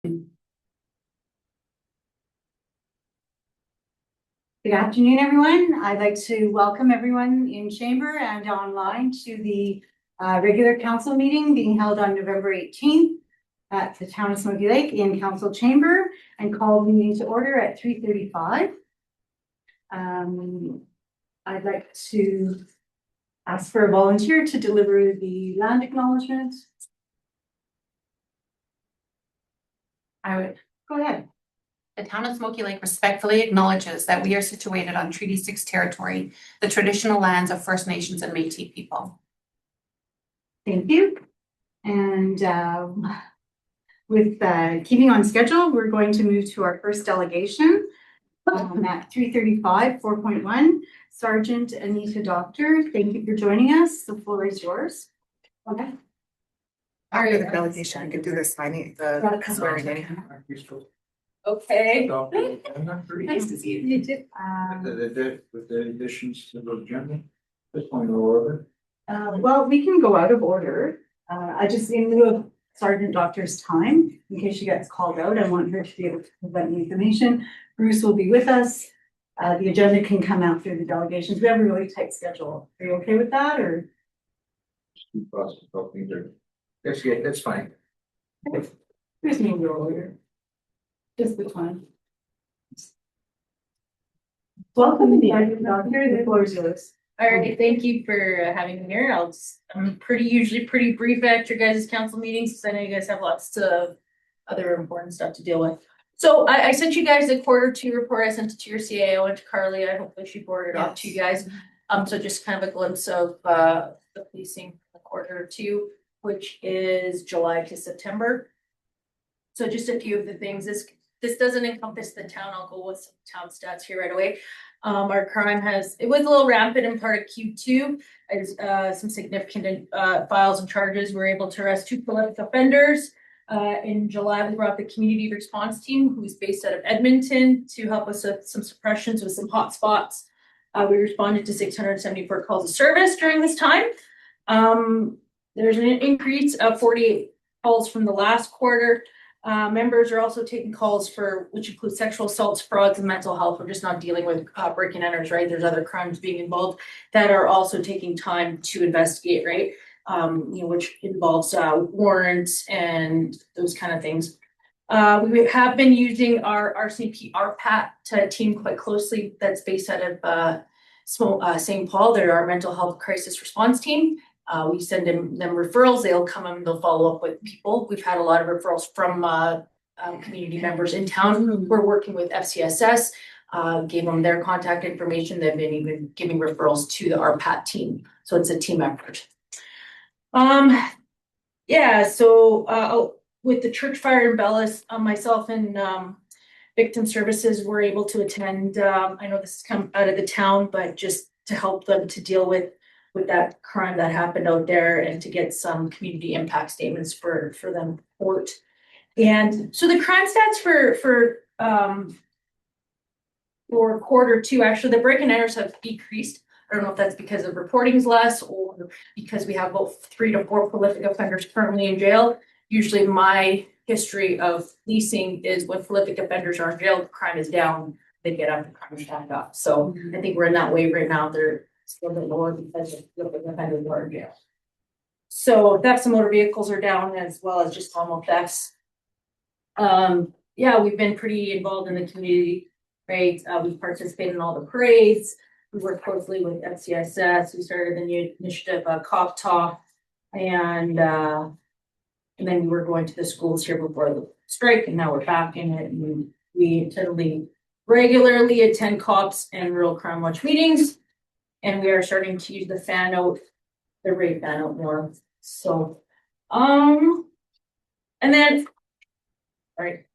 Good afternoon, everyone. I'd like to welcome everyone in chamber and online to the regular council meeting being held on November 18th at the town of Smoky Lake in council chamber, and call the meeting to order at 3:35. I'd like to ask for a volunteer to deliver the land acknowledgement. I would. Go ahead. The town of Smoky Lake respectfully acknowledges that we are situated on Treaty 6 territory, the traditional lands of First Nations and Métis people. Thank you. And with keeping on schedule, we're going to move to our first delegation at 3:35, 4.1. Sergeant Anita Doctor, thank you for joining us. The floor is yours. Okay. After the delegation, I could do this signing, the swearing in. Okay. Nice to see you. You too. With the additions to the agenda, this point of order. Well, we can go out of order. I just, in lieu of Sergeant Doctor's time, in case she gets called out, I want her to be able to present the information. Bruce will be with us. The agenda can come out through the delegations. We have a really tight schedule. Are you okay with that, or? That's good, that's fine. There's no real order. Just the time. Welcome, Sergeant Doctor. The floor is yours. All right, thank you for having me here. I'm usually pretty brief at your guys' council meetings, because I know you guys have lots of other important stuff to deal with. So I sent you guys the Q2 report. I sent it to your CAO and to Carly. I hopefully she forwarded it off to you guys. So just kind of a glimpse of the policing for Q2, which is July to September. So just a few of the things. This doesn't encompass the town. I'll go with some town stats here right away. Our crime it was a little rampant in part of Q2. As some significant files and charges. We were able to arrest 2 prolific offenders. In July, we brought the community response team, who's based out of Edmonton, to help us with some suppressions with some hot spots. We responded to 674 calls of service during this time. There's an increase of 48 calls from the last quarter. Members are also taking calls which include sexual assaults, frauds, and mental health. We're just not dealing with break and enters, right? There's other crimes being involved that are also taking time to investigate, right? Which involves warrants and those kind of things. We have been using our RCMP RPAT team quite closely. That's based out of St. Paul. They're our mental health crisis response team. We send them referrals. They'll come and they'll follow up with people. We've had a lot of referrals from community members in town. We're working with FCSS, gave them their contact information. They've been even giving referrals to the RPAT team. So it's a team effort. With the church fire in Bellis, myself and victim services were able to attend. I know this has come out of the town, but just to help them to deal with that crime that happened out there, and to get some community impact statements for them report. And so the crime stats for Q2, actually the break and enters have decreased. I don't know if that's because of reporting is less, or because we have about 3 to 4 prolific offenders currently in jail. Usually my history of policing is when prolific offenders are in jail, crime is down, they get up and crime is back up. So I think we're in that wave right now. They're still a bit lower because of prolific offenders are in jail. So thefts of motor vehicles are down, as well as just normal thefts. We've been pretty involved in the community, right? We've participated in all the parades. We work closely with FCSS. We started the new initiative, Cop Talk, and then we were going to the schools here before the strike, and now we're back in it. And we regularly attend cops and rural crime watch meetings, and we are starting to use the rate fan out more. So, and then, all right.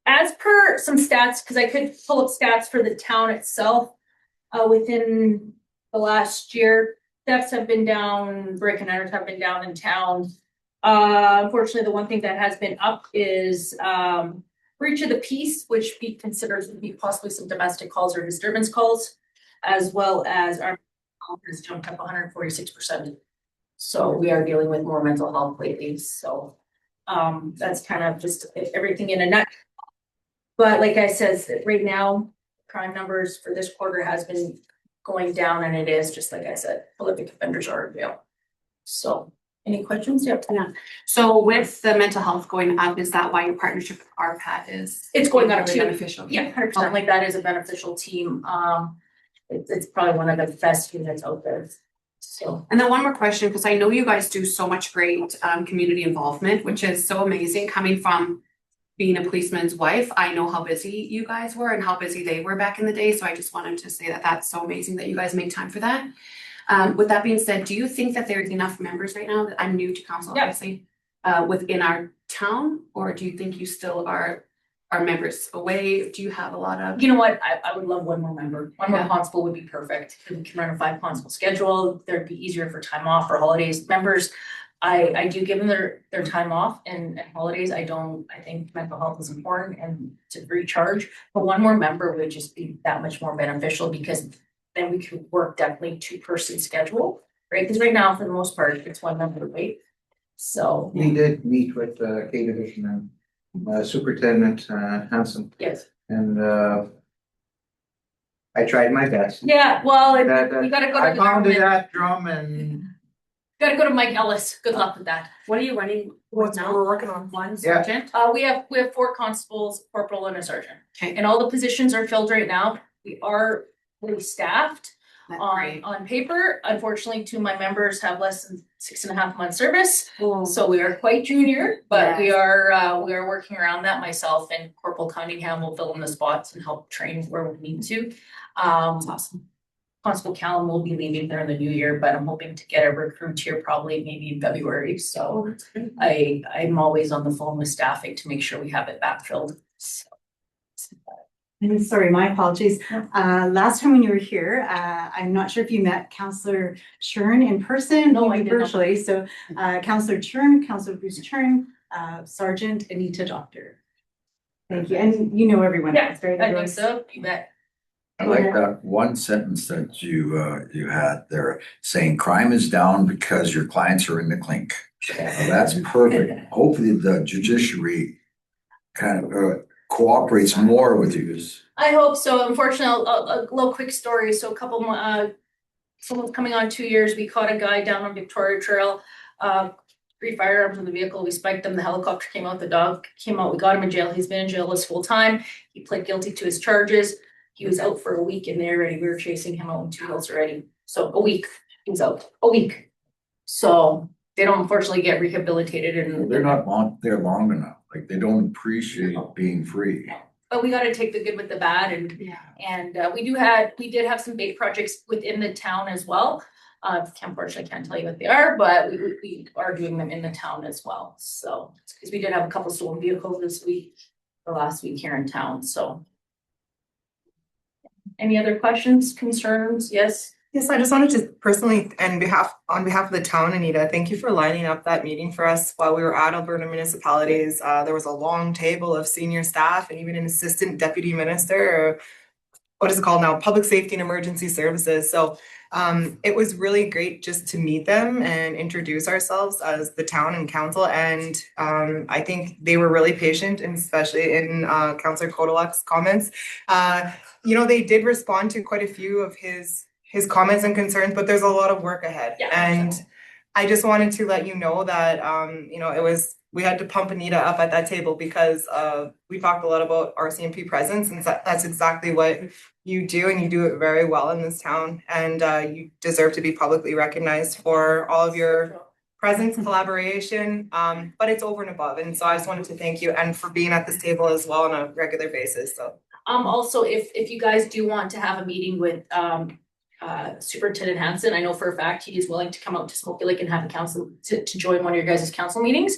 As per some stats, because I could pull up stats for the town itself, within the last year, thefts have been down, break and enters have been down in town. Unfortunately, the one thing that has been up is breach of the peace, which we consider to be possibly some domestic calls or disturbance calls, as well as our health has jumped up 146%. So we are dealing with more mental health lately. So That's kind of just everything in a nut. But like I said, right now, crime numbers for this quarter has been going down, and it is, just like I said, prolific offenders are in jail. So, any questions? Yep. So with the mental health going up, is that why your partnership with RPAT is? It's going up really too. beneficial? Yeah, 100%. Like that is a beneficial team. It's probably one of the best units out there. So, And then one more question, because I know you guys do so much great community involvement, which is so amazing coming from being a policeman's wife. I know how busy you guys were and how busy they were back in the day. So I just wanted to say that that's so amazing that you guys make time for that. With that being said, do you think that there's enough members right now? I'm new to council, Yeah. obviously, within our town, or do you think you still are members away? Do you have a lot of? you know what? I would love one more member. One more Yeah. constable would be perfect. If we can run a 5 constable schedule, there'd be easier for time off for holidays. Members, I do give them their time off and holidays. I think mental health is important and to recharge. But one more member would just be that much more beneficial, because then we could work definitely 2-person schedule, right? Because right now, for the most part, it's one member, right? So, We did meet with K Division and Superintendent Hanson, yes. and I tried my best. Yeah, well, you That- gotta go to I the pounded government. that drum and Gotta go to Mike Ellis. Good luck with that. What are you running What's with what now? we're working on? One Yeah. sergeant? We have 4 constables, corporal and a sergeant. Okay. And all the positions are filled right now. We are fully staffed That's on great. paper. Unfortunately, 2 of my members have less than 6.5 months service. Oh, So we are quite junior, but we Yes. are working around that. Myself and Corporal Cunningham will fill in the spots and help train where we need to. that's awesome. Constable Callum will be leaving there in the new year, but I'm hoping to get a recruit here probably maybe in February. So I'm always on the phone with staffing to make sure we have it backfilled. So. And sorry, my apologies. Last time when you were here, I'm not sure if you met Councillor Churn in person, No, I maybe did not. virtually. So Councillor Churn, Councillor Bruce Churn, Sergeant Anita Doctor. Thank you. And you know everyone Yeah, else, right? I think so. You bet. I like that one sentence that you had there, saying crime is down because your clients are in the clink. Now, that's perfect. Hopefully the judiciary kind of cooperates more with you. I hope so. Unfortunately, a little quick story. So a couple someone's coming on 2 years. We caught a guy down on Victoria Trail. 3 firearms in the vehicle. We spiked them. The helicopter came out. The dog came out. We got him in jail. He's been in jail his full time. He pled guilty to his charges. He was out for a week and there already. We were chasing him out in 2 hills already. So a week. He was out a week. So they don't unfortunately get rehabilitated and They're not there long enough. Like they don't appreciate being free. but we gotta take the good with the bad and Yeah. we did have some bait projects within the town as well. Unfortunately, I can't tell you what they are, but we are doing them in the town as well. So, because we did have a couple stolen vehicles this week, or last week here in town, so. Any other questions, concerns? Yes? Yes, I just wanted to personally, on behalf of the town, Anita, thank you for lining up that meeting for us while we were at Alberta Municipalities. There was a long table of senior staff and even an assistant deputy minister, or what is it called now? Public Safety and Emergency Services. So it was really great just to meet them and introduce ourselves as the town and council. And I think they were really patient, and especially in Councillor Kodalak's comments. They did respond to quite a few of his comments and concerns, but there's a lot of work ahead. Yeah. And I just wanted to let you know that, we had to pump Anita up at that table because we talked a lot about RCMP presence, and that's exactly what you do, and you do it very well in this town. And you deserve to be publicly recognized for all of your presence, collaboration, but it's over and above. And so I just wanted to thank you and for being at this table as well on a regular basis. So Also, if you guys do want to have a meeting with Superintendent Hanson, I know for a fact he is willing to come out to Smoky Lake and have a council to join one of your guys' council meetings.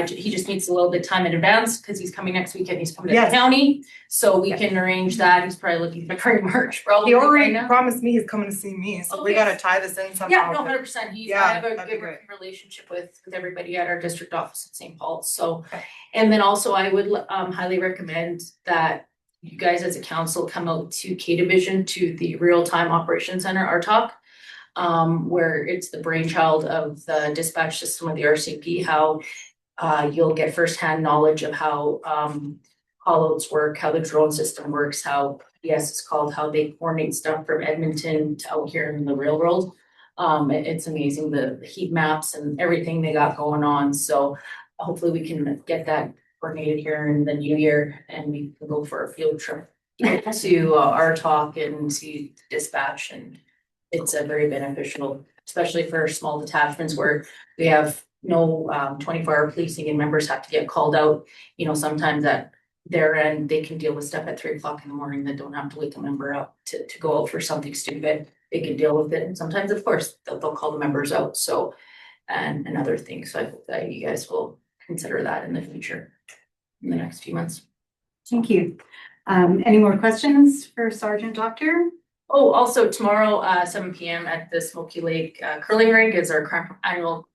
He just needs a little bit of time in advance because he's coming next weekend. He's coming to the Yes. county, so we can arrange that. He's probably looking for February, March, probably. he already right now. promised me he's coming to see me, so we Okay. gotta tie this in somehow. Yeah, no, 100%. I Yeah, have a that'd be good great. working relationship with everybody at our district office in St. Paul's, so. Okay. And then also I would highly recommend that you guys as a council come out to K Division to the Real-Time Operations Center, RTOC. Where it's the brainchild of the dispatch system of the RCP, how You'll get firsthand knowledge of how callouts work, how the drone system works, how yes, it's called, how they coordinate stuff from Edmonton to out here in the real world. It's amazing, the heat maps and everything they got going on, so hopefully we can get that coordinated here in the new year and we can go for a field trip to our talk and see dispatch, and it's a very beneficial, especially for small detachments where we have no 24-hour policing and members have to get called out. You know, sometimes at their end, they can deal with stuff at 3 o'clock in the morning that don't have to wake a member up to go out for something stupid. They can deal with it, and sometimes, of course, they'll call the members out. So, and another thing, so I hope that you guys will consider that in the future, in the next few months. Thank you. Any more questions for Sergeant Doctor? Oh, also tomorrow, 7 p.m. at the Smoky Lake Curling Rink is our annual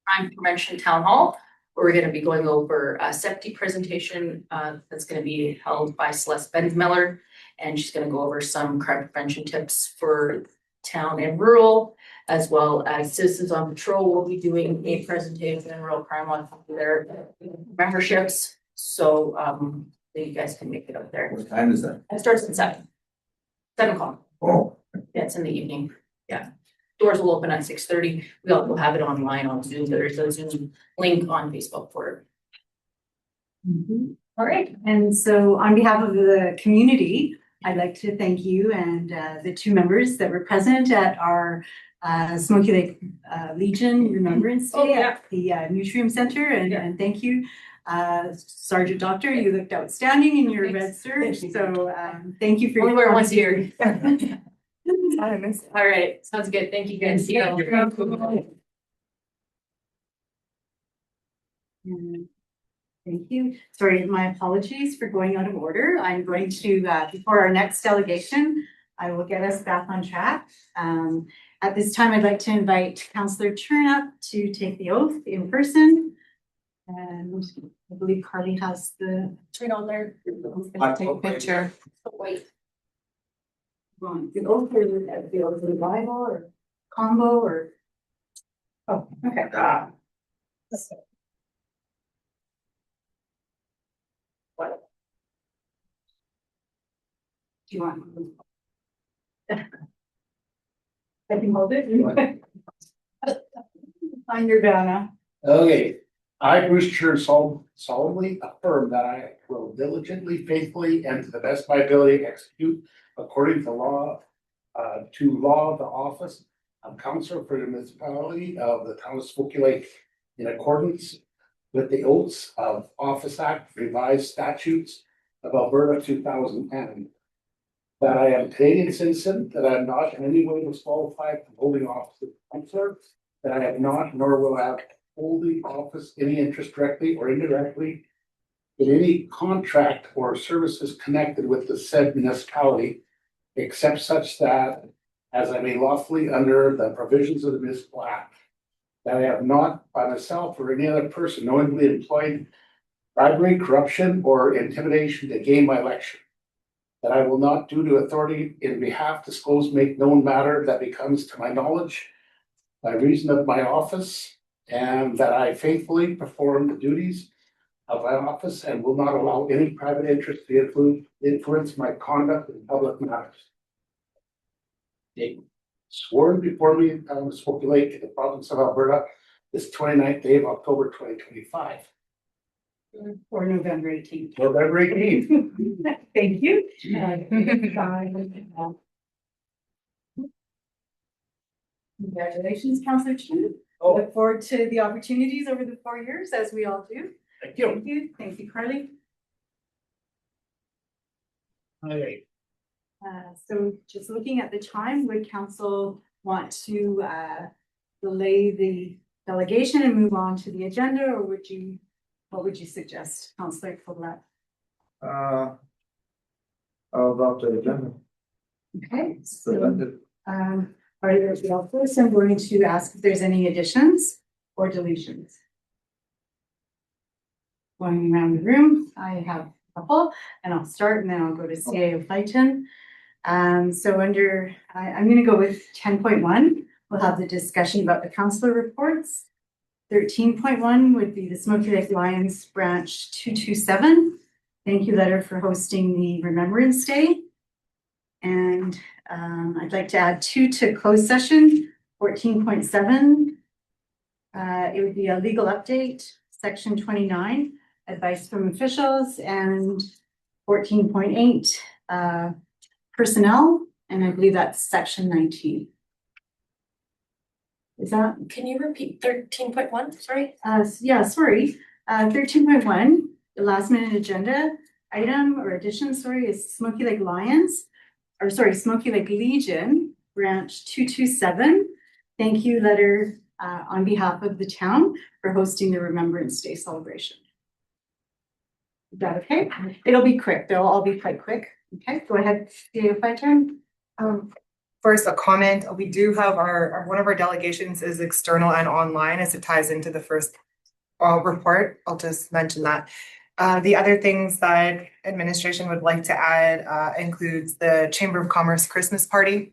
crime prevention town hall, where we're gonna be going over a SEPTI presentation that's gonna be held by Celeste Benzmiller, and she's gonna go over some crime prevention tips for town and rural, as well as Citizens on Patrol will be doing a presentation in rural crime on their memberships. So you guys can make it up there. What time is that? It starts at 7 o'clock. Oh, Yeah, it's in the evening. Yeah. Doors will open at 6:30. We also have it online on Zoom. There's a Zoom link on Facebook for it. All right, and so on behalf of the community, I'd like to thank you and the two members that were present at our Smoky Lake Legion Remembrance Oh, Day yeah. at the Newsroom Center, Yeah. and thank you. Sergeant Doctor, you looked outstanding in your red serge, so thank you for Only your wear it once a year. contribution. All right, sounds good. Thank you guys. Yeah. Thank you. Sorry, my apologies for going out of order. I'm going to, before our next delegation, I will get us back on track. At this time, I'd like to invite Councillor Turnup to take the oath in person. And I believe Carly has the. Right on there. Take a picture. Wait. The oath or the oath of the Bible or combo or? Oh, okay. Do you want? I can hold it. Find your banner. Okay, I, Bruce Church, solemnly affirm that I will diligently, faithfully, and to the best of my ability execute according to law of the office of Councillor for the municipality of the town of Smoky Lake in accordance with the Oaths of Office Act revised statutes of Alberta 2010. That I am a Canadian citizen, that I am not in any way disqualified from holding office of councillor, that I have not nor will have holding office any interest directly or indirectly in any contract or services connected with the said municipality, except such that as I may lawfully under the provisions of the municipal act. That I have not by myself or any other person knowingly employed bribery, corruption, or intimidation to gain my election. That I will not do to authority in behalf disclose, make known matter that becomes to my knowledge by reason of my office, and that I faithfully perform the duties of my office and will not allow any private interest to influence my conduct in public matters. Sworn before me in the town of Smoky Lake in the province of Alberta this 29th day of October 2025. Or November 18th. November 18th. Thank you. Congratulations, Councillor Chen. Oh, Look forward to the opportunities over the 4 years, as we all do. thank you. Thank you. Thank you, Carly. Okay. So just looking at the time, would council want to delay the delegation and move on to the agenda, or what would you suggest, Councillor Colette? How about the agenda? Okay, so Presented. are there, first I'm going to ask if there's any additions or deletions. Going around the room, I have a couple, and I'll start and then I'll go to CAO Clayton. So under, I'm gonna go with 10.1. We'll have the discussion about the councillor reports. 13.1 would be the Smoky Lake Lions Branch 227. Thank you letter for hosting the Remembrance Day. And I'd like to add 2 to closed session, 14.7. It would be a legal update, section 29, advice from officials, and 14.8, personnel, and I believe that's section 19. Is that? Can you repeat 13.1? Sorry. Yeah, sorry. 13.1, the last minute agenda item or addition, sorry, is Smoky Lake Lions, or sorry, Smoky Lake Legion, branch 227. Thank you letter on behalf of the town for hosting the Remembrance Day celebration. Is that okay? It'll be quick. They'll all be quite quick. Okay, go ahead, if I turn. First, a comment, we do have one of our delegations is external and online as it ties into the first report. I'll just mention that. The other things that administration would like to add includes the Chamber of Commerce Christmas party.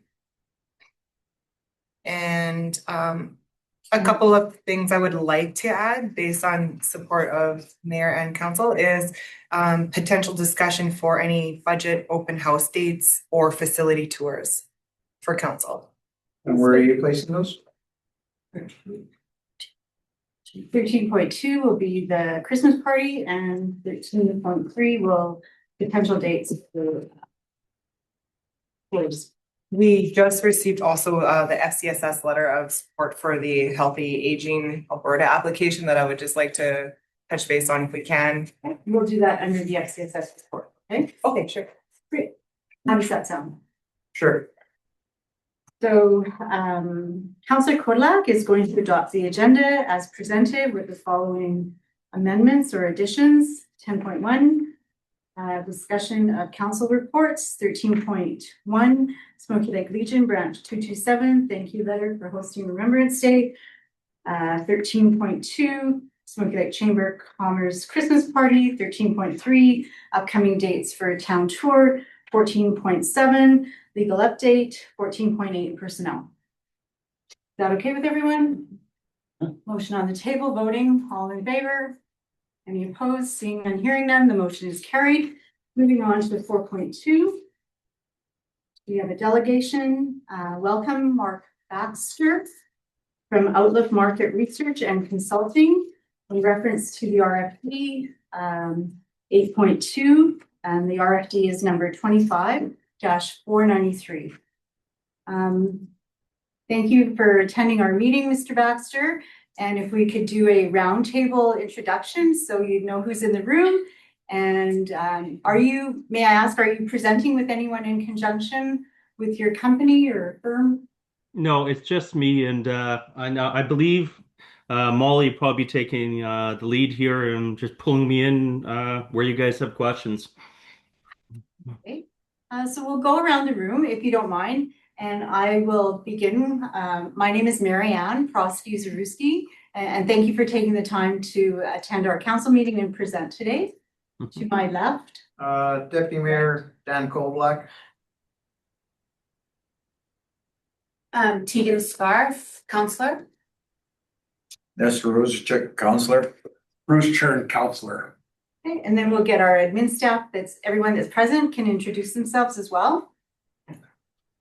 And a couple of things I would like to add based on support of mayor and council is potential discussion for any budget open house dates or facility tours for council. And where are you placing those? 13.2 will be the Christmas party, and 13.3 will potential dates for tours. We just received also the FCSS letter of support for the Healthy Aging Alberta application that I would just like to touch base on if we can. We'll do that under the FCSS report, okay? Okay, sure. Great. How does that sound? Sure. So, Councillor Kodlak is going to adopt the agenda as presented with the following amendments or additions. 10.1, discussion of council reports. 13.1, Smoky Lake Legion Branch 227. Thank you letter for hosting Remembrance Day. 13.2, Smoky Lake Chamber of Commerce Christmas Party. 13.3, upcoming dates for a town tour. 14.7, legal update. 14.8, personnel. Is that okay with everyone? Motion on the table, voting, all in favor? Any opposed? Seeing and hearing none, the motion is carried. Moving on to 4.2. We have a delegation. Welcome Mark Baxter from Outlook Market Research and Consulting in reference to the RFP 8.2, and the RFD is number 25-493. Thank you for attending our meeting, Mr. Baxter. And if we could do a roundtable introduction so you know who's in the room. And may I ask, are you presenting with anyone in conjunction with your company or firm? No, it's just me, and I believe Molly probably taking the lead here and just pulling me in where you guys have questions. Okay. So we'll go around the room if you don't mind, and I will begin. My name is Mary Ann Prosky-Zaruski, and thank you for taking the time to attend our council meeting and present today. To my left. Deputy Mayor Dan Kolblack. Tegan Scarf, counselor. Nestor Rosacek, counselor. Bruce Chern, counselor. Okay, and then we'll get our admin staff. Everyone that's present can introduce themselves as well.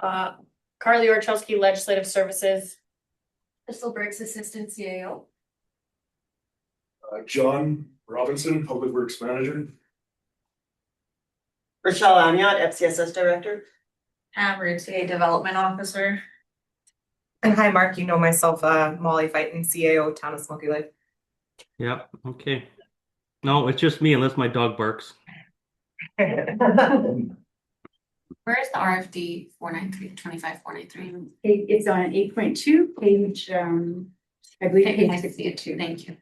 Carly Orchowski, Legislative Services. Crystal Briggs, assistant CAO. John Robinson, Public Works Manager. Rochelle Amiot, FCSS Director. Amber, TA Development Officer. And hi, Mark, you know myself, Molly Fighton, CAO, Town of Smoky Lake. Yep. Okay. No, it's just me unless my dog barks. Where is the RFD 493, It's on 8.2 page, I believe I page see it 62. Thank you.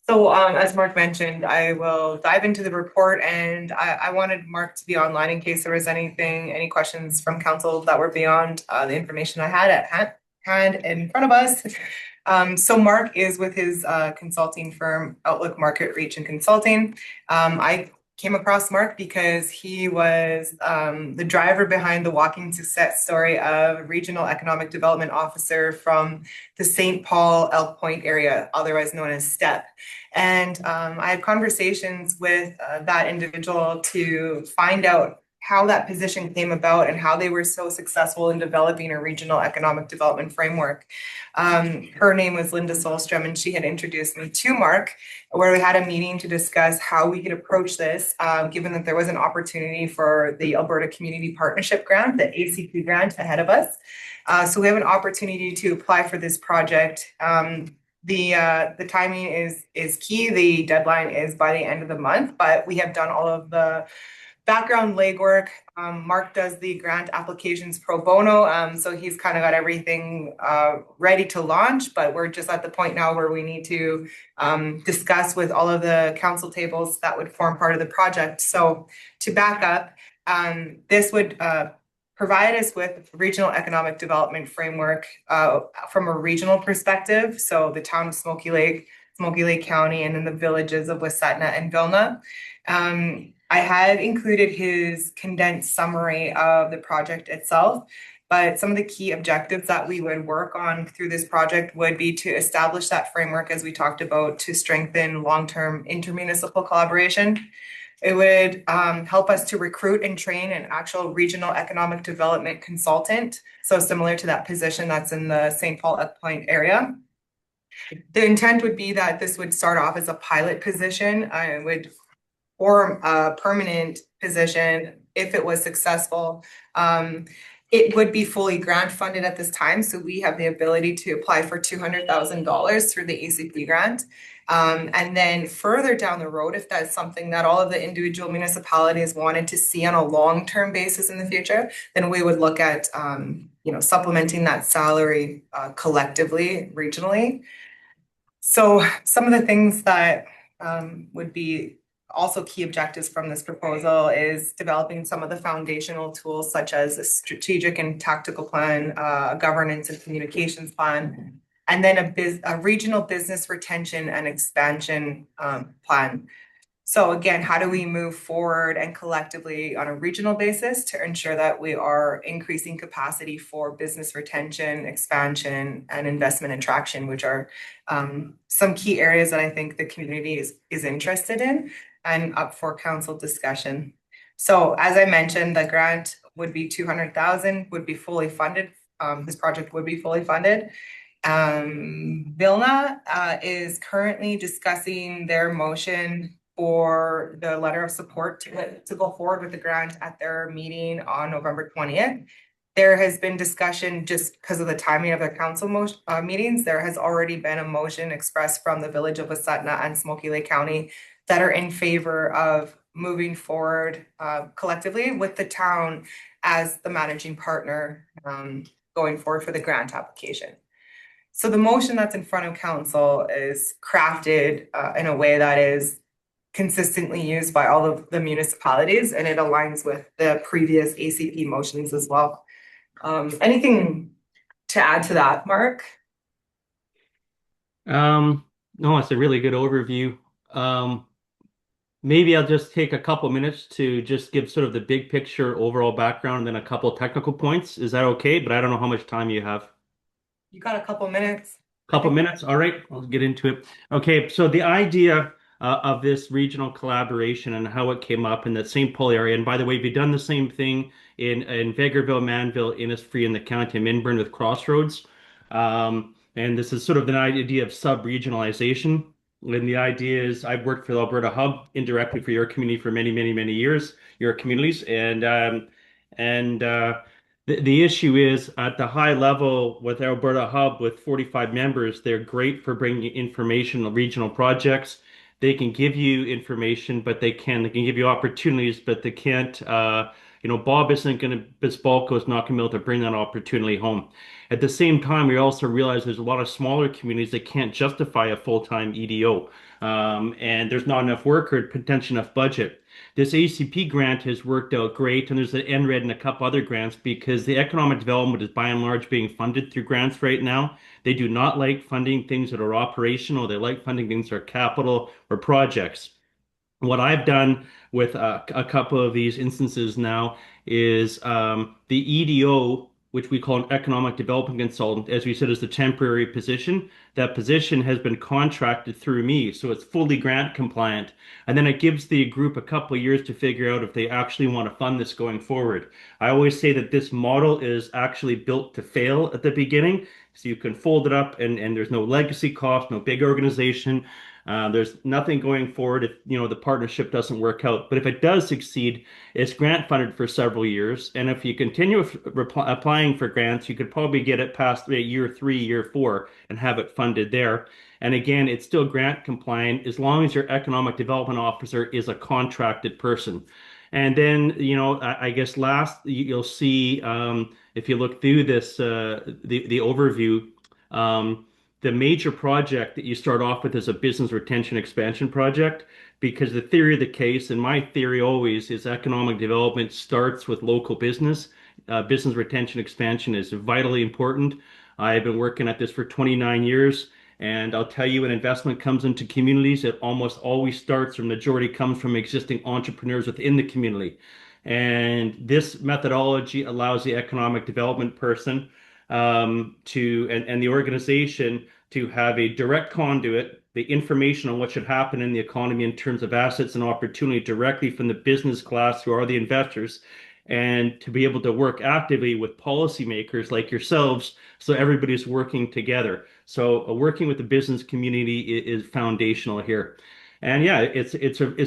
So as Mark mentioned, I will dive into the report, and I wanted Mark to be online in case there was any questions from council that were beyond the information I had at hand in front of us. So Mark is with his consulting firm, Outlook Market Reach and Consulting. I came across Mark because he was the driver behind the walking success story of Regional Economic Development Officer from the St. Paul Elk Point area, otherwise known as STEP. And I had conversations with that individual to find out how that position came about and how they were so successful in developing a regional economic development framework. Her name was Linda Solstrom, and she had introduced me to Mark, where we had a meeting to discuss how we could approach this, given that there was an opportunity for the Alberta Community Partnership Grant, the ACP grant, ahead of us. So we have an opportunity to apply for this project. The timing is key. The deadline is by the end of the month, but we have done all of the background legwork. Mark does the grant applications pro bono, so he's kind of got everything ready to launch, but we're just at the point now where we need to discuss with all of the council tables that would form part of the project. So to back up, this would provide us with regional economic development framework from a regional perspective. So the town of Smoky Lake County, and then the villages of Wasatna and Vilna. I had included his condensed summary of the project itself, but some of the key objectives that we would work on through this project would be to establish that framework, as we talked about, to strengthen long-term intermunicipal collaboration. It would help us to recruit and train an actual regional economic development consultant, so similar to that position that's in the St. Paul Elk Point area. The intent would be that this would start off as a pilot position. I would form a permanent position if it was successful. It would be fully grant funded at this time, so we have the ability to apply for $200,000 through the ACP grant. And then further down the road, if that's something that all of the individual municipalities wanted to see on a long-term basis in the future, then we would look at supplementing that salary collectively, regionally. So some of the things that would be also key objectives from this proposal is developing some of the foundational tools, such as a strategic and tactical plan, a governance and communications plan, and then a regional business retention and expansion plan. So again, how do we move forward and collectively on a regional basis to ensure that we are increasing capacity for business retention, expansion, and investment attraction, which are some key areas that I think the community is interested in and up for council discussion. So as I mentioned, the grant would be $200,000, would be fully funded. This project would be fully funded. Vilna is currently discussing their motion for the letter of support to go forward with the grant at their meeting on November 20th. There has been discussion, just because of the timing of the council meetings, there has already been a motion expressed from the village of Wasatna and Smoky Lake County that are in favor of moving forward collectively with the town as the managing partner going forward for the grant application. So the motion that's in front of council is crafted in a way that is consistently used by all of the municipalities, and it aligns with the previous ACP motions as well. Anything to add to that, Mark? No, it's a really good overview. Maybe I'll just take a couple minutes to just give sort of the big picture overall background and then a couple technical points. Is that okay? But I don't know how much time you have. You got a couple minutes. Couple minutes? All right, I'll get into it. Okay, so the idea of this regional collaboration and how it came up in the St. Paul area. And by the way, we've done the same thing in Vegreville, Manville, Innisfree, in the county of Minburn with Crossroads. And this is sort of an idea of sub-regionalization. And the idea is I've worked for the Alberta Hub indirectly for your community for many, many, many years, your communities. The issue is at the high level with Alberta Hub with 45 members, they're great for bringing information on regional projects. They can give you information, but they can give you opportunities, but they can't, Bob isn't going to, Bisbalco is not going to be able to bring that opportunity home. At the same time, we also realize there's a lot of smaller communities that can't justify a full-time EDO, and there's not enough work or potentially enough budget. This ACP grant has worked out great, and there's an NRED and a couple other grants because the economic development is by and large being funded through grants right now. They do not like funding things that are operational. They like funding things that are capital or projects. What I've done with a couple of these instances now is the EDO, which we call an economic development consultant, as we said, is the temporary position. That position has been contracted through me, so it's fully grant compliant. And then it gives the group a couple of years to figure out if they actually want to fund this going forward. I always say that this model is actually built to fail at the beginning. So you can fold it up and there's no legacy cost, no big organization. There's nothing going forward if the partnership doesn't work out. But if it does succeed, it's grant funded for several years. And if you continue applying for grants, you could probably get it past year 3, year 4, and have it funded there. And again, it's still grant compliant as long as your economic development officer is a contracted person. And then, I guess last you'll see if you look through this, the overview. The major project that you start off with is a business retention expansion project, because the theory of the case, and my theory always, is economic development starts with local business. Business retention expansion is vitally important. I've been working at this for 29 years, and I'll tell you, when investment comes into communities, it almost always starts, or majority comes from existing entrepreneurs within the community. And this methodology allows the economic development person and the organization to have a direct conduit, the information on what should happen in the economy in terms of assets and opportunity directly from the business class who are the investors, and to be able to work actively with policymakers like yourselves so everybody's working together. So working with the business community is foundational here. And yeah, it's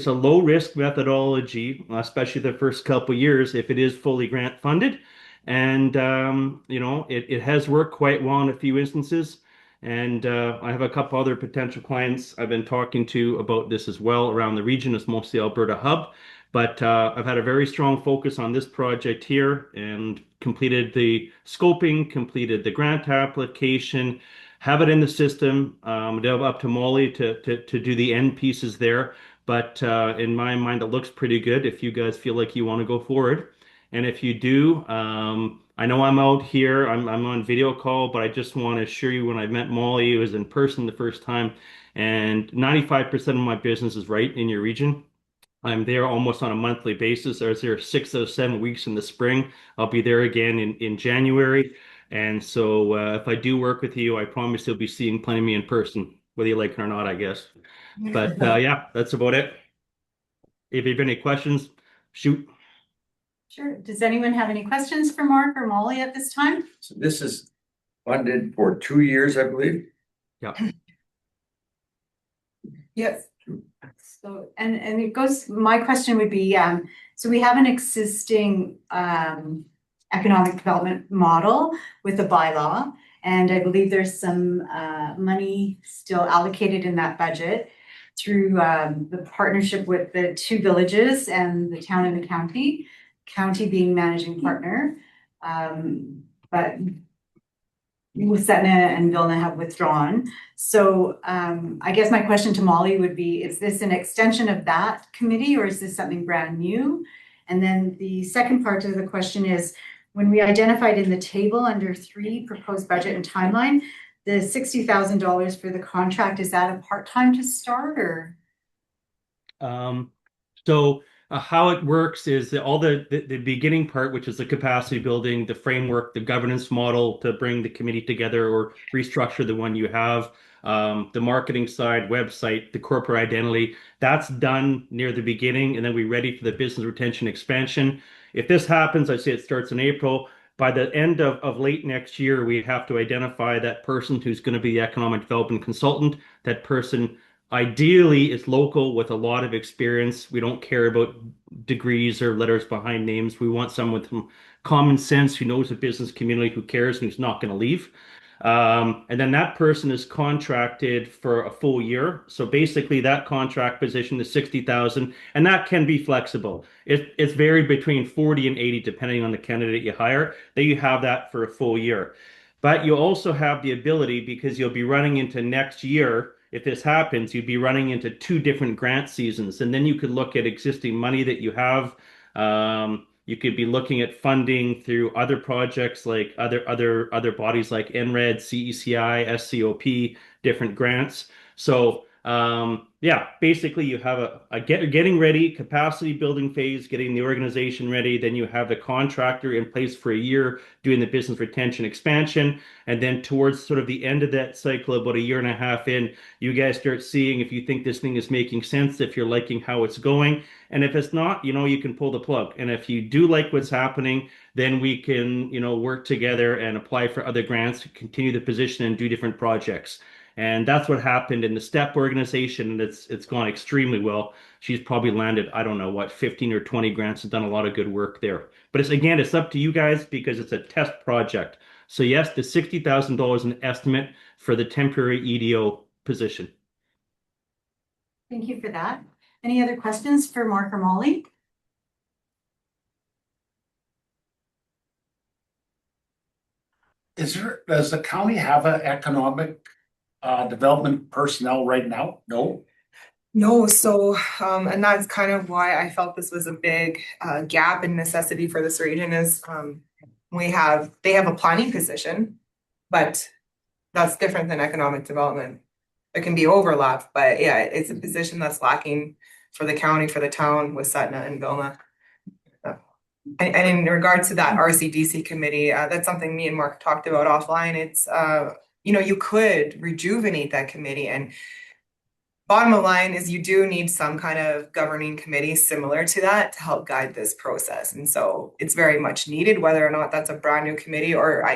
a low risk methodology, especially the first couple of years if it is fully grant funded. And it has worked quite well in a few instances. And I have a couple other potential clients I've been talking to about this as well around the region. It's mostly Alberta Hub, but I've had a very strong focus on this project here and completed the scoping, completed the grant application, have it in the system. Up to Molly to do the end pieces there. But in my mind, it looks pretty good if you guys feel like you want to go forward. And if you do, I know I'm out here, I'm on video call, but I just want to assure you, when I met Molly, it was in person the first time, and 95% of my business is right in your region. I'm there almost on a monthly basis. I was there 6 of 7 weeks in the spring. I'll be there again in January. And so if I do work with you, I promise you'll be seeing plenty of me in person, whether you like it or not, I guess. But yeah, that's about it. If you have any questions, shoot. Sure. Does anyone have any questions for Mark or Molly at this time? So this is funded for 2 years, I believe. Yeah. Yes. So, and it goes, my question would be, so we have an existing economic development model with a bylaw, and I believe there's some money still allocated in that budget through the partnership with the 2 villages and the town and the county being managing partner. But Setna and Vilna have withdrawn. So I guess my question to Molly would be, is this an extension of that committee, or is this something brand new? And then the second part of the question is, when we identified in the table under 3, proposed budget and timeline, the $60,000 for the contract, is that a part-time to start, or? So how it works is that all the beginning part, which is the capacity building, the framework, the governance model to bring the committee together or restructure the one you have, the marketing side, website, the corporate identity, that's done near the beginning, and then we're ready for the business retention expansion. If this happens, I say it starts in April. By the end of late next year, we have to identify that person who's going to be the economic development consultant. That person ideally is local with a lot of experience. We don't care about degrees or letters behind names. We want someone with some common sense who knows the business community, who cares, and who's not going to leave. And then that person is contracted for a full year. So basically that contract position is 60,000, and that can be flexible. It's varied between 40 and 80, depending on the candidate you hire. Then you have that for a full year. But you also have the ability, because you'll be running into next year, if this happens, you'd be running into 2 different grant seasons. And then you could look at existing money that you have. You could be looking at funding through other projects, like other bodies like NRED, CECI, SCOP, different grants. So Yeah, basically you have getting ready, capacity building phase, getting the organization ready. Then you have the contractor in place for a year doing the business retention expansion. And then towards sort of the end of that cycle, about a year and a half in, you guys start seeing if you think this thing is making sense, if you're liking how it's going. And if it's not, you can pull the plug. And if you do like what's happening, then we can, work together and apply for other grants to continue the position and do different projects. And that's what happened in the STEP organization, and it's gone extremely well. She's probably landed, I don't know what, 15 or 20 grants and done a lot of good work there. But it's up to you guys because it's a test project. So yes, the $60,000 an estimate for the temporary EDO position. Thank you for that. Any other questions for Mark or Molly? Does the county have an economic development personnel right now? No? No, so, and that's kind of why I felt this was a big gap and necessity for this region is they have a planning position, but that's different than economic development. It can be overlap, but yeah, it's a position that's lacking for the county, for the town with Setna and Vilna. And in regards to that RCDC committee, that's something me and Mark talked about offline. It's, you could rejuvenate that committee, and bottom of line is you do need some kind of governing committee similar to that to help guide this process. And so it's very much needed, whether or not that's a brand new committee, or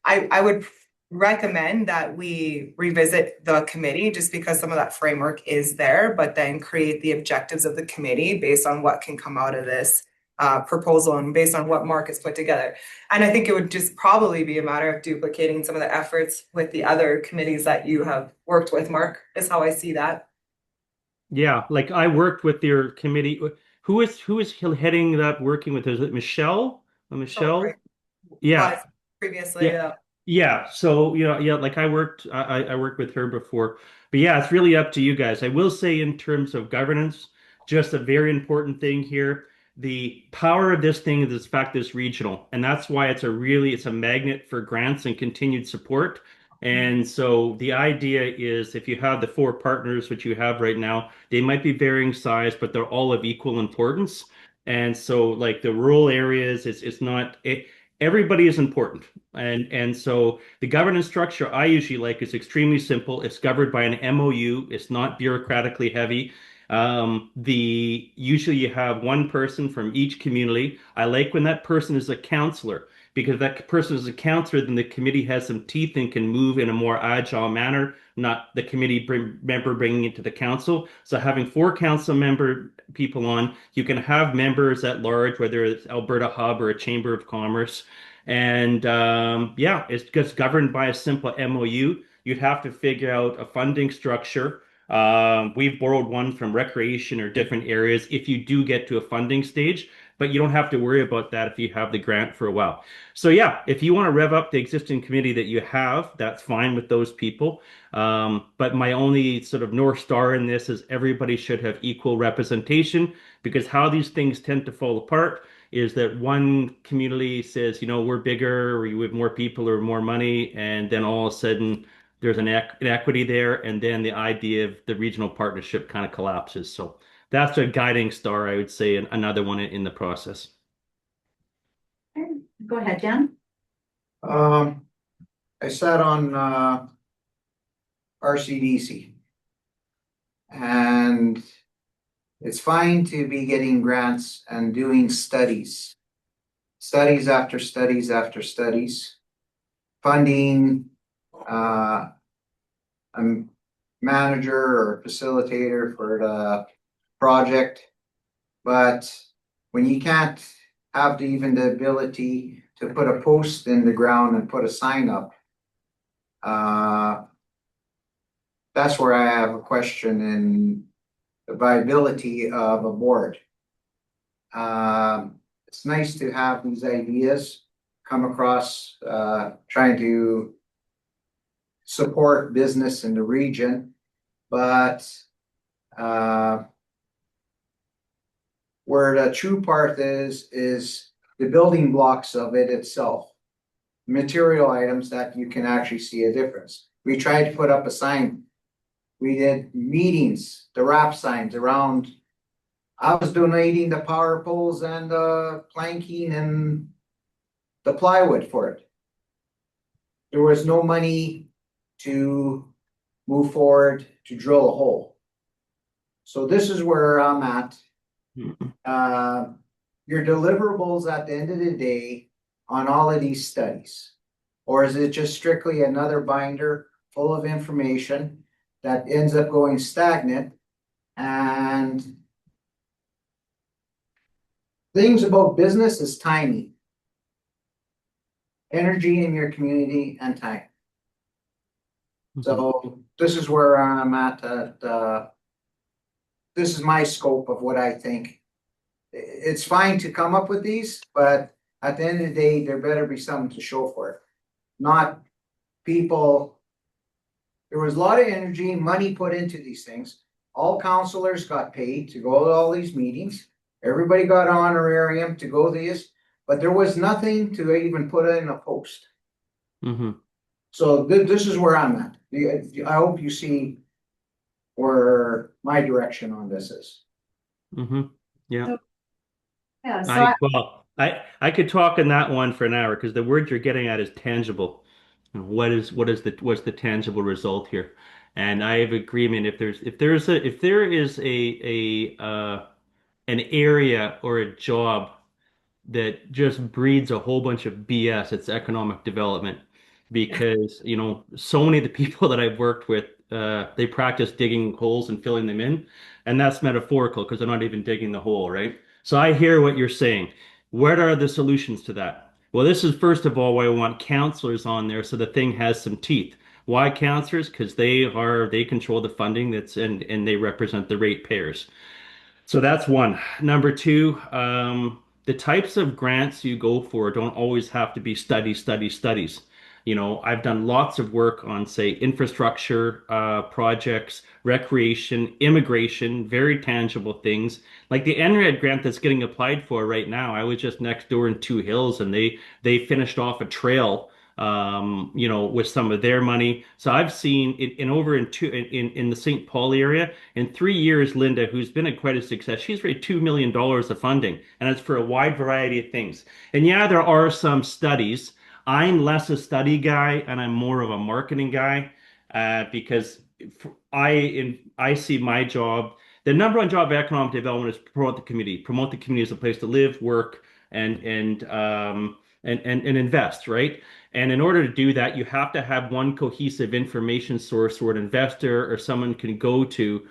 I would recommend that we revisit the committee just because some of that framework is there, but then create the objectives of the committee based on what can come out of this proposal and based on what Mark has put together. And I think it would just probably be a matter of duplicating some of the efforts with the other committees that you have worked with, Mark, is how I see that. Yeah, like I worked with your committee. Who is heading that working with? Is it Michelle? Michelle? Oh, right. Yeah. But previously, Yeah. Yeah. So, yeah, like I worked with her before. But yeah, it's really up to you guys. I will say in terms of governance, just a very important thing here. The power of this thing is the fact that it's regional, and that's why it's a magnet for grants and continued support. And so the idea is if you have the four partners, which you have right now, they might be varying size, but they're all of equal importance. And so like the rural areas, it's not everybody is important. And so the governance structure I usually like is extremely simple. It's governed by an MOU. It's not bureaucratically heavy. Usually you have one person from each community. I like when that person is a counselor because if that person is a counselor, then the committee has some teeth and can move in a more agile manner, not the committee member bringing it to the council. So having four council member people on, you can have members at large, whether it's Alberta Hub or a Chamber of Commerce. And yeah, it's just governed by a simple MOU. You'd have to figure out a funding structure. We've borrowed one from recreation or different areas if you do get to a funding stage, but you don't have to worry about that if you have the grant for a while. So yeah, if you want to rev up the existing committee that you have, that's fine with those people. But my only sort of North Star in this is everybody should have equal representation because how these things tend to fall apart is that one community says, we're bigger, or we have more people or more money, and then all of a sudden there's an equity there, and then the idea of the regional partnership kind of collapses. So that's a guiding star, I would say, and another one in the process. Okay. Go ahead, Dan. I sat on RCDC, and it's fine to be getting grants and doing studies after studies after studies, funding a manager or facilitator for the project. But when you can't have even the ability to put a post in the ground and put a sign up, that's where I have a question in the viability of a board. It's nice to have these ideas come across, trying to support business in the region, but where the true part is the building blocks of it itself, material items that you can actually see a difference. We tried to put up a sign We did meetings, the wrap signs around. I was donating the power poles and the planking and the plywood for it. There was no money to move forward to drill a hole. So this is where I'm at. Your deliverables at the end of the day on all of these studies? Or is it just strictly another binder full of information that ends up going stagnant? And things about business is timing. Energy in your community and time. So this is where I'm at, this is my scope of what I think. It's fine to come up with these, but at the end of the day, there better be something to show for it. Not people. There was a lot of energy and money put into these things. All counselors got paid to go to all these meetings. Everybody got honorarium to go to these, but there was nothing to even put in a post. So this is where I'm at. I hope you see where my direction on this is. Yeah. Yeah, so I could talk on that one for an hour because the word you're getting at is tangible. What's the tangible result here? And I have agreement if there is an area or a job that just breeds a whole bunch of BS, it's economic development. Because, so many of the people that I've worked with, they practice digging holes and filling them in. And that's metaphorical because they're not even digging the hole, right? So I hear what you're saying. What are the solutions to that? Well, this is first of all why I want counselors on there so the thing has some teeth. Why counselors? Because they control the funding and they represent the ratepayers. So that's one. Number two, the types of grants you go for don't always have to be studies. I've done lots of work on, say, infrastructure projects, recreation, immigration, very tangible things. Like the NRED grant that's getting applied for right now. I was just next door in Two Hills, and they finished off a trail, with some of their money. So I've seen in the St. Paul area in 3 years, Linda, who's been quite a success, she's raised $2 million of funding, and it's for a wide variety of things. And yeah, there are some studies. I'm less a study guy and I'm more of a marketing guy because I see my job. The number one job of economic development is to promote the community. Promote the community as a place to live, work, and invest, right? And in order to do that, you have to have one cohesive information source where an investor or someone can go to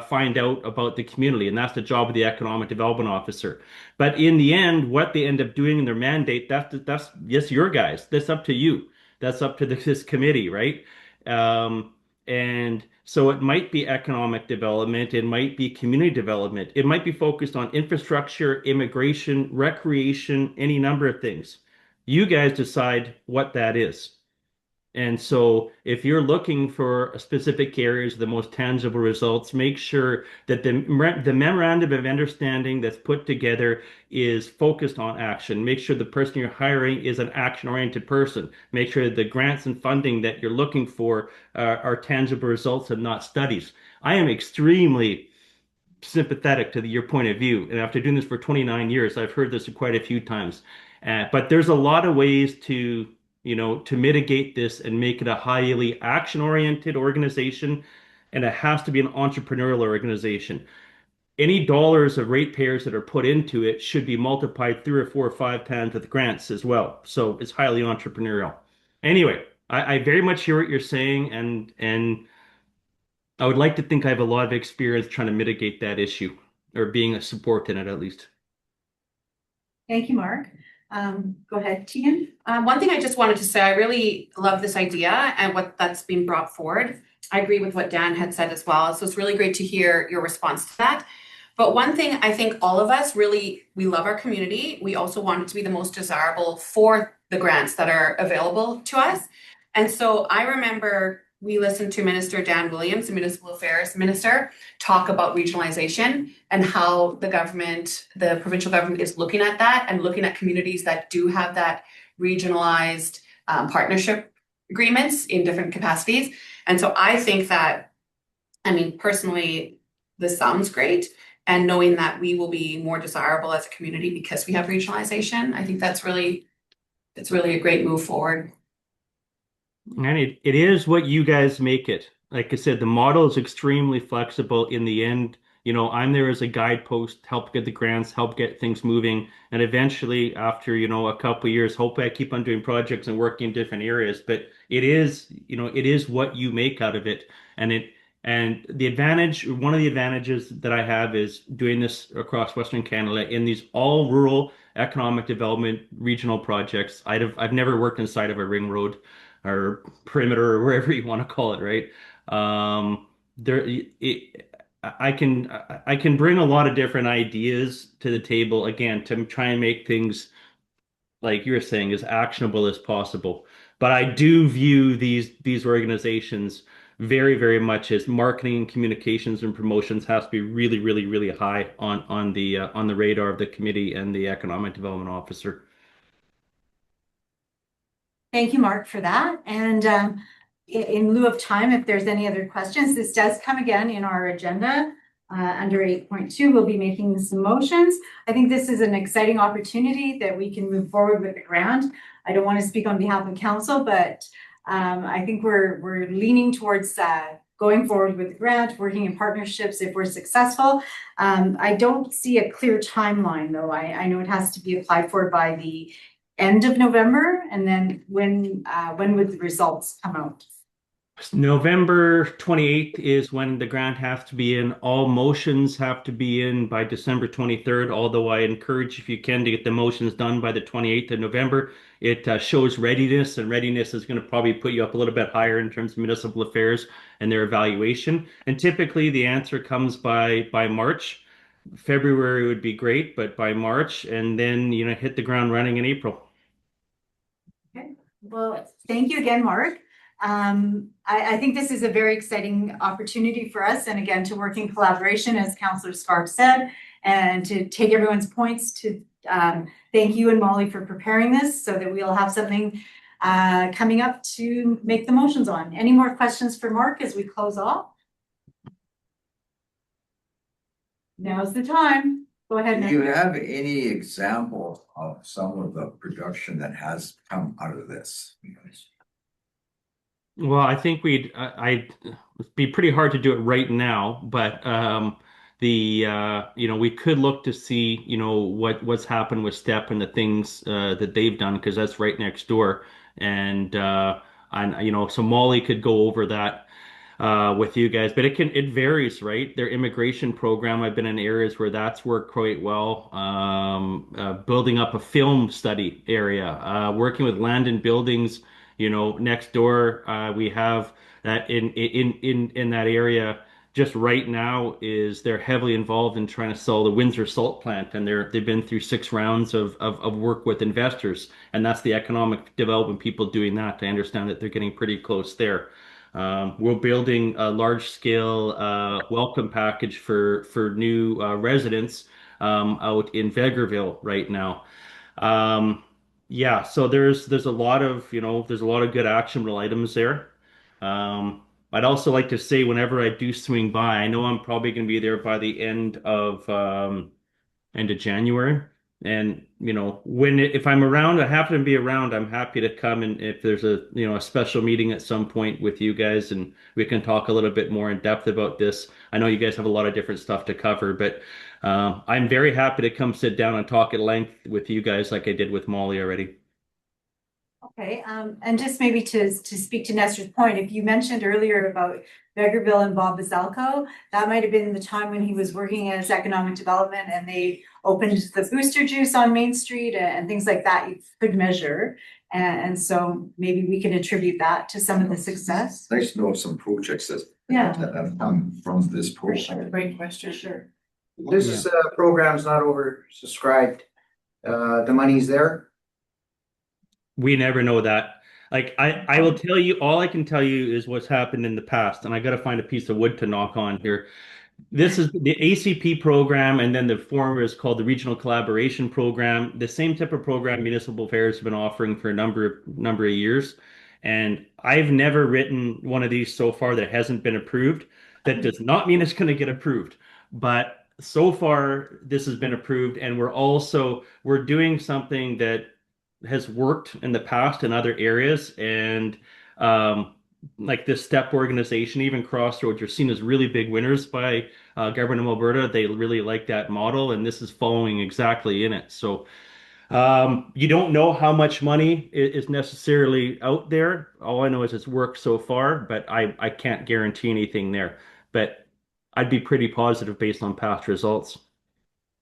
find out about the community. And that's the job of the economic development officer. But in the end, what they end up doing in their mandate, that's yes, your guys. That's up to you. That's up to this committee, right? And so it might be economic development. It might be community development. It might be focused on infrastructure, immigration, recreation, any number of things. You guys decide what that is. And so if you're looking for specific areas, the most tangible results, make sure that the memorandum of understanding that's put together is focused on action. Make sure the person you're hiring is an action-oriented person. Make sure the grants and funding that you're looking for are tangible results and not studies. I am extremely sympathetic to your point of view. And after doing this for 29 years, I've heard this quite a few times. But there's a lot of ways to mitigate this and make it a highly action-oriented organization, and it has to be an entrepreneurial organization. Any dollars of ratepayers that are put into it should be multiplied 3 or 4 or 5 times with grants as well. So it's highly entrepreneurial. Anyway, I very much hear what you're saying, and I would like to think I have a lot of experience trying to mitigate that issue, or being a support in it at least. thank you, Mark. Go ahead, Tian. One thing I just wanted to say, I really love this idea and what that's been brought forward. I agree with what Dan had said as well. So it's really great to hear your response to that. But one thing I think all of us we love our community. We also want it to be the most desirable for the grants that are available to us. And so I remember we listened to Minister Dan Williams, the Municipal Affairs Minister, talk about regionalization and how the provincial government is looking at that and looking at communities that do have that regionalized partnership agreements in different capacities. And so I think that, I mean, personally, this sounds great. And knowing that we will be more desirable as a community because we have regionalization, I think it's really a great move forward. And it is what you guys make it. Like I said, the model is extremely flexible in the end. You know, I'm there as a guidepost, help get the grants, help get things moving. And eventually, after, you know, a couple of years, hopefully I keep on doing projects and working in different areas. But it is, you know, it is what you make out of it. And the advantage, one of the advantages that I have is doing this across Western Canada in these all rural economic development regional projects. I've never worked inside of a ring road or perimeter or wherever you want to call it, right? There, I can bring a lot of different ideas to the table again to try and make things like you're saying as actionable as possible. But I do view these organizations very, very much as marketing, communications, and promotions has to be really, really, really high on the radar of the committee and the economic development officer. Thank you, Mark, for that. And in lieu of time, if there's any other questions, this does come again in our agenda. Under 8.2, we'll be making some motions. I think this is an exciting opportunity that we can move forward with the grant. I don't want to speak on behalf of council, but I think we're leaning towards going forward with the grant, working in partnerships if we're successful. I don't see a clear timeline, though. I know it has to be applied for by the end of November, and then when would the results come out? November 28th is when the grant has to be in. All motions have to be in by December 23rd, although I encourage, if you can, to get the motions done by the 28th of November. It shows readiness, and readiness is going to probably put you up a little bit higher in terms of municipal affairs and their evaluation. And typically the answer comes by March. February would be great, but by March, and then, you know, hit the ground running in April. Okay, well, thank you again, Mark. I think this is a very exciting opportunity for us, and again, to work in collaboration, as Councillor Sparks said, and to take everyone's points to thank you and Molly for preparing this so that we'll have something coming up to make the motions on. Any more questions for Mark as we close off? Now's the time. Go ahead, Do Nick. you have any example of some of the production that has come out of this? Well, I think it'd be pretty hard to do it right now, but you know, we could look to see, you know, what's happened with STEP and the things that they've done, because that's right next door. And you know, so Molly could go over that with you guys, but it varies, right? Their immigration program, I've been in areas where that's worked quite well. Building up a film study area, working with land and buildings, you know, next door. We have that in that area. Just right now is they're heavily involved in trying to sell the Windsor salt plant, and they've been through 6 rounds of work with investors, and that's the economic development people doing that. I understand that they're getting pretty close there. We're building a large scale welcome package for new residents out in Vegreville right now. Yeah, so there's a lot of, you know, there's a lot of good actionable items there. I'd also like to say, whenever I do swing by, I know I'm probably going to be there by the end of January. And, you know, if I'm around, I happen to be around, I'm happy to come. And if there's a special meeting at some point with you guys, and we can talk a little bit more in depth about this. I know you guys have a lot of different stuff to cover, but I'm very happy to come sit down and talk at length with you guys like I did with Molly already. Okay, and just maybe to speak to Nestor's point, if you mentioned earlier about Vegreville and Bob Bazalco, that might have been the time when he was working as economic development and they opened the Booster Juice on Main Street and things like that you could measure. And so maybe we can attribute that to some of the success. Nice to know some projects that have come from this program. Great question. Sure. This program's not oversubscribed. The money's there. We never know that. Like I will tell you, all I can tell you is what's happened in the past, and I got to find a piece of wood to knock on here. This is the ACP program, and then the former is called the Regional Collaboration Program. The same type of program Municipal Affairs have been offering for a number of years. And I've never written one of these so far that hasn't been approved. That does not mean it's going to get approved, but so far this has been approved, and we're doing something that has worked in the past in other areas, and like this STEP organization, even Crossroads, you're seen as really big winners by government of Alberta. They really like that model, and this is following exactly in it. So you don't know how much money is necessarily out there. All I know is it's worked so far, but I can't guarantee anything there. But I'd be pretty positive based on past results.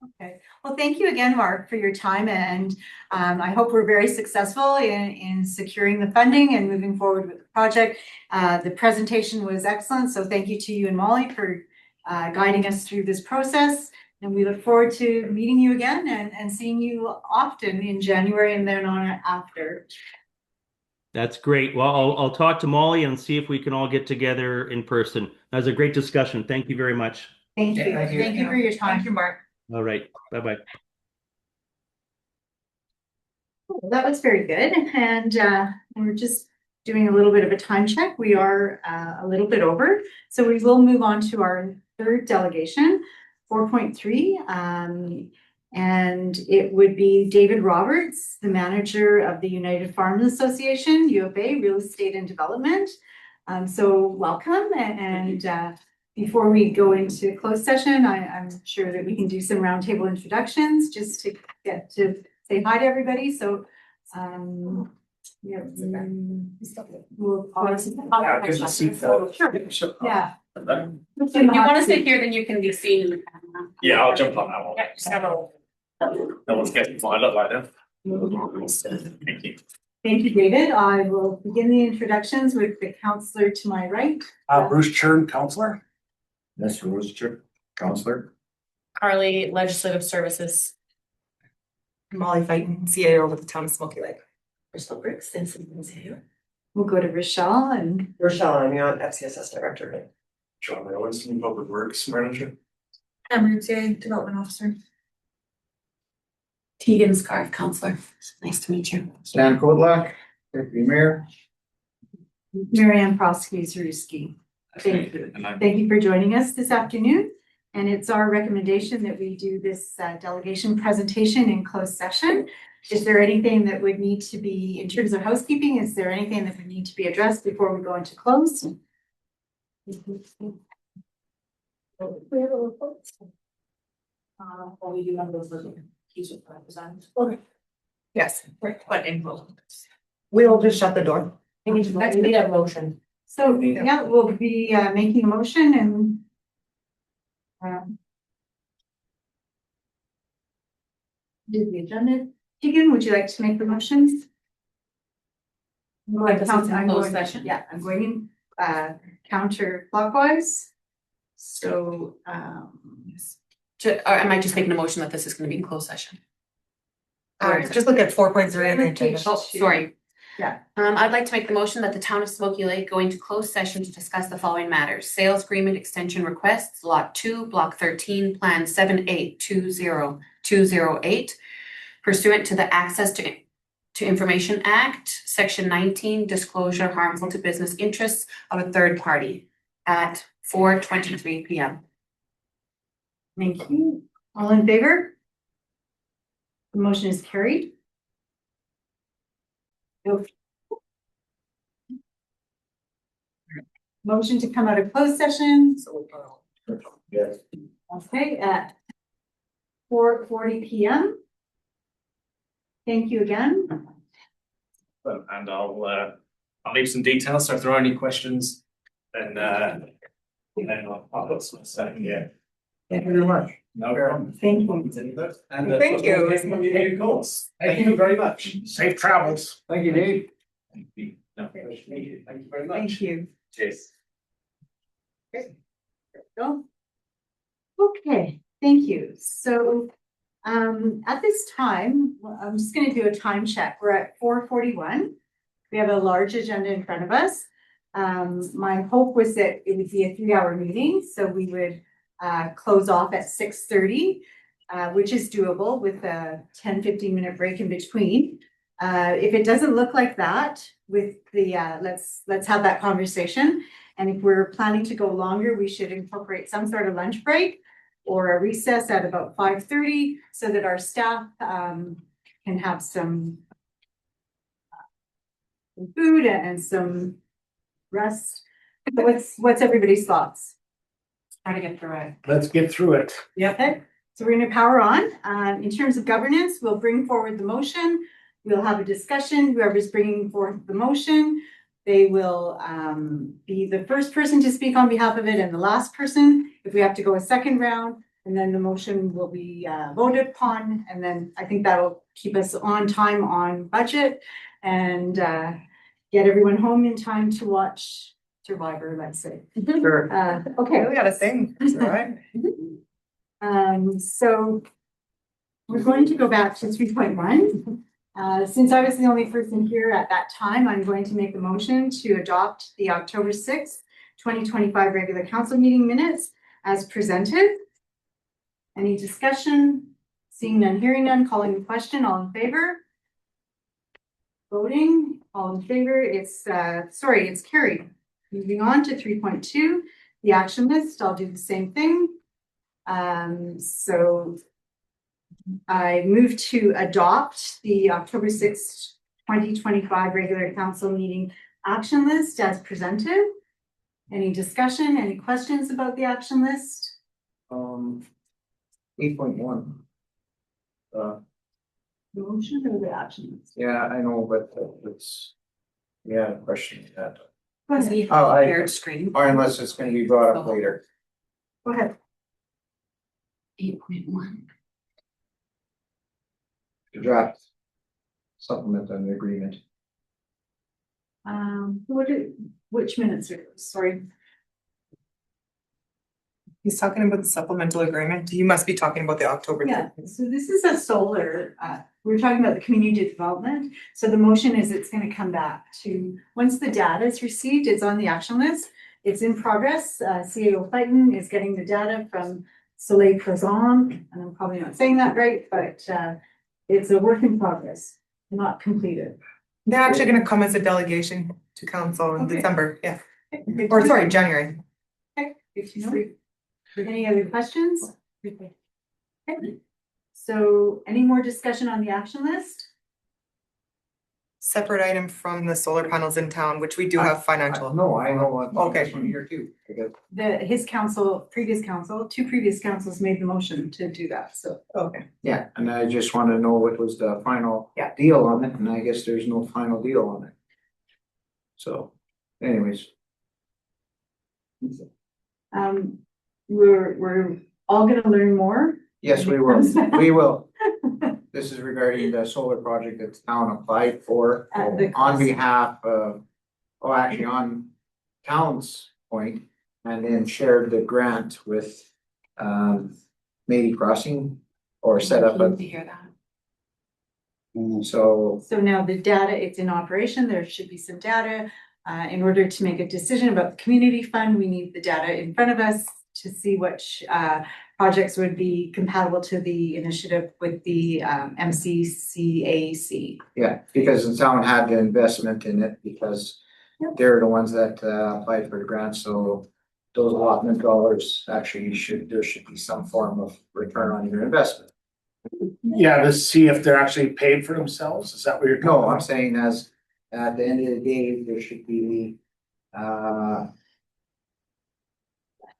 Okay, well, thank you again, Mark, for your time, and I hope we're very successful in securing the funding and moving forward with the project. The presentation was excellent, so thank you to you and Molly for guiding us through this process. And we look forward to meeting you again and seeing you often in January and then on after. That's great. Well, I'll talk to Molly and see if we can all get together in person. That was a great discussion. Thank you very much. Thank you. Thank you. Thank you for your time. Thank you, Mark. All right. Bye-bye. Well, that was very good. And we're just doing a little bit of a time check. We are a little bit over. So we will move on to our third delegation, 4.3. And it would be David Roberts, the manager of the United Farms Association, UFA, Real Estate and Development. So welcome. And before we go into closed session, I'm sure that we can do some roundtable introductions just to get to say hi to everybody. So, yeah, we'll pause. Yeah, because you see that. Sure. Yeah. If you want to sit here, then you can be seen in the camera. Yeah, I'll jump on that one. Yeah, just have a- No one's getting lined up like that. Thank you. Thank you, David. I will begin the introductions with the counselor to my right. Bruce Churn, counselor. That's Rose, Counselor. Carly, Legislative Services. Molly Fighton, CAO with the town of Smoky Lake. Crystal Brooks, Citizens here. We'll go to Rochelle and Rochelle Amiot, FCSS Director. John Winston, Public Works Manager. Emergency Development Officer. Tegan Scarf, counselor. Nice to meet you. Stan Kodlak, Deputy Mayor. Marianne Prosky-Zeruski. Thank you. Thank you for joining us this afternoon. And it's our recommendation that we do this delegation presentation in closed session. Is there anything that would need to be, in terms of housekeeping, is there anything that would need to be addressed before we go into closed? We do have those little pieces of represent. Yes, But in full. we'll just shut the door. We need a motion. So, yeah, we'll be making a motion and do the agenda. Tegan, would you like to make the motions? Like this is in I'm closed going- session? Yeah, I'm going in counterclockwise. So, Or am I just making a motion that this is going to be in closed session? Just look at 4.0 in the agenda. Oh, sorry. Yeah. I'd like to make the motion that the town of Smoky Lake go into closed session to discuss the following matters. Sales agreement extension requests, lot 2, block 13, plan 7820208. Pursuant to the Access to Information Act, section 19, disclosure harmful to business interests of a third party at 4:23 p.m. thank you. All in favor? The motion is carried. Okay. Motion to come out of closed session. Yes. Okay, at 4:40 p.m. Thank you again. And I'll leave some details, so if there are any questions, then I'll put some second, yeah. Thank you very much. No problem. Thank you. And Thank you. Thank you very much. Safe travels. Thank you, Dave. Thank you. No, thank you very much. Thank you. Cheers. Go. Okay, thank you. So at this time, I'm just going to do a time check. We're at 4:41. We have a large agenda in front of us. My hope was that it would be a 3-hour meeting, so we would close off at 6:30, which is doable with a 10-15 minute break in between. If it doesn't look like that with the, let's have that conversation. And if we're planning to go longer, we should incorporate some sort of lunch break or a recess at about 5:30 so that our staff can have some food and some rest. What's everybody's thoughts? Try to get through it. Let's get through it. Okay, so we're gonna power on. In terms of governance, we'll bring forward the motion. We'll have a discussion. Whoever's bringing forth the motion, they will be the first person to speak on behalf of it and the last person. If we have to go a second round, and then the motion will be voted upon. And then I think that'll keep us on time on budget and get everyone home in time to watch Survivor, let's say. Sure. Okay. We gotta sing, it's all right. So we're going to go back to 3.1. Since I was the only person here at that time, I'm going to make the motion to adopt the October 6th, 2025 regular council meeting minutes as presented. Any discussion? Seeing none, hearing none, calling the question, all in favor? Voting, all in favor, it's carried. Moving on to 3.2, the action list, I'll do the same thing. So I move to adopt the October 6th, 2025 regular council meeting action list as presented. Any discussion, any questions about the action list? 8.1. The motion or the action list? Yeah, I know, but it's, yeah, question that. Go ahead. Oh, Shared screen. or unless it's gonna be brought up later. Go ahead. 8.1. Draft supplement on the agreement. Which minutes are those? Sorry. He's talking about the supplemental agreement. You must be talking about the October. Yeah, so this is a solar, we're talking about the community development. So the motion is it's gonna come back to, once the data is received, it's on the action list. It's in progress. CAO Fighton is getting the data from Soleil Prezon, and I'm probably not saying that right, but it's a work in progress, not completed. They're actually gonna come as a delegation to council in Okay. December, yeah, Good or to sorry, know. January. Okay, good to know. Any other questions? Okay. So any more discussion on the action list? Separate item from the solar panels in town, which we do have financial. No, I know what. Okay. From here too. because- His council, two previous councils made the motion to do that, so. Okay. Yeah, and I just wanna know what was the final Yeah. deal on it, and I guess there's no final deal on it. So, anyways. We're all gonna learn more. Yes, we will, we will. This is regarding the solar project that the town applied for At the on cost. behalf of, oh, actually on town's point, and then shared the grant with Mady Crossing or set up Keen a, to hear that. so, So now the data, it's in operation, there should be some data. In order to make a decision about the community fund, we need the data in front of us to see which projects would be compatible to the initiative with the MCCAC. yeah, because the town had the investment in it because they're the ones that applied for the grant, so those allotment dollars actually there should be some form of return on your investment. Yeah, to see if they're actually paid for themselves, is that what you're talking No, about? I'm saying as, at the end of the day, there should be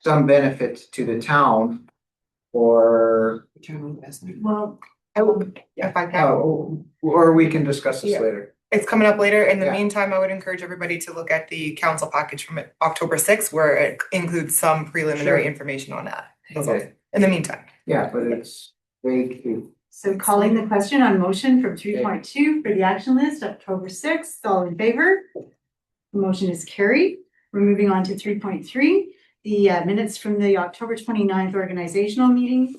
some benefit to the town or, Return on investment. Well, I will, if I can. or we can discuss this Yeah. later. It's coming up later. In the Yeah. meantime, I would encourage everybody to look at the council package from October 6th, where it includes some preliminary Sure. information on that. Okay. In the meantime. Yeah, but it's vague too. so calling the question on motion from 3.2 for the action list, October 6th, all in favor? The motion is carried. We're moving on to 3.3, the minutes from the October 29th organizational meeting.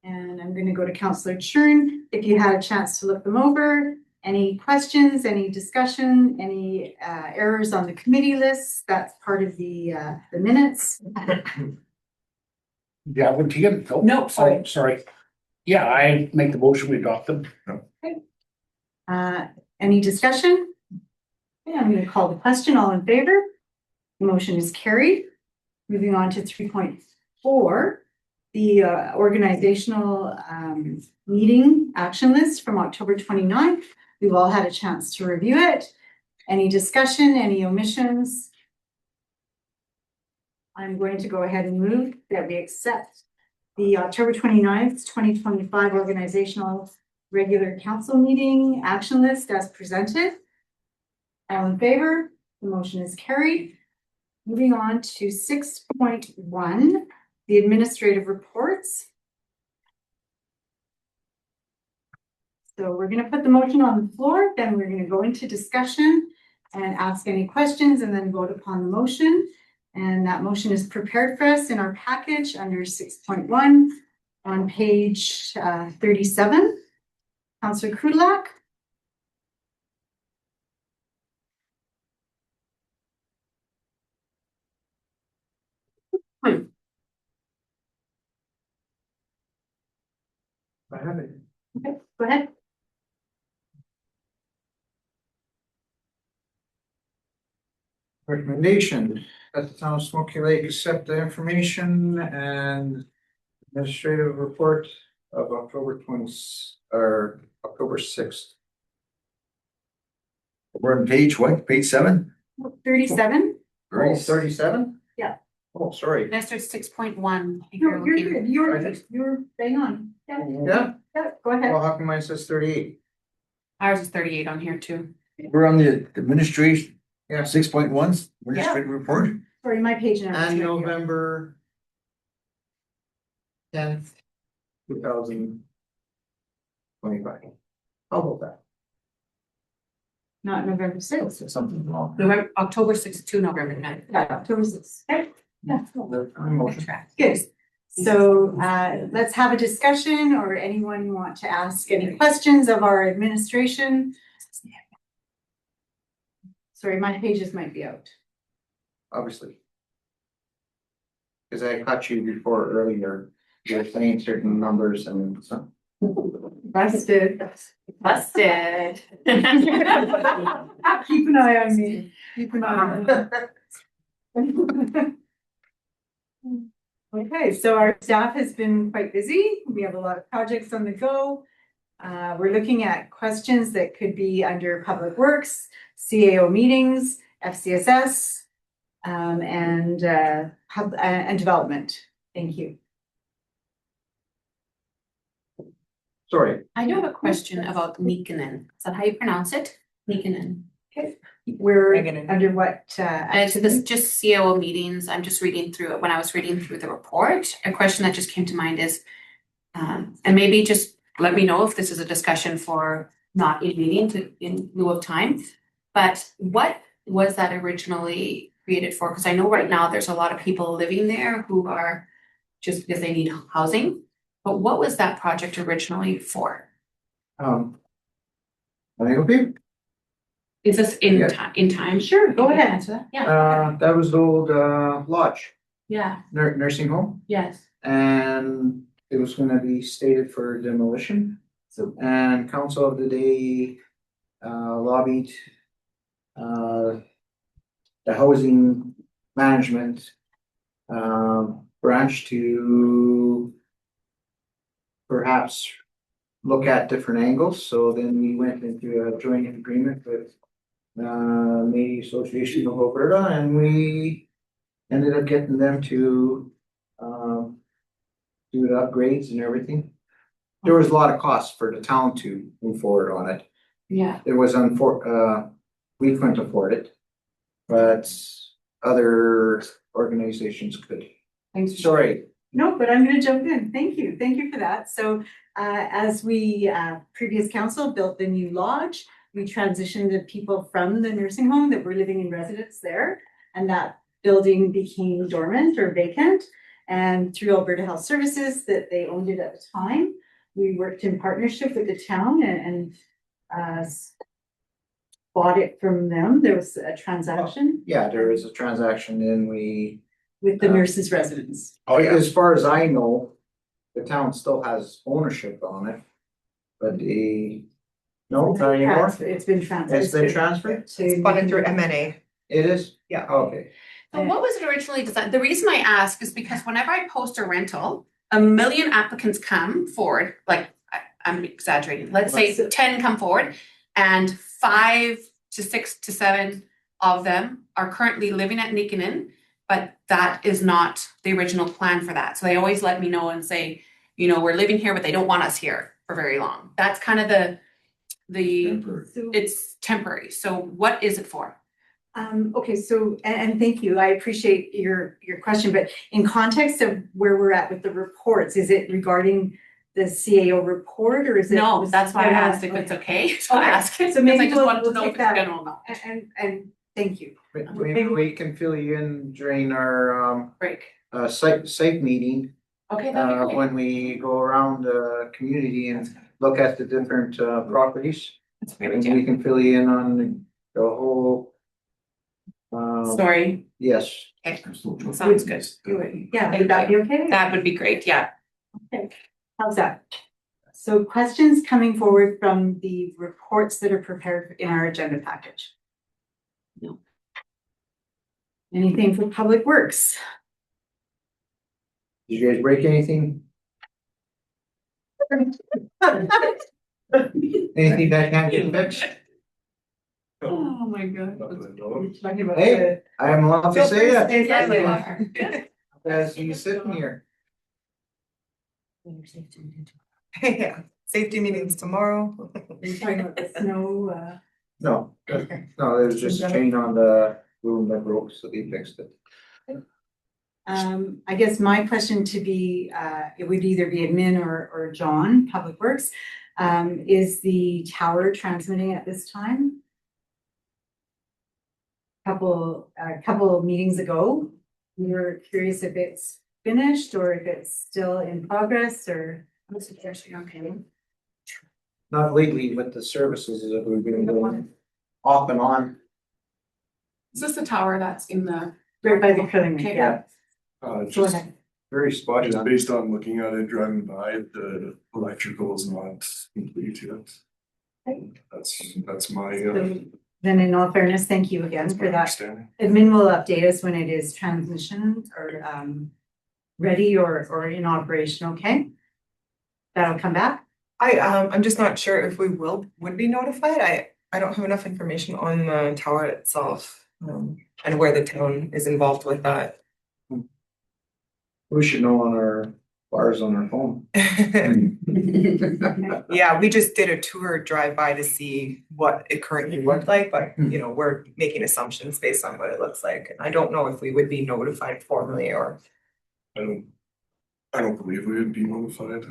And I'm going to go to Councillor Churn. If you had a chance to look them over, any questions, any discussion, any errors on the committee list, that's part of the minutes. Yeah, would you get? No, sorry. Sorry. Yeah, I make the motion, we adopt them. Any discussion? Okay, I'm gonna call the question. All in favor? The motion is carried. Moving on to 3.4, the organizational meeting action list from October 29th. We've all had a chance to review it. Any discussion, any omissions? I'm going to go ahead and move that we accept the October 29th, 2025 organizational regular council meeting action list as presented. All in favor? The motion is carried. Moving on to 6.1, the administrative reports. So we're going to put the motion on the floor, then we're going to go into discussion and ask any questions and then vote upon the motion. And that motion is prepared for us in our package under 6.1 on page 37. Councillor Krulak. I have it. Okay, go ahead. Recommendation that the town of Smoky Lake accept the information and administrative report of October 6th. We're on page what? Page 7? 37. Oh, 37? Yeah. Oh, sorry. Mr. 6.1. No, you're good. You're bang on. Yeah, Yeah, yeah, go ahead. well, how come mine says 38? Ours is 38 on here too. We're on the administration, Yeah. 6.1, administrative report. Sorry, my page number. And November 10th, 2025. How about that? Not November 6th. Something wrong. November, October 6th to November 9th. Yeah, October 6th. Okay. Yeah. Motion. Good. So let's have a discussion, or anyone want to ask any questions of our administration? Sorry, my pages might be out. Obviously. Cause I caught you before earlier, you were saying certain numbers and so. Busted. Busted. Keep an eye on me. Keep an eye on me. Okay, so our staff has been quite busy. We have a lot of projects on the go. We're looking at questions that could be under Public Works, CAO meetings, FCSS, and development. Thank you. Sorry, I do have a question about Nikkanen. Is that how you pronounce it? Nikkanen. We're Megan. under what? It's this just COO meetings. I'm just reading through it. When I was reading through the report, a question that just came to mind is, and maybe just let me know if this is a discussion for not in meeting in lieu of time. But what was that originally created for? Because I know right now there's a lot of people living there who are just because they need housing. But what was that project originally for? I think okay. Is this in Yeah. time? In time? Sure, go ahead. Answer that. Yeah. That was the old lodge, Yeah. nursing home, Yes. and it was gonna be stated for demolition. So And council of the day lobbied the housing management branch to perhaps look at different angles. So then we went into a joint agreement with Métis Association of Alberta, and we ended up getting them to do the upgrades and everything. There was a lot of costs for the town to move forward on it. yeah. It was we couldn't afford it, but other organizations could. Thanks. Sorry, No, but I'm gonna jump in. Thank you. Thank you for that. So as we previous council built the new lodge, we transitioned the people from the nursing home that were living in residence there. And that building became dormant or vacant. And through Alberta Health Services that they owned it at the time, we worked in partnership with the town and bought it from them. There was a transaction yeah, there is a transaction and with the nurses' residence. as far as I know, the town still has ownership on it. But No, not anymore? It's been transferred. It's been transferred? It's funded through MNA. It is? Yeah. Okay. So what was it originally designed? The reason I ask is because whenever I post a rental, a million applicants come forward, like I'm exaggerating, let's say 10 come forward and 5 to 6 to 7 of them are currently living at Niikanen, but that is not the original plan for that. So they always let me know and say, you know, we're living here, but they don't want us here for very long. That's kind of the Temporary. it's temporary. So what is it for? Okay, so, and thank you, I appreciate your question, but in context of where we're at with the reports, is it regarding the CAO report or is it? No, that's why I asked if it's okay to ask it, because I just wanted to know if it's general knowledge. And thank you. Maybe we can fill you in during our Break. site meeting, Okay, that'd be great. when we go around the community and look at the different properties. That's a great And idea. we can fill you in on the whole. Story. Yes. Okay, sounds good. Yeah, would that be okay? That would be great, yeah. Okay, how's that? So questions coming forward from the reports that are prepared in our agenda package? No. Anything for Public Works? Did you guys break anything? Anything that can't get fixed? Oh my god. Hey, I am allowed to say that. Yes, you are. As you sitting here. Yeah, safety meetings tomorrow. Are you talking about the snow, No, no, it was just a chain on the room that broke, so they fixed it. I guess my question to be, it would either be admin or John, Public Works. Is the tower transmitting at this time? A couple of meetings ago, we were curious if it's finished or if it's still in progress or. Okay. Not lately, but the services that we've been doing off and on. Is this the tower that's in the? Right by the filling, Okay. yeah. Go Just, ahead. Very spotty. just based on looking at it, driving by, the electrical is not complete yet. That's my, So then in all fairness, thank you again that's for my that. understanding. Admin will update us when it is transmission or ready or in operation, okay? That'll come back. I'm just not sure if we would be notified. I don't have enough information on the tower itself, and where the town is involved with that. We should know on our bars on our phone. Yeah, we just did a tour drive by to see what it currently looked like, but you know, we're making assumptions based on what it looks like. And I don't know if we would be notified formally or. I don't believe we would be notified.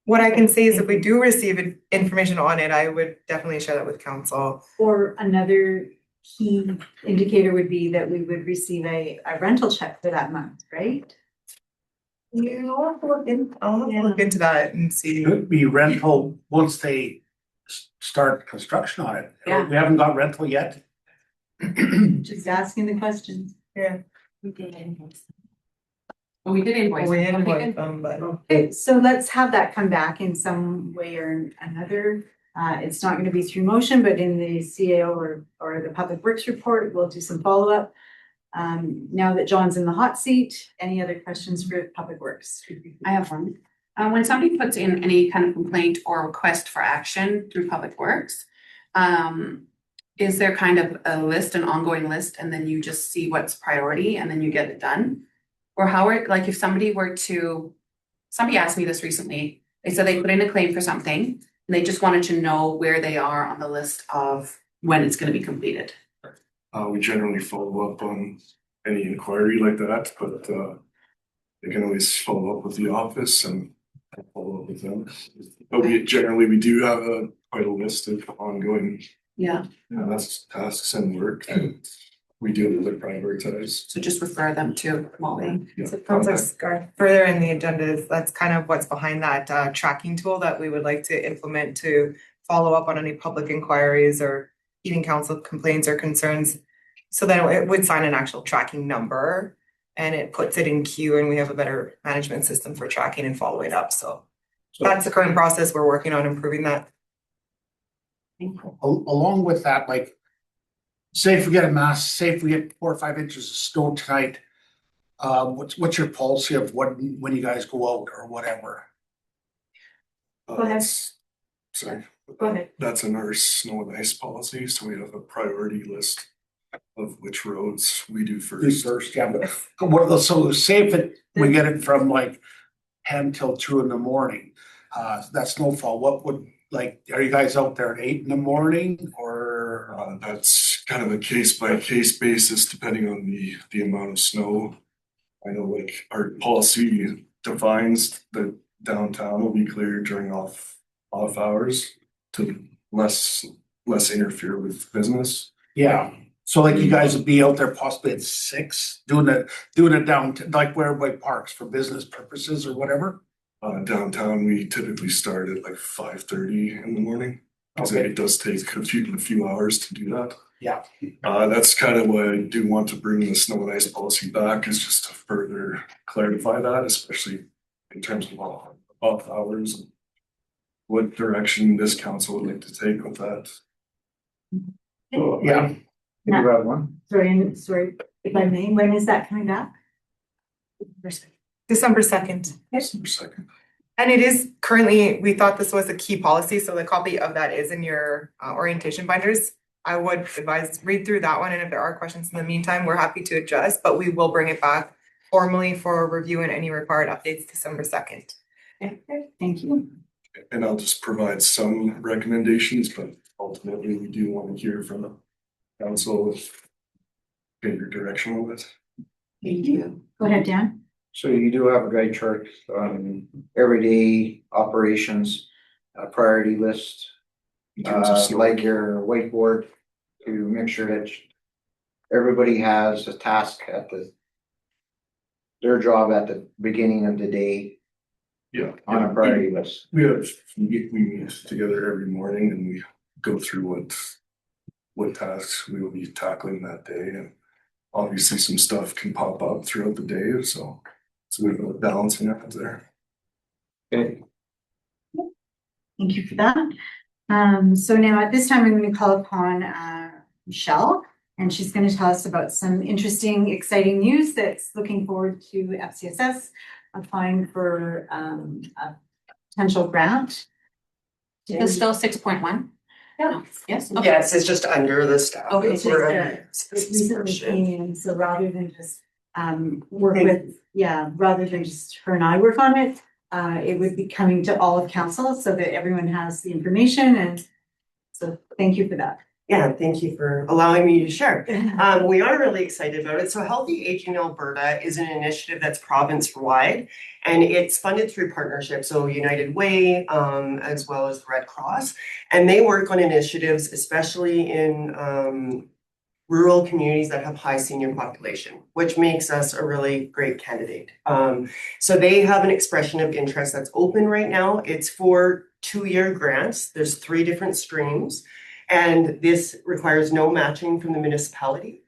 What I can say is if we do receive information on it, I would definitely share that with council. Or another key indicator would be that we would receive a rental check for that month, right? Yeah, I'll have to look into that and see. Should be rental once they start construction on it. Yeah. We haven't got rental yet. Just asking the questions. Yeah. We did invoice. Oh, we did invoice. We Okay, invoice good. them, but. Okay, so let's have that come back in some way or another. It's not gonna be through motion, but in the CAO or the Public Works report, we'll do some follow-up. Now that John's in the hot seat, any other questions for Public Works? I have one. When somebody puts in any kind of complaint or request for action through Public Works, is there kind of a list, an ongoing list, and then you just see what's priority and then you get it done? Or how are, like, if somebody asked me this recently, they said they put in a claim for something and they just wanted to know where they are on the list of when it's gonna be completed. We generally follow up on any inquiry like that, but they can always follow up with the office and follow up with them. But we do have quite a list of ongoing, Yeah, that's tasks and work that we do to prioritize. so just refer them to Molly. Yeah. So Councilor Scarr, further in the agenda is that's kind of what's behind that tracking tool that we would like to implement to follow up on any public inquiries or eating council complaints or concerns. So then it would sign an actual tracking number and it puts it in queue and we have a better management system for tracking and following up. So that's the current process. We're working on improving that. Along with that, like, say if we get a mass, say if we get 4 or 5 inches of snow tonight, what's your policy of when you guys go out or whatever? Go ahead. That's- Sorry. Go ahead. That's in our snow and ice policy, so we have a priority list of which roads we do first. First, yeah, but what are those, so say if we get it from like 10 till 2 in the morning, that snowfall, what would, like, are you guys out there at 8 in the morning or? That's kind of a case by case basis depending on the amount of snow. I know like our policy defines that downtown will be cleared during off hours to less interfere with business. Yeah, so like you guys would be out there possibly at 6, doing it down to like where everybody parks for business purposes or whatever? Downtown, we typically start at like 5:30 in the morning. Cause Okay. it does take a few hours to do that. Yeah. That's kind of why I do want to bring the snow and ice policy back, is just to further clarify that, especially in terms of off hours. And what direction this council would like to take with that. Yeah. You have one? Sorry, if I may, when is that coming back? December 2nd. December 2nd. And it is currently, we thought this was a key policy, so the copy of that is in your orientation binders. I would advise, read through that one, and if there are questions in the meantime, we're happy to adjust, but we will bring it back formally for review and any required updates December 2nd. Okay, thank you. And I'll just provide some recommendations, but ultimately we do want to hear from the council if get your direction on it. Thank you. Go ahead, Dan. So you do have a guide chart on everyday operations, a priority list, In terms of snow. like your whiteboard to make sure that everybody has a task at their job at the beginning of the day Yeah. on a priority list. We meet together every morning and we go through what tasks we will be tackling that day, and obviously some stuff can pop up throughout the day, so it's a bit of a balancing act there. Okay. Thank you for that. So now at this time, I'm going to call upon Michelle, and she's going to tell us about some interesting, exciting news that's looking forward to FCSS applying for a potential grant. It's still 6.1? Yeah. Yes. Yes, it's just under the staff. Okay, It's so we're it's under it recently portion. came in, so rather than just rather than just her and I work on it, it would be coming to all of council so that everyone has the information, and so thank you for that. Yeah, thank you for allowing me to share. We are really excited about it. So Healthy Aging Alberta is an initiative that's province-wide, and it's funded through partnerships, so United Way, as well as the Red Cross. And they work on initiatives, especially in rural communities that have high senior population, which makes us a really great candidate. So they have an expression of interest that's open right now. It's for 2-year grants. There's 3 different streams. And this requires no matching from the municipality.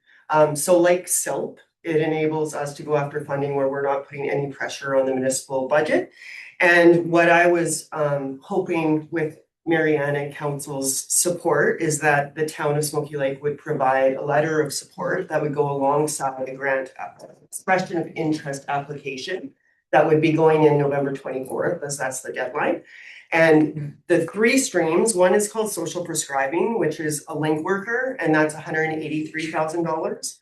So like SILP, it enables us to go after funding where we're not putting any pressure on the municipal budget. And what I was hoping with Marianne and Council's support is that the town of Smoky Lake would provide a letter of support that would go alongside the grant expression of interest application that would be going in November 24th, as that's the deadline. And the 3 streams, one is called social prescribing, which is a link worker, and that's $183,000.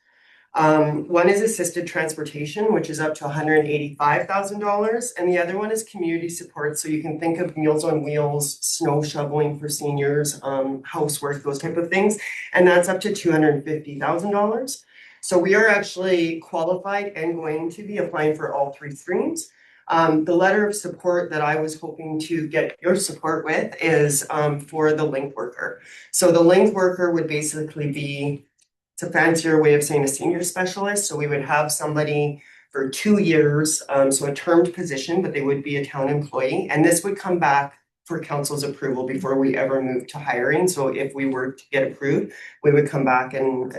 One is assisted transportation, which is up to $185,000. And the other one is community support. So you can think of Meals on Wheels, snow shoveling for seniors, housework, those type of things. And that's up to $250,000. So we are actually qualified and going to be applying for all 3 streams. The letter of support that I was hoping to get your support with is for the link worker. So the link worker would basically be, it's a fancier way of saying a senior specialist. So we would have somebody for 2 years, so a termed position, but they would be a town employee. And this would come back for council's approval before we ever move to hiring. So if we were to get approved, we would come back and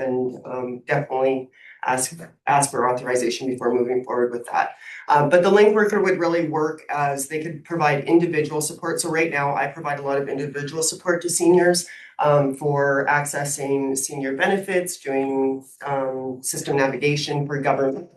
definitely ask for authorization before moving forward with that. But the link worker would really work as they could provide individual support. So right now I provide a lot of individual support to seniors for accessing senior benefits, doing system navigation for government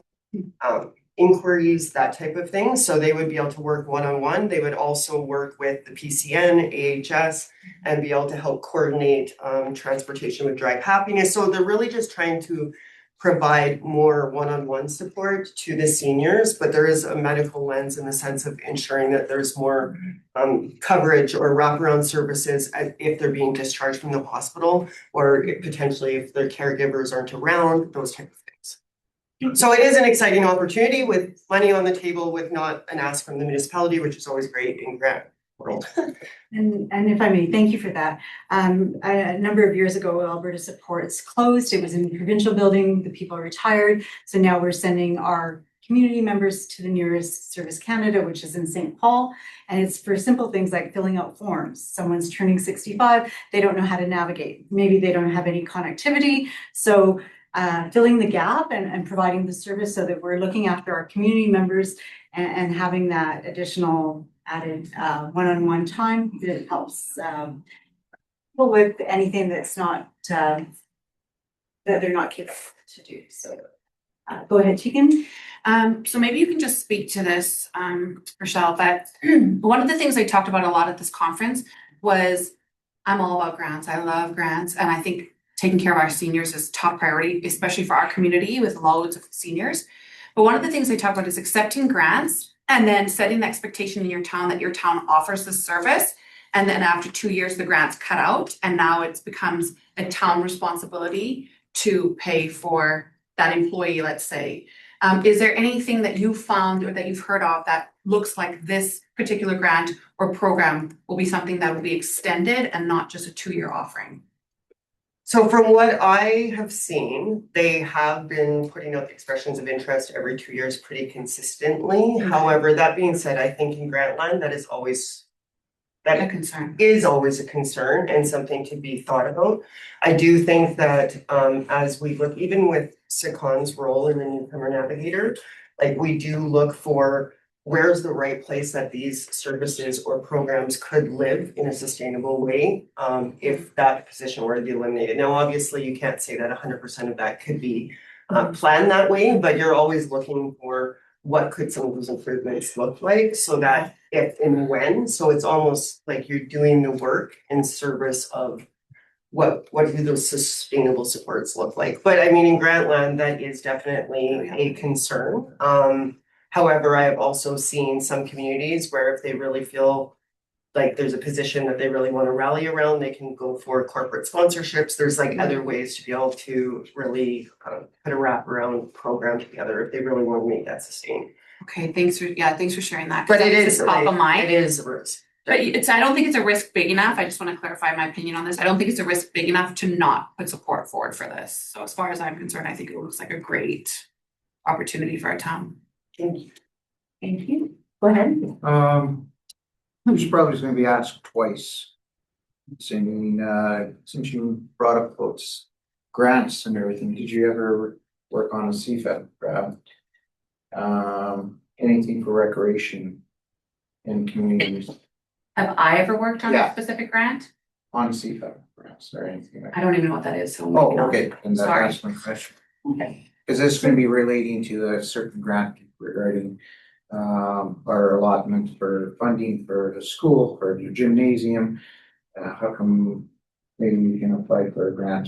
inquiries, that type of thing. So they would be able to work one-on-one. They would also work with the PCN, AHS, and be able to help coordinate transportation with Drive Happiness. So they're really just trying to provide more one-on-one support to the seniors, but there is a medical lens in the sense of ensuring that there's more coverage or wraparound services if they're being discharged from the hospital, or potentially if their caregivers aren't around, those type of things. So it is an exciting opportunity with money on the table, with not an ask from the municipality, which is always great in grant world. And if I may, thank you for that. A number of years ago, Alberta Supports closed. It was in the provincial building. The people retired. So now we're sending our community members to the nearest Service Canada, which is in St. Paul. And it's for simple things like filling out forms. Someone's turning 65. They don't know how to navigate. Maybe they don't have any connectivity. So filling the gap and providing the service so that we're looking after our community members and having that additional added one-on-one time that helps with anything that's not that they're not capable to do. So go ahead, Tegan. So maybe you can just speak to this, Rochelle, but one of the things I talked about a lot at this conference was I'm all about grants. I love grants, and I think taking care of our seniors is top priority, especially for our community with loads of seniors. But one of the things I talk about is accepting grants and then setting the expectation in your town that your town offers the service. And then after 2 years, the grant's cut out, and now it becomes a town responsibility to pay for that employee, let's say. Is there anything that you found or that you've heard of that looks like this particular grant or program will be something that will be extended and not just a 2-year offering? So from what I have seen, they have been putting out the expressions of interest every 2 years pretty consistently. However, that being said, I think in Grantland, that is always A concern. a concern and something to be thought about. I do think that as we look, even with SICON's role in the Newcomer Navigator, like we do look for where's the right place that these services or programs could live in a sustainable way if that position were to be eliminated. Now, obviously, you can't say that 100% of that could be planned that way, but you're always looking for what could some of those improvements look like so that if and when, so it's almost like you're doing the work in service of what do those sustainable supports look like. But I mean, in Grantland, that is definitely a concern. However, I have also seen some communities where if they really feel like there's a position that they really want to rally around, they can go for corporate sponsorships. There's like other ways to be able to really put a wraparound program together if they really want to make that sustain. Okay, thanks for sharing that. But it is is top of mind. It is a risk. But I don't think it's a risk big enough. I just want to clarify my opinion on this. I don't think it's a risk big enough to not put support forward for this. So as far as I'm concerned, I think it looks like a great opportunity for our town. Thank you. Thank you. Go ahead. Who's probably gonna be asked twice. Saying, since you brought up those grants and everything, did you ever work on a CFAP grant? Anything for recreation in communities Have I ever worked on a Yeah. specific grant? on CFAP grants or anything like I that? don't even know what that is, so. Oh, maybe not. okay, and Sorry. that's my question. Okay. Cause this is gonna be relating to a certain grant regarding our allotment for funding for the school, for the gymnasium. How come maybe we can apply for a grant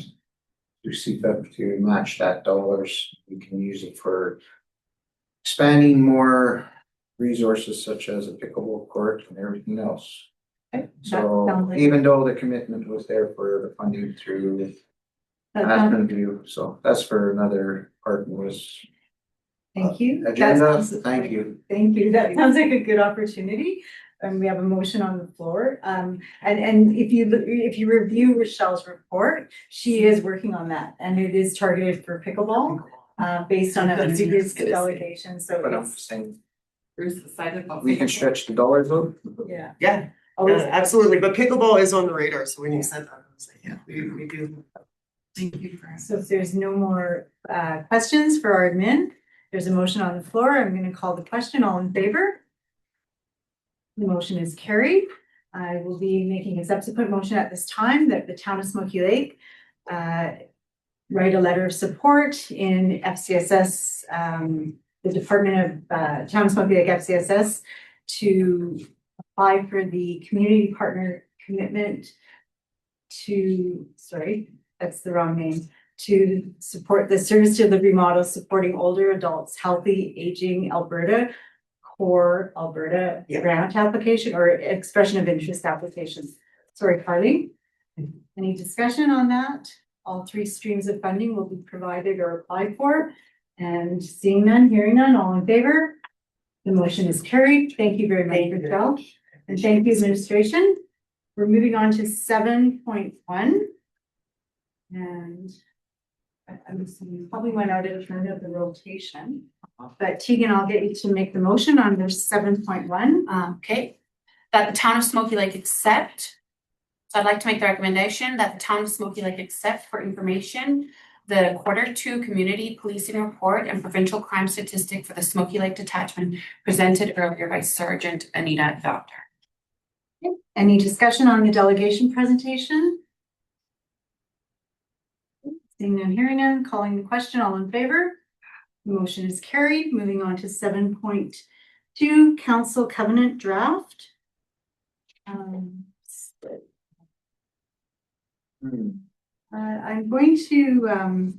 to CFAP to match that dollars? We can use it for expanding more resources such as a pickleball court and everything else. Okay, that So sounds like- even though the commitment was there for the funding through that sounds- Aspen View, so that's for another part was Thank you. That agenda. sounds- Thank you. Thank you. That sounds like a good opportunity. And we have a motion on the floor. And if you review Rochelle's report, she is working on that, and it is targeted for pickleball, based on a That's what I was previous gonna say. delegation, so But I'm it's, saying Bruce decided about. we can stretch the dollars out. yeah. Yeah, Always, absolutely. But pickleball is on the radar. So when you said that, I was like, yeah, we do. Thank you for. So if there's no more questions for our admin, there's a motion on the floor. I'm going to call the question. All in favor? The motion is carried. I will be making a subsequent motion at this time that the town of Smoky Lake write a letter of support in FCSS, the Department of Town of Smoky Lake FCSS, to apply for the community partner commitment to, sorry, that's the wrong name, to support the service delivery model supporting older adults, healthy aging Alberta, core Alberta grant application or expression of interest application. Sorry, Carly. Any discussion on that? All three streams of funding will be provided or applied for. And seeing none, hearing none, all in favor? The motion is carried. Thank you very much, Michelle. And thank you, administration. We're moving on to 7.1. And I'm assuming probably went out of turn of the rotation. But Tegan, I'll get you to make the motion on their 7.1. Okay, that the town of Smoky Lake accept. So I'd like to make the recommendation that the town of Smoky Lake accept for information the Q2 community policing report and provincial crime statistic for the Smoky Lake detachment presented earlier by Sergeant Anita Doctor. Any discussion on the delegation presentation? Seeing none, hearing none, calling the question, all in favor? The motion is carried. Moving on to 7.2, council covenant draft. I'm going to,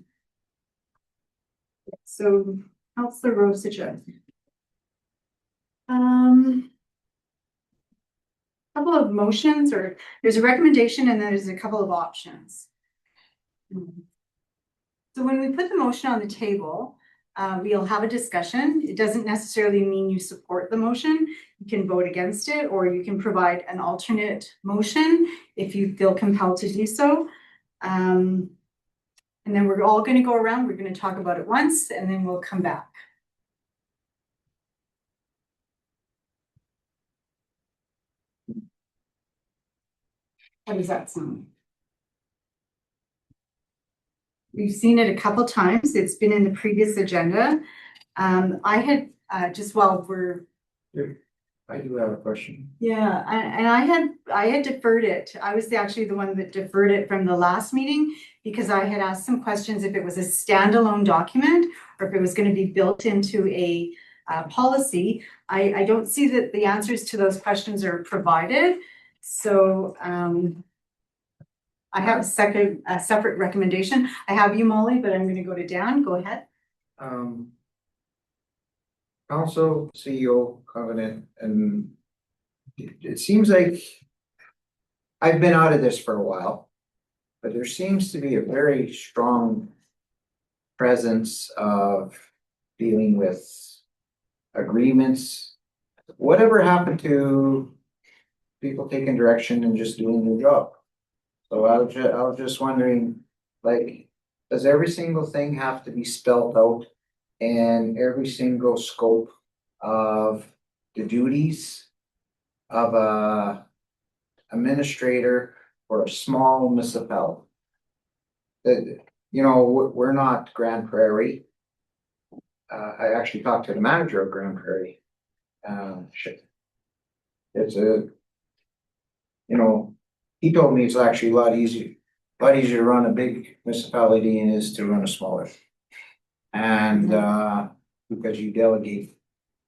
so Councillor Rosich. Couple of motions, or there's a recommendation and then there's a couple of options. So when we put the motion on the table, we'll have a discussion. It doesn't necessarily mean you support the motion. You can vote against it, or you can provide an alternate motion if you feel compelled to do so. And then we're all going to go around. We're going to talk about it once, and then we'll come back. How does that sound? We've seen it a couple times. It's been in the previous agenda. I had just while we're. I do have a question. Yeah, and I had deferred it. I was actually the one that deferred it from the last meeting because I had asked some questions if it was a standalone document or if it was going to be built into a policy. I don't see that the answers to those questions are provided. So I have a separate recommendation. I have you, Molly, but I'm going to go to Dan. Go ahead. Council CEO covenant, and it seems like I've been out of this for a while, but there seems to be a very strong presence of dealing with agreements. Whatever happened to people taking direction and just doing their job? So I was just wondering, like, does every single thing have to be spelled out and every single scope of the duties of a administrator for a small municipality? That, you know, we're not Grand Prairie. I actually talked to the manager of Grand Prairie. It's a, you know, he told me it's actually a lot easier to run a big municipality than it is to run a smaller. And because you delegate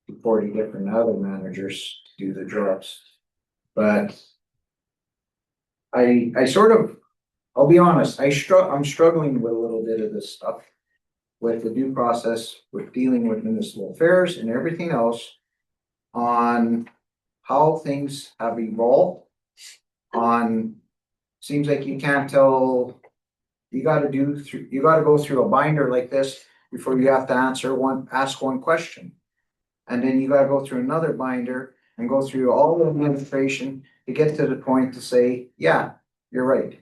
to 40 different other managers to do the jobs. But I sort of, I'll be honest, I'm struggling with a little bit of this stuff with the due process, with dealing with municipal affairs and everything else on how things have evolved. Seems like you can't tell, you gotta go through a binder like this before you have to ask one question. And then you gotta go through another binder and go through all the administration to get to the point to say, yeah, you're right.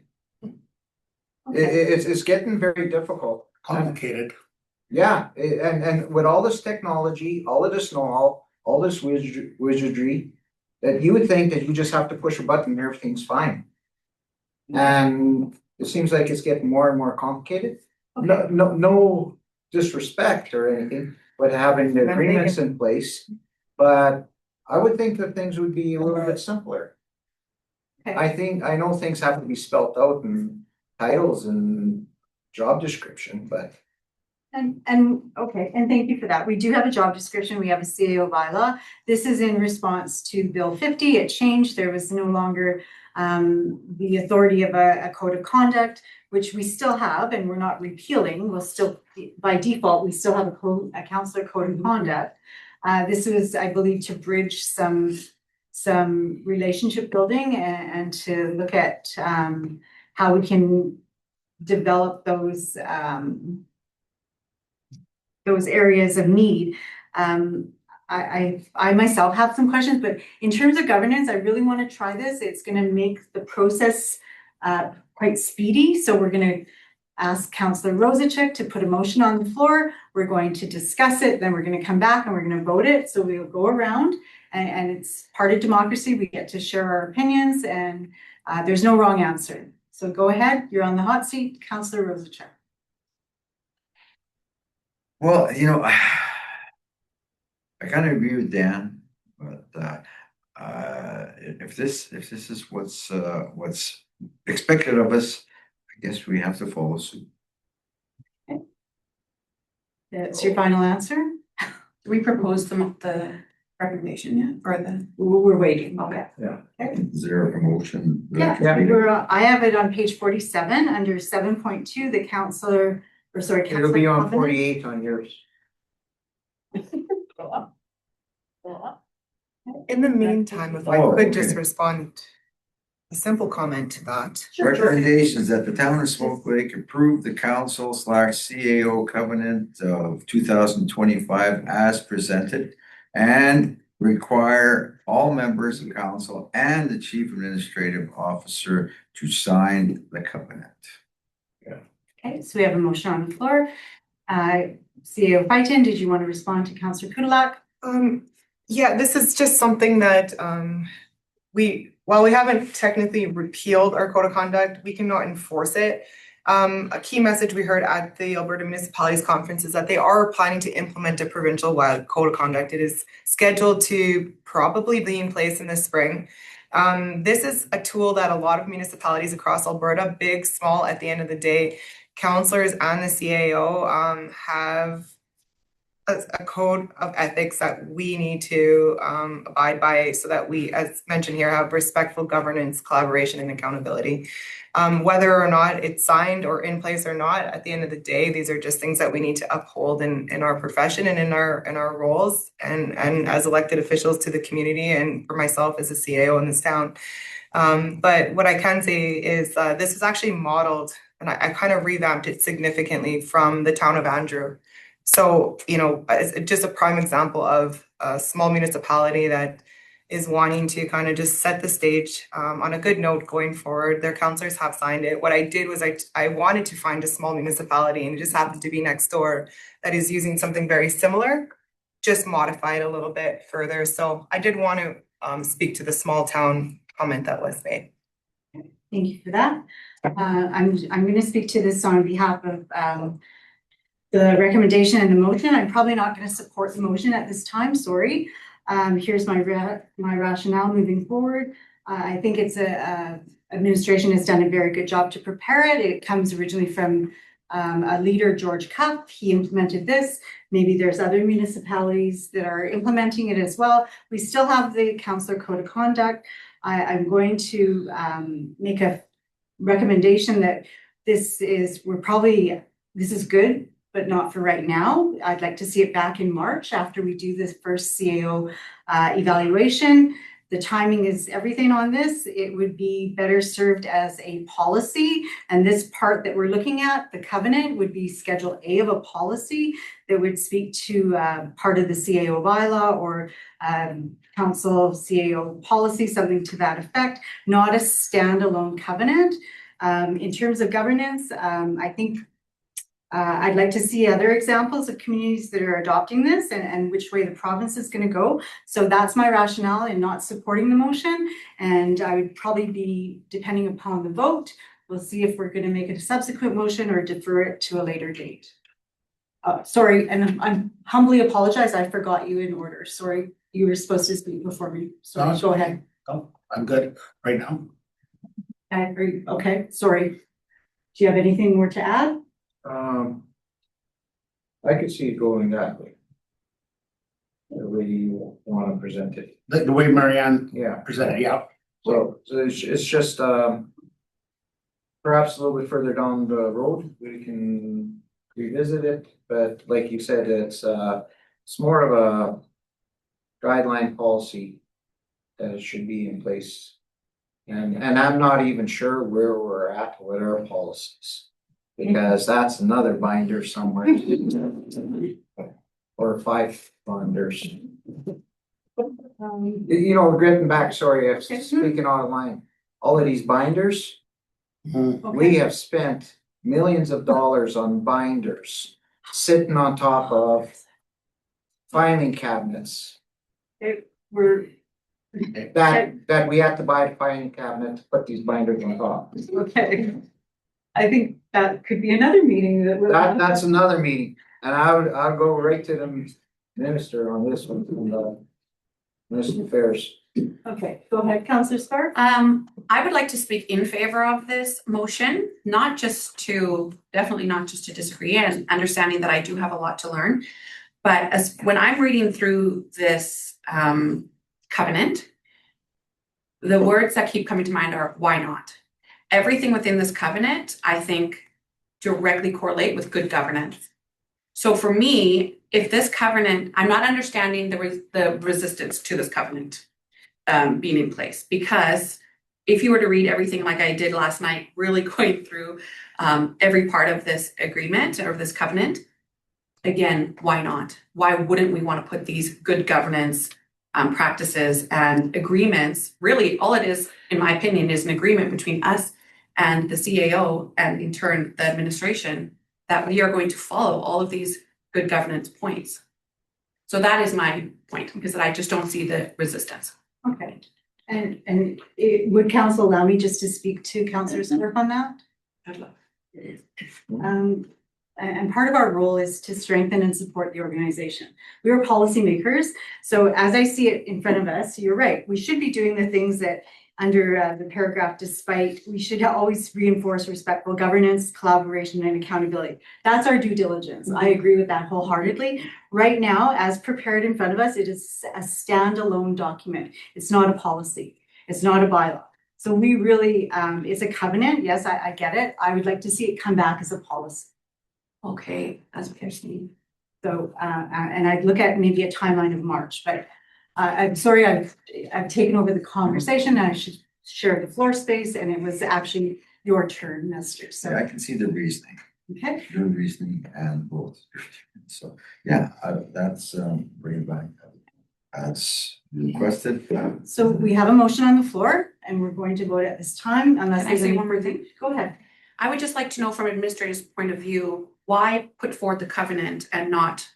It's getting very difficult. Complicated. Yeah, and with all this technology, all of this know-how, all this wizardry, that you would think that you just have to push a button and everything's fine. And it seems like it's getting more and more complicated. No disrespect or anything, but having the agreements in place. But I would think that things would be a little bit simpler. Okay. I know things have to be spelled out in titles and job description, but Okay, and thank you for that. We do have a job description. We have a CAO bylaw. This is in response to Bill 50. It changed. There was no longer the authority of a code of conduct, which we still have, and we're not repealing. We'll still, by default, we still have a counselor code of conduct. This was, I believe, to bridge some relationship building and to look at how we can develop those areas of need. I myself have some questions, but in terms of governance, I really want to try this. It's going to make the process quite speedy. So we're going to ask Councillor Rosachek to put a motion on the floor. We're going to discuss it, then we're going to come back and we're going to vote it. So we'll go around and it's part of democracy. We get to share our opinions and there's no wrong answer. So go ahead, you're on the hot seat, Councillor Rosachek. Well, I kind of agree with Dan, but if this is what's expected of us, I guess we have to follow suit. That's your final answer? Do we propose the recommendation yet, or the? We're waiting. Okay. Yeah. Is there a motion? Yeah, I have it on page 47 under 7.2, the counselor, or sorry. it'll be on covenant. 48 on yours. Go up. Go up. In the meantime, if I Oh, could just okay. respond, a simple comment to that. Recommendations that the town of Smoke Lake approve the council/CAO covenant of 2025 as presented and require all members of council and the chief administrative officer to sign the covenant. Okay, so we have a motion on the floor. CEO Fighton, did you want to respond to Councillor Kudalak? Yeah, this is just something that while we haven't technically repealed our code of conduct, we cannot enforce it. A key message we heard at the Alberta Municipalities Conference is that they are planning to implement a provincial-wide code of conduct. It is scheduled to probably be in place in the spring. This is a tool that a lot of municipalities across Alberta, big, small, at the end of the day, councillors and the CAO have a code of ethics that we need to abide by so that we, as mentioned here, have respectful governance, collaboration, and accountability. Whether or not it's signed or in place or not, at the end of the day, these are just things that we need to uphold in our profession and in our roles and as elected officials to the community and for myself as a CAO in this town. But what I can say is this is actually modeled, and I kind of revamped it significantly from the town of Andrew. So, it's just a prime example of a small municipality that is wanting to kind of just set the stage on a good note going forward. Their councillors have signed it. What I did was I wanted to find a small municipality, and it just happened to be next door, that is using something very similar, just modified a little bit further. So I did want to speak to the small town comment that was made. Thank you for that. I'm going to speak to this on behalf of the recommendation and the motion. I'm probably not going to support the motion at this time, sorry. Here's my rationale moving forward. I think it's administration has done a very good job to prepare it. It comes originally from a leader, George Cuff. He implemented this. Maybe there's other municipalities that are implementing it as well. We still have the councillor code of conduct. I'm going to make a recommendation that this is good, but not for right now. I'd like to see it back in March after we do this first CAO evaluation. The timing is everything on this. It would be better served as a policy. And this part that we're looking at, the covenant, would be Schedule A of a policy that would speak to part of the CAO bylaw or council CAO policy, something to that effect, not a standalone covenant. In terms of governance, I think I'd like to see other examples of communities that are adopting this and which way the province is going to go. So that's my rationale in not supporting the motion. And I would probably be, depending upon the vote, We'll see if we're gonna make it a subsequent motion or defer it to a later date. Sorry, and I'm humbly apologize, I forgot you in order. Sorry, you were supposed to speak before me. No, So it's go ahead. Oh, I'm good right now. Okay, sorry. Do you have anything more to add? I could see it going that way. The way you wanna present it, The way Marianne yeah. presented, yeah. So it's just perhaps a little bit further down the road, we can revisit it, but like you said, it's more of a guideline policy that it should be in place. And I'm not even sure where we're at with our policies, because that's another binder somewhere. Or 5 binders. You know, getting back, sorry, I'm speaking out of line, all of these binders, we have spent millions of dollars on binders, sitting on top of filing cabinets. We're, That we had to buy a filing cabinet to put these binders on top. okay. I think that could be another meeting that we'll. That's another meeting, and I'll go right to the minister on this one, from the Minister Affairs. Okay, go ahead, Councillor Stark. I would like to speak in favor of this motion, definitely not just to disagree, and understanding that I do have a lot to learn. But when I'm reading through this covenant, the words that keep coming to mind are why not? Everything within this covenant, I think, directly correlate with good governance. So for me, if this covenant, I'm not understanding the resistance to this covenant being in place, because if you were to read everything like I did last night, really going through every part of this agreement or this covenant, again, why not? Why wouldn't we want to put these good governance practices and agreements? Really, all it is, in my opinion, is an agreement between us and the CAO and in turn the administration that we are going to follow all of these good governance points. So that is my point, because I just don't see the resistance. Okay, and would council allow me just to speak to Councillor Stark on that? I'd love. And part of our role is to strengthen and support the organization. We are policymakers, so as I see it in front of us, you're right, we should be doing the things that under the paragraph, despite, we should always reinforce respectful governance, collaboration, and accountability. That's our due diligence. I agree with that wholeheartedly. Right now, as prepared in front of us, it is a standalone document. It's not a policy. It's not a bylaw. So we really, it's a covenant. Yes, I get it. I would like to see it come back as a policy. Okay, that's what you're saying. So, and I'd look at maybe a timeline of March, but I'm sorry, I've taken over the conversation. I should share the floor space, and it was actually your turn, Nestor. So, Yeah, I can see the reasoning, okay. your reasoning and both. So, yeah, that's, bring it back. As requested. So we have a motion on the floor, and we're going to vote at this time unless Can I there's say any one more further. thing? Go ahead. I would just like to know from administrator's point of view, why put forward the covenant and not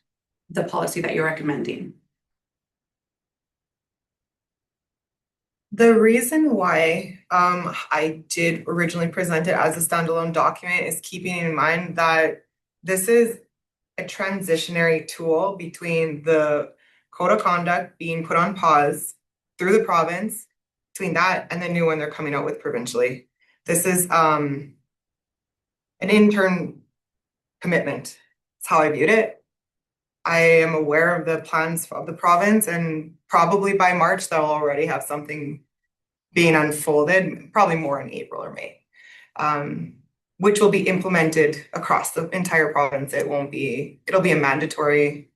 the policy that you're recommending? The reason why I did originally present it as a standalone document is keeping in mind that this is a transitionary tool between the code of conduct being put on pause through the province, between that and the new one they're coming out with provincially. This is an intern commitment. That's how I viewed it. I am aware of the plans of the province, and probably by March, they'll already have something being unfolded, probably more in April or May, which will be implemented across the entire province. It'll be a mandatory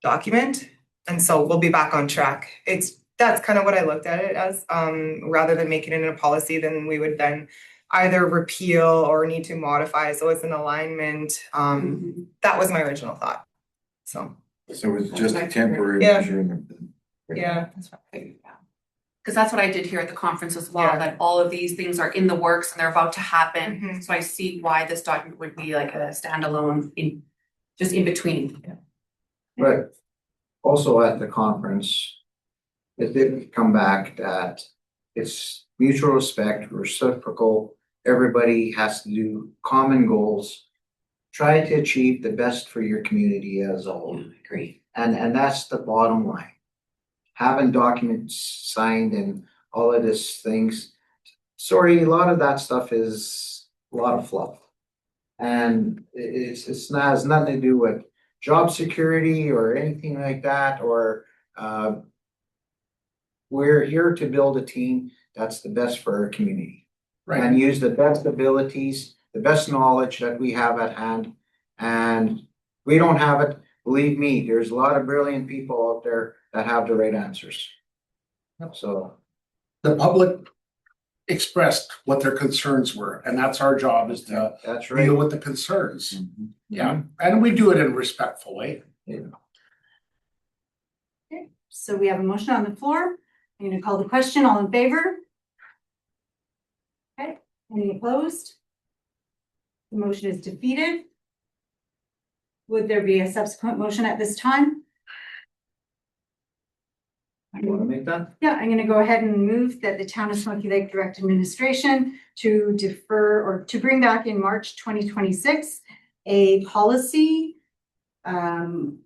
document. And so we'll be back on track. That's kind of what I looked at it as, rather than making it in a policy, then we would then either repeal or need to modify. So it's an alignment. That was my original thought. So So it's just a temporary Yeah. measure. yeah. Because that's what I did here at the conference as well, Yeah. that all of these things are in the works and they're about to happen. Mhm. So I see why this document would be like a standalone just in between. But also at the conference, it did come back that it's mutual respect, reciprocal everybody has to do common goals. Try to achieve the best for your community as a whole. Agree. And that's the bottom line. Having documents signed and all of this things. Sorry, a lot of that stuff is a lot of fluff. And it's not, has nothing to do with job security or anything like that, or we're here to build a team that's the best for our community. And use the best abilities, the best knowledge that we have at hand. And we don't have it, believe me, there's a lot of brilliant people out there that have the right answers. So, The public expressed what their concerns were, and that's our job, is to that's right. deal with the concerns. Mhm. Yeah, and we do it in a respectful way. So we have a motion on the floor. I'm gonna call the question. All in favor? Okay, any opposed? The motion is defeated. Would there be a subsequent motion at this time? You wanna make that? Yeah, I'm gonna go ahead and move that the Town of Smoky Lake direct administration to defer or to bring back in March 2026 a policy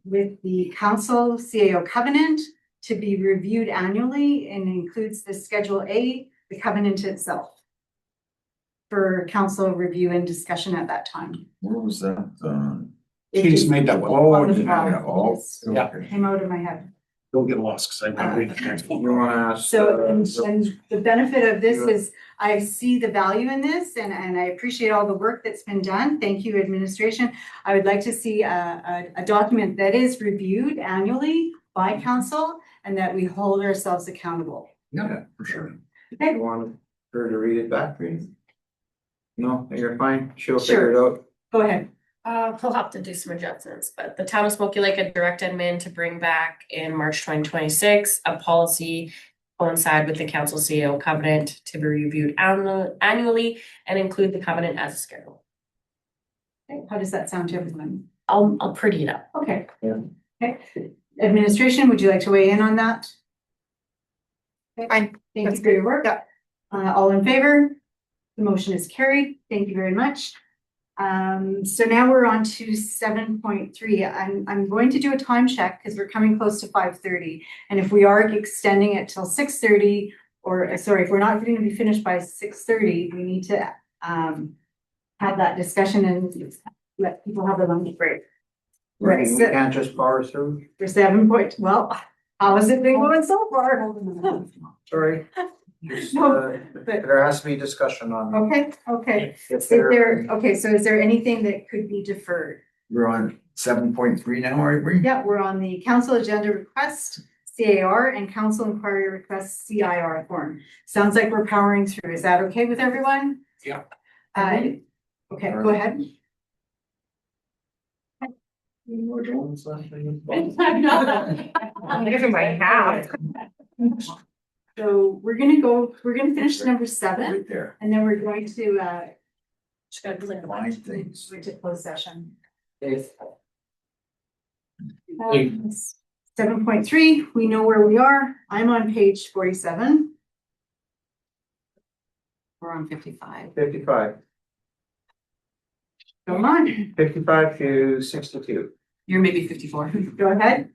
with the council CAO covenant to be reviewed annually and includes the Schedule A, the covenant itself, for council review and discussion at that time. Where was that? It She's just- made that one. on the Yeah, top, oh, yes. Yeah. okay. Came out of my head. Don't get lost, because I'm gonna read the next You one. wanna ask? So, and the benefit of this is I see the value in this and I appreciate all the work that's been done. Thank you, administration. I would like to see a document that is reviewed annually by council and that we hold ourselves accountable. Yeah, for sure. You want her to read it back, please? No, you're fine, she'll figure it out. Go ahead. We'll have to do some adjustments, but the town of Smoky Lake had direct admin to bring back in March 2026 a policy coincide with the council CEO covenant to be reviewed annually and include the covenant as a schedule. Okay, how does that sound to everyone? I'll pretty it up. Okay. Yeah. Okay. Administration, would you like to weigh in on that? Okay, Fine. Thank you That's for your work. All in favor? The motion is carried. Thank you very much. So now we're on to 7.3. I'm going to do a time check because we're coming close to 5:30. And if we are extending it till 6:30, or sorry, if we're not going to be finished by 6:30, we need to have that discussion and let people have a lunch break. Right, Right, we so can't just power through, for 7 point, well, how has it been going so far? sorry. Just, No, but- there has to be discussion on. Okay. If Is there, okay, so is there anything that could be deferred? We're on 7.3 now, are we? Yeah, we're on the council agenda request, CAR, and council inquiry request, CIR form. Sounds like we're powering through. Is that okay with everyone? Yeah. Okay, go ahead. I'm giving my half. So we're gonna finish number 7, Right there. and then we're going to, Just gotta click the Line button. things. to close session. If 7.3, we know where we are. I'm on page 47. We're on 55. 55, Go on, 55 to 62. You're maybe 54. go ahead.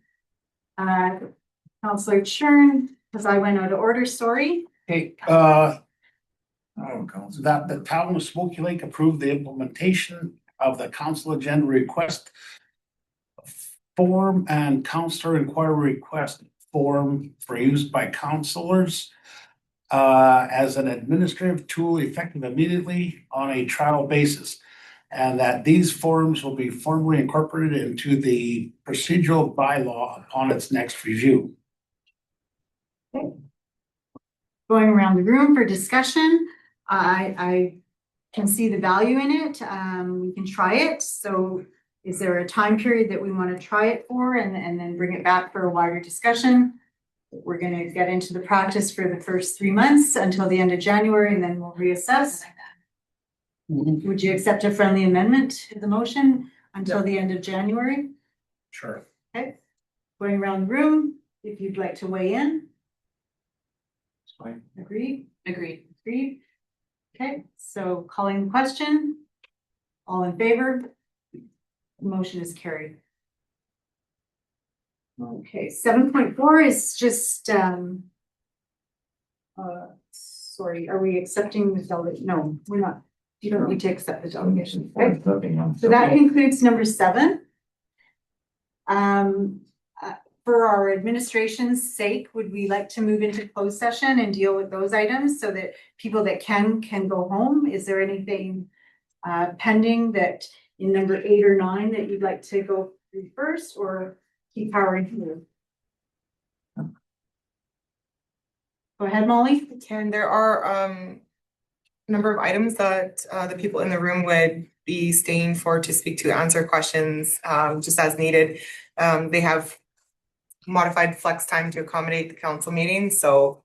Counselor Churn, because I went out of order, sorry. Hey, Oh, council. that the town of Smoky Lake approved the implementation of the council agenda request form and counselor inquiry request form for use by counselors as an administrative tool effective immediately on a trial basis. And that these forms will be formally incorporated into the procedural bylaw upon its next review. Going around the room for discussion. I can see the value in it. We can try it. So is there a time period that we want to try it for and then bring it back for a wider discussion? We're gonna get into the practice for the first 3 months until the end of January, and then we'll reassess. Would you accept a friendly amendment to the motion until the end of January? Sure. Okay, going around the room, if you'd like to weigh in, It's fine. agreed? Agreed. Agreed. Okay, so calling the question. All in favor? Motion is carried. Okay, 7.4 is just, sorry, are we accepting the delegation? No, we're not. You don't need to accept the delegation. Okay. So that concludes number 7. For our administration's sake, would we like to move into closed session and deal with those items so that people that can go home? Is there anything pending that in number 8 or 9 that you'd like to go through first, or keep powering through? Go ahead, Molly. And there are a number of items that the people in the room would be staying for to speak to, answer questions just as needed. They have modified flex time to accommodate the council meeting, so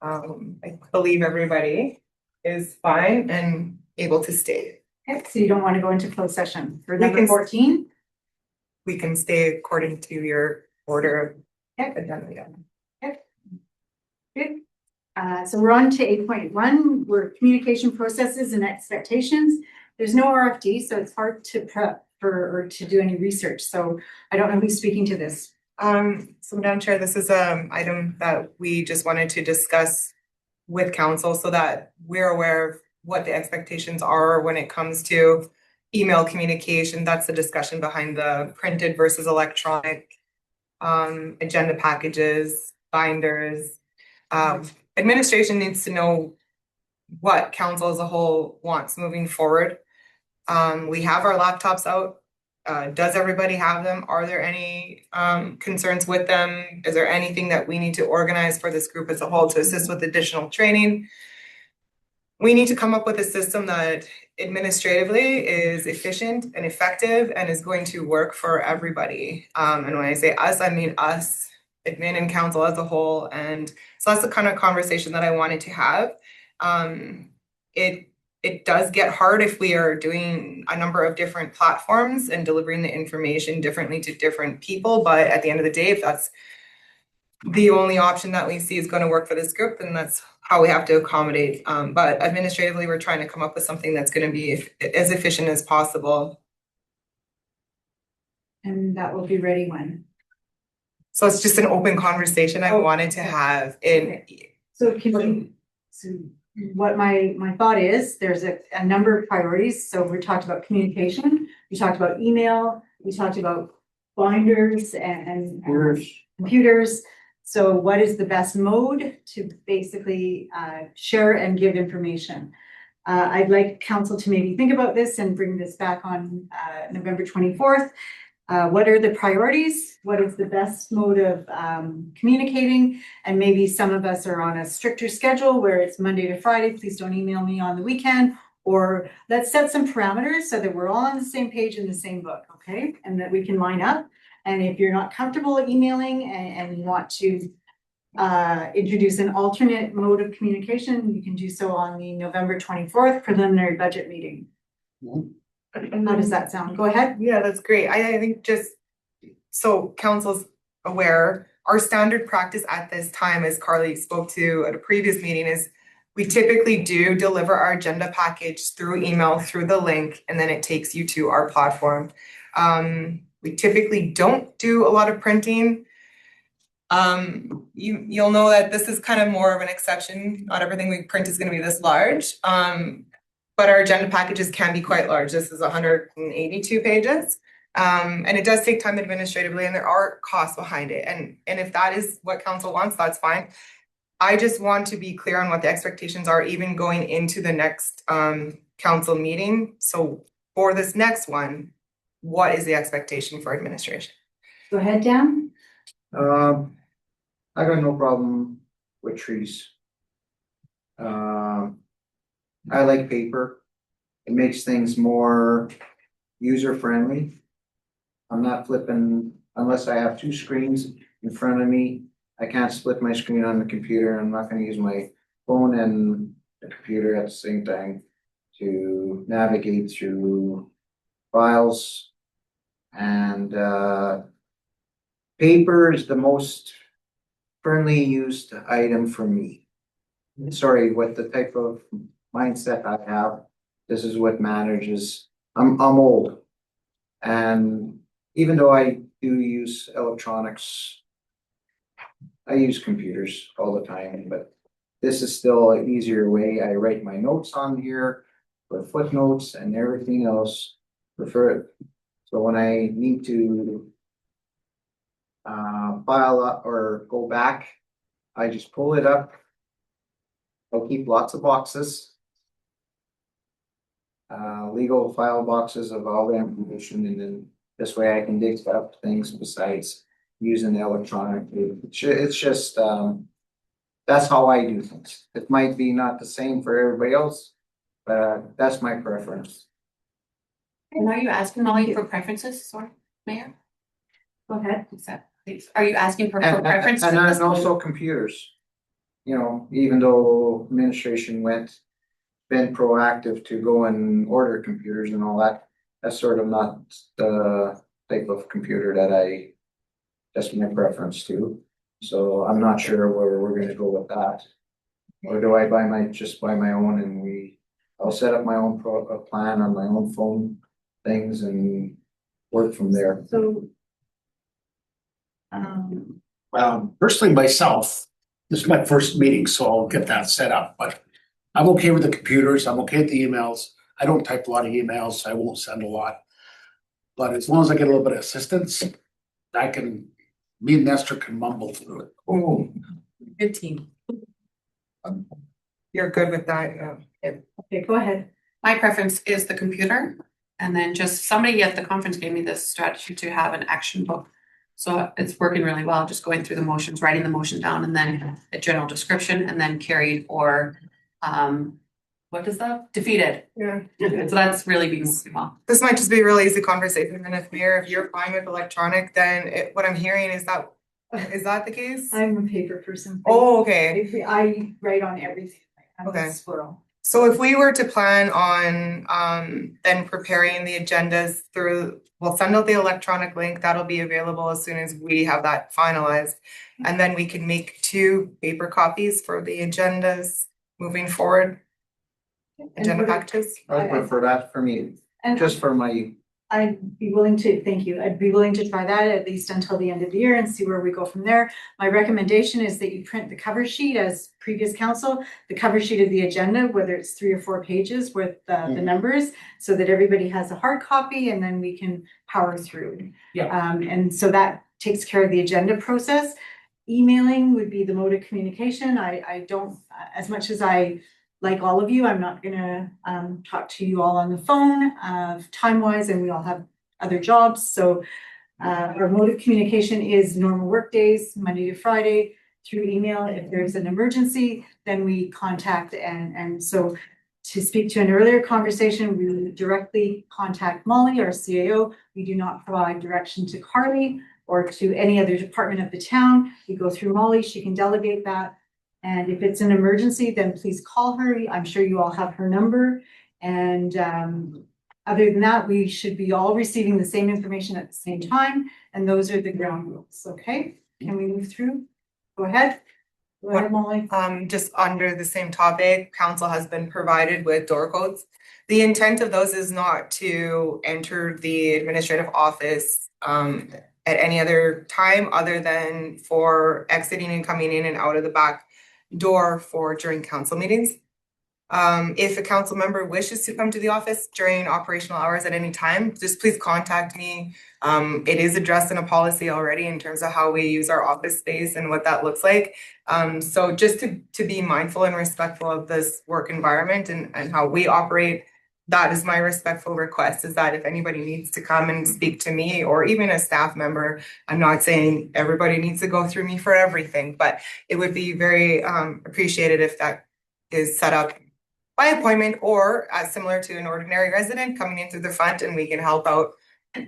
I believe everybody is fine and able to stay. Okay, so you don't want to go into closed session for We number can- 14? We can stay according to your order. Yep. Agenda. Good. So we're on to 8.1, we're communication processes and expectations. There's no RFD, so it's hard to prep for or to do any research. So I don't know who's speaking to this. So Madam Chair, this is item that we just wanted to discuss with council so that we're aware of what the expectations are when it comes to email communication. That's the discussion behind the printed versus electronic agenda packages, binders. Administration needs to know what council as a whole wants moving forward. We have our laptops out. Does everybody have them? Are there any concerns with them? Is there anything that we need to organize for this group as a whole to assist with additional training? We need to come up with a system that administratively is efficient and effective and is going to work for everybody. And when I say us, I mean us, admin and council as a whole. And so that's the kind of conversation that I wanted to have. It does get hard if we are doing a number of different platforms and delivering the information differently to different people. But at the end of the day, if that's the only option that we see is going to work for this group, then that's how we have to accommodate. But administratively, we're trying to come up with something that's going to be as efficient as possible. And that will be ready when? So it's just an open conversation I Oh, wanted to okay. have in. Okay. So can we, so what my thought is, there's a number of priorities. So we talked about communication, we talked about email, we talked about binders and computers. So what is the best mode to basically share and give information? I'd like council to maybe think about this and bring this back on November 24th. What are the priorities? What is the best mode of communicating? And maybe some of us are on a stricter schedule where it's Monday to Friday. Please don't email me on the weekend. Or let's set some parameters so that we're all on the same page in the same book, okay? And that we can line up. And if you're not comfortable emailing and you want to introduce an alternate mode of communication, you can do so on the November 24th preliminary budget meeting. How does that sound? Go ahead. Yeah, that's great. I think just so council's aware, our standard practice at this time, as Carly spoke to at a previous meeting, is we typically do deliver our agenda package through email, through the link, and then it takes you to our platform. We typically don't do a lot of printing. You'll know that this is kind of more of an exception. Not everything we print is going to be this large. But our agenda packages can be quite large. This is 182 pages. And it does take time administratively, and there are costs behind it. And if that is what council wants, that's fine. I just want to be clear on what the expectations are, even going into the next council meeting. So for this next one, what is the expectation for administration? Go ahead, Dan. I got no problem with trees. I like paper. It makes things more user friendly. I'm not flipping, unless I have two screens in front of me. I can't split my screen on the computer. I'm not gonna use my phone and the computer at the same time to navigate through files. And paper is the most friendly used item for me. Sorry, what the type of mindset I have. This is what manages, I'm old. And even though I do use electronics, I use computers all the time, but this is still an easier way. I write my notes on here with footnotes and everything else. Prefer it. So when I need to file up or go back, I just pull it up. I'll keep lots of boxes. Legal file boxes of all the information, and then this way I can dig up things besides using the electronic. It's just, that's how I do things. It might be not the same for everybody else, but that's my preference. And are you asking Molly for preferences, sorry, Mayor? Go ahead. Is that, please, are you asking for And preference? and then also computers. You know, even though administration been proactive to go and order computers and all that, that's sort of not the type of computer that's my preference too. So I'm not sure where we're gonna go with that. Or do I just buy my own and I'll set up my own plan on my own phone things and work from there. So. Personally myself, this is my first meeting, so I'll get that set up, but I'm okay with the computers, I'm okay with the emails. I don't type a lot of emails, I won't send a lot. But as long as I get a little bit of assistance, me and Nestor can mumble through it. Oh, Good team. You're good with that, yeah. Okay, go ahead. My preference is the computer, and then just somebody at the conference gave me this strategy to have an action book. So it's working really well, just going through the motions, writing the motion down, and then a general description, and then carried or what is that? Defeated. Yeah. So that's really been working well. This might just be a real easy conversation, and if you're fine with electronic, then what I'm hearing is that the case? I'm a paper person. Oh, okay. I write on everything. I'm Okay. a squirrel. So if we were to plan on then preparing the agendas we'll send out the electronic link, that'll be available as soon as we have that finalized. And then we can make 2 paper copies for the agendas moving forward. Agenda packages. I prefer that for me, And just for my, I'd be willing to, thank you, I'd be willing to try that at least until the end of the year and see where we go from there. My recommendation is that you print the cover sheet as previous council, the cover sheet of the agenda, whether it's 3 or 4 pages with the numbers, so that everybody has a hard copy and then we can power through. Yeah. And so that takes care of the agenda process. Emailing would be the mode of communication. I don't, as much as I like all of you, I'm not gonna talk to you all on the phone time wise, and we all have other jobs. So our mode of communication is normal work days, Monday to Friday, through email. If there's an emergency, then we contact and so to speak to an earlier conversation, we directly contact Molly, our CAO. We do not provide direction to Carly or to any other department of the town. We go through Molly, she can delegate that. And if it's an emergency, then please call her. I'm sure you all have her number. And other than that, we should be all receiving the same information at the same time. And those are the ground rules, okay? Can we move through? Go ahead. Go ahead, Molly. Just under the same topic, council has been provided with door codes. The intent of those is not to enter the administrative office at any other time other than for exiting and coming in and out of the back door during council meetings. If a council member wishes to come to the office during operational hours at any time, just please contact me. It is addressed in a policy already in terms of how we use our office space and what that looks like. So just to be mindful and respectful of this work environment and how we operate, that is my respectful request, is that if anybody needs to come and speak to me or even a staff member, I'm not saying everybody needs to go through me for everything, but it would be very appreciated if that is set up by appointment or as similar to an ordinary resident coming in through the front, and we can help out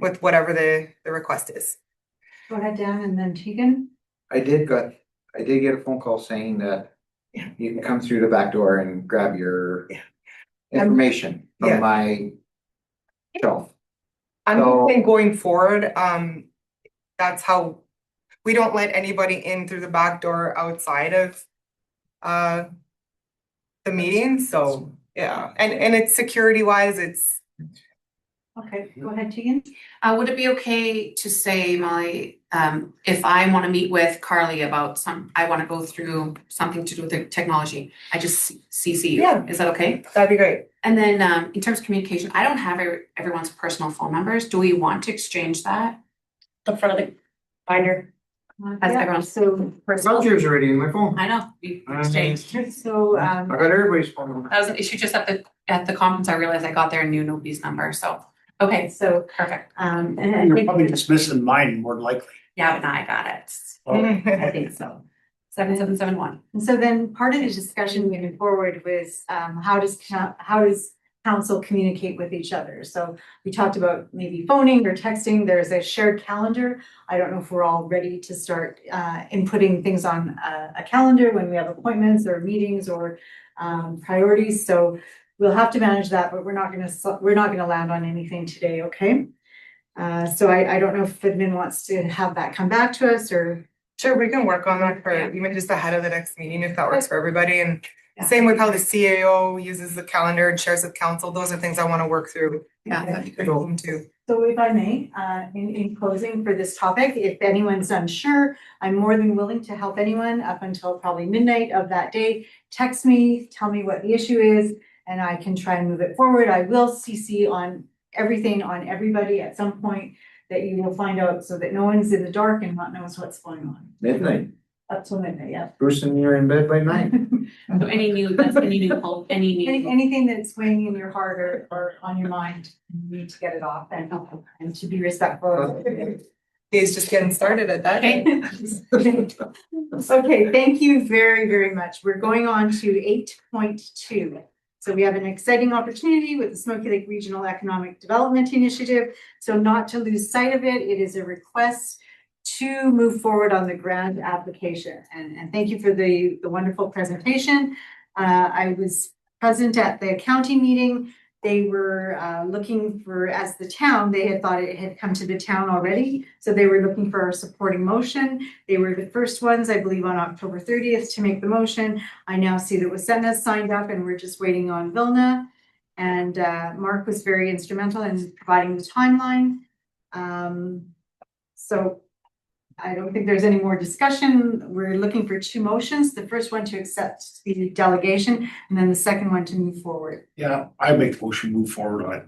with whatever the request is. Go ahead, Dan, and then Tegan. I did get a phone call saying that you can come through the back door and grab your information from my shelf. I'm So- thinking going forward, that's how we don't let anybody in through the back door outside of the meeting, so Yeah, and it's security wise, it's, Okay, go ahead, Tegan. Would it be okay to say if I wanna meet with Carly about I wanna go through something to do with the technology, I just CC you? Yeah. Is that okay? that'd be great. And then, in terms of communication, I don't have everyone's personal phone numbers. Do we want to exchange that? The front of the binder. As Yeah, everyone's so, Vouchers already in my phone. I know, we exchanged. so, I got everybody's phone. That was an issue just at the conference. I realized I got there and knew nobody's number, so, okay, okay, so, perfect. and I You're think, probably just missing mine more than likely. Yeah, but now I got it. I think so. 7771. and so then part of the discussion moving forward was, how does council communicate with each other? So we talked about maybe phoning or texting. There's a shared calendar. I don't know if we're all ready to start inputting things on a calendar when we have appointments or meetings or priorities. So we'll have to manage that, but we're not gonna land on anything today, okay? So I don't know if admin wants to have that come back to us or. Sure, we can work on that for Yeah. even just ahead of the next meeting if that works for everybody, and Yeah. same with how the CAO uses the calendar and shares with council, those are things I wanna work through. Yeah, that'd be great. Too. So if I may, in closing for this topic, if anyone's unsure, I'm more than willing to help anyone up until probably midnight of that day. Text me, tell me what the issue is, and I can try and move it forward. I will CC on everything on everybody at some point that you will find out so that no one's in the dark and not knows what's going on. Midnight. Up till midnight, yeah. Bruce and you're in bed by nine. So any new Anything that's weighing in your heart or on your mind, you need to get it off and to be respectful. Day's just getting started at that. Okay. Okay, thank you very, very much. We're going on to 8.2. So we have an exciting opportunity with the Smoky Lake Regional Economic Development Initiative. So not to lose sight of it, it is a request to move forward on the grant application. And thank you for the wonderful presentation. I was present at the county meeting. They were looking for, as the town, they had thought it had come to the town already. So they were looking for a supporting motion. They were the first ones, I believe, on October 30th to make the motion. I now see that Wasena's signed up and we're just waiting on Vilna. And Mark was very instrumental in providing the timeline. So I don't think there's any more discussion. We're looking for two motions. The first one to accept the delegation and then the second one to move forward. Yeah, I make the motion move forward on it.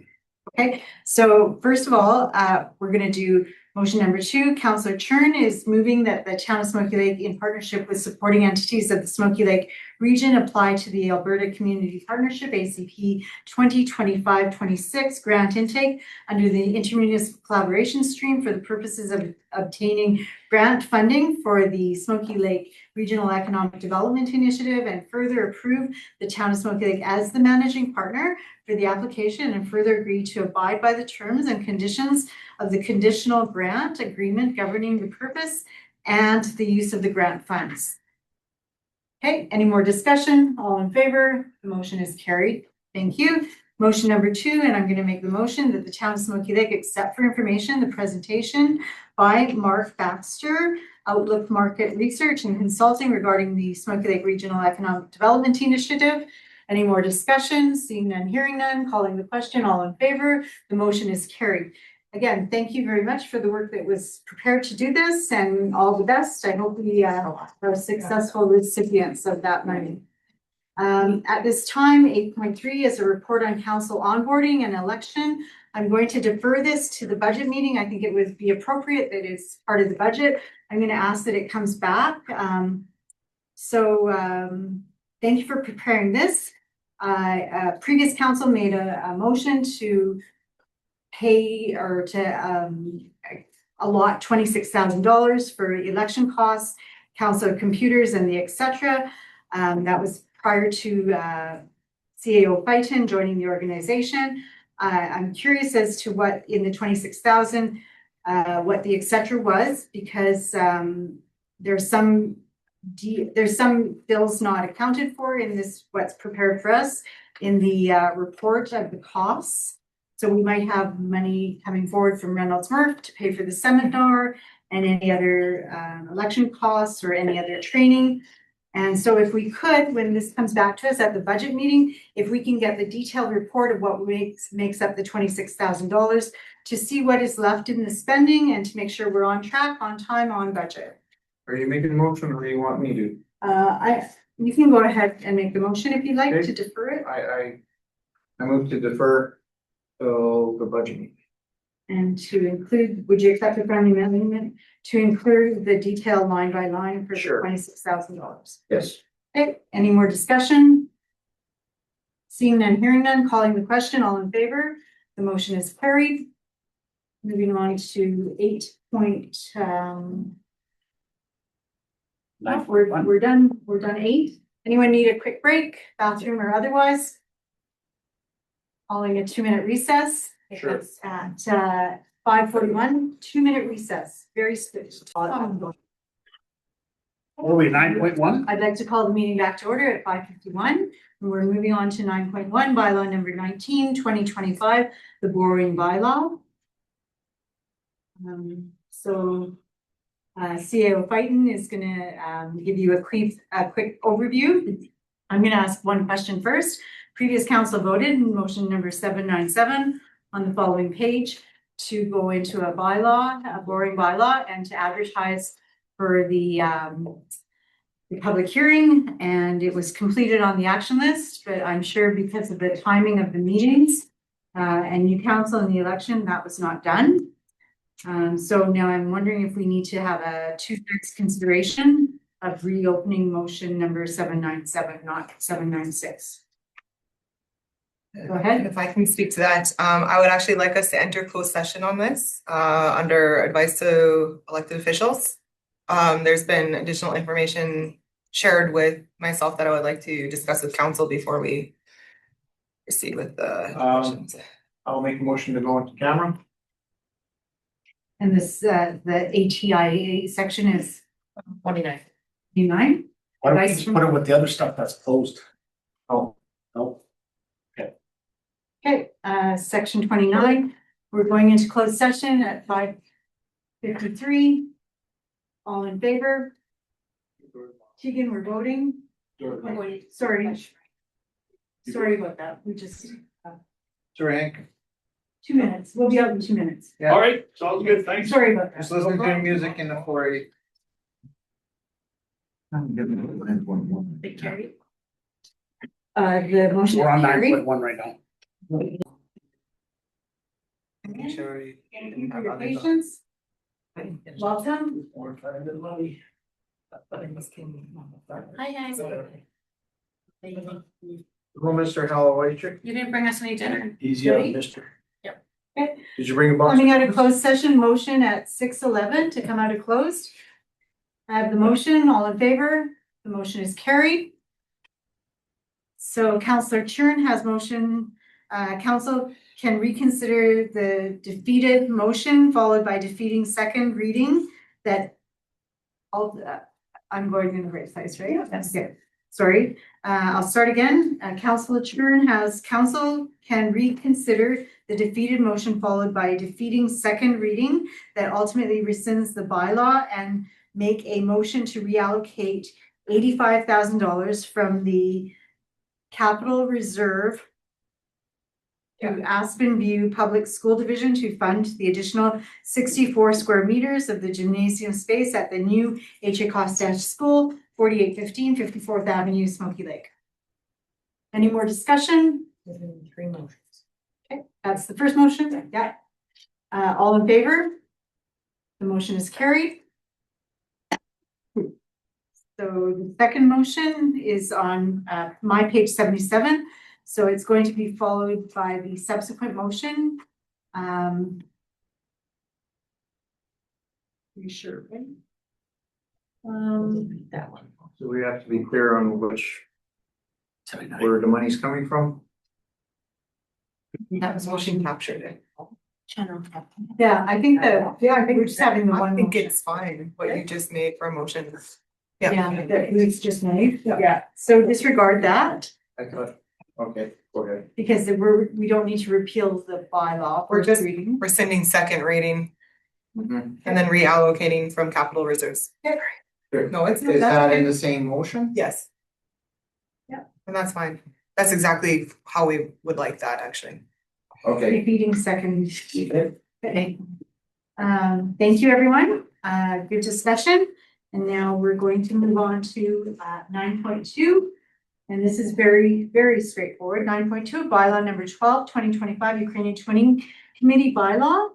Okay, so first of all, we're gonna do motion number 2. Councillor Churn is moving that the town of Smoky Lake, in partnership with supporting entities of the Smoky Lake region, apply to the Alberta Community Partnership ACP 2025-26 grant intake under the intermunicipal collaboration stream for the purposes of obtaining grant funding for the Smoky Lake Regional Economic Development Initiative, and further approve the town of Smoky Lake as the managing partner for the application, and further agree to abide by the terms and conditions of the conditional grant agreement governing the purpose and the use of the grant funds. Okay, any more discussion? All in favor? The motion is carried. Thank you. Motion number 2, and I'm going to make the motion that the town of Smoky Lake accept for information the presentation by Mark Baxter, Outlook Market Research and Consulting, regarding the Smoky Lake Regional Economic Development Initiative. Any more discussion? Seeing none, hearing none, calling the question. All in favor? The motion is carried. Again, thank you very much for the work that was prepared to do this, and all the best. I hope we are successful recipients of that money. At this time, 8.3 is a report on council onboarding and election. I'm going to defer this to the budget meeting. I think it would be appropriate that it's part of the budget. I'm going to ask that it comes back. Thank you for preparing this. Previous council made a motion to pay or to allot $26,000 for election costs, council computers and the etc. That was prior to CAO Fighton joining the organization. I'm curious as to what in the 26,000, what the etc. was, because there's some bills not accounted for in this, what's prepared for us in the report of the costs. So we might have money coming forward from Reynolds Murph to pay for the seminar and any other election costs or any other training. And so if we could, when this comes back to us at the budget meeting, if we can get the detailed report of what makes up the $26,000 to see what is left in the spending and to make sure we're on track, on time, on budget. Are you making a motion or do you want me to? You can go ahead and make the motion if you'd like Okay. to defer it. I move to defer till the budget meeting. And to include, would you accept a friendly amendment to include the detail line by line for the Sure. $26,000? Yes. Okay, any more discussion? Seeing none, hearing none, calling the question, all in favor, the motion is carried. Moving on to 8. We're done 8. Anyone need a quick break, bathroom or otherwise? Calling a 2-minute recess. Sure. It's at 5:41, 2-minute recess, very swift. What are we, 9.1? I'd like to call the meeting back to order at 5:51. And we're moving on to 9.1, bylaw number 19, 2025, the borrowing bylaw. CAO Fighton is gonna give you a quick overview. I'm gonna ask one question first. Previous council voted in motion number 797 on the following page to go into a bylaw, a borrowing bylaw, and to advertise for the public hearing, and it was completed on the action list, but I'm sure because of the timing of the meetings and new council and the election, that was not done. So now I'm wondering if we need to have a 2/3 consideration of reopening motion number 797, not 796. Go ahead. If I can speak to that, I would actually like us to enter closed session on this, under advice to elected officials. There's been additional information shared with myself that I would like to discuss with council before we proceed with the questions. I'll make a motion to go into camera. And this, the ATIA section is 29. 29. Why don't we Advice just from- put it with the other stuff that's closed? Oh. No, Okay, section 29, we're going into closed session at 5:53. All in favor? Tegan, we're voting. Sorry. Sorry about that. We just, Sorry, Hank. 2 minutes. We'll be out in 2 minutes. Yeah. all right, sounds good, thanks. Sorry about that. Just listening to music in the 480. They carried. The motion We're on carried. 9.1 right now. Sure. Thank you for your patience. Welcome. Hi, guys. Hello, Mr. Halloway. You didn't bring us any dinner. Easy Ready? mister. Did you bring a box? Coming out of closed session, motion at 6:11 to come out of closed. I have the motion, all in favor, the motion is carried. So Councillor Churn has motion, council can reconsider the defeated motion followed by defeating second reading that I'm going in the right place, right? That's good. Sorry, I'll start again. Councillor Churn has council can reconsider the defeated motion followed by defeating second reading that ultimately rescinds the bylaw and make a motion to reallocate $85,000 from the capital reserve to Aspen View Public School Division to fund the additional 64 square meters of the gymnasium space at the new H.A. Costache School, 4815 54th Avenue, Smoky Lake. Any more discussion? 3 motions. Okay, that's the first motion. Yeah. All in favor? The motion is carried. So the second motion is on my page 77. So it's going to be followed by the subsequent motion. You sure, right? That one. So we have to be clear on where the money's coming from. That was motion captured it. General. Yeah, I think we're just having the I one. think motion. it's fine, what you just made for motions. Yeah, that was just made. Yeah, so disregard that I thought, okay, go ahead. because we don't need to repeal the bylaw. We're just- reading. Rescinding second reading Mhm. and then reallocating from capital reserves. No, it's, Is that in the same motion? yes. Yeah. And that's fine. That's exactly how we would like that, actually. Okay. Repeating second. Okay. Thank you, everyone. Good discussion. And now we're going to move on to 9.2. And this is very, very straightforward. 9.2, bylaw number 12, 2025 Ukrainian Twinning Committee bylaw.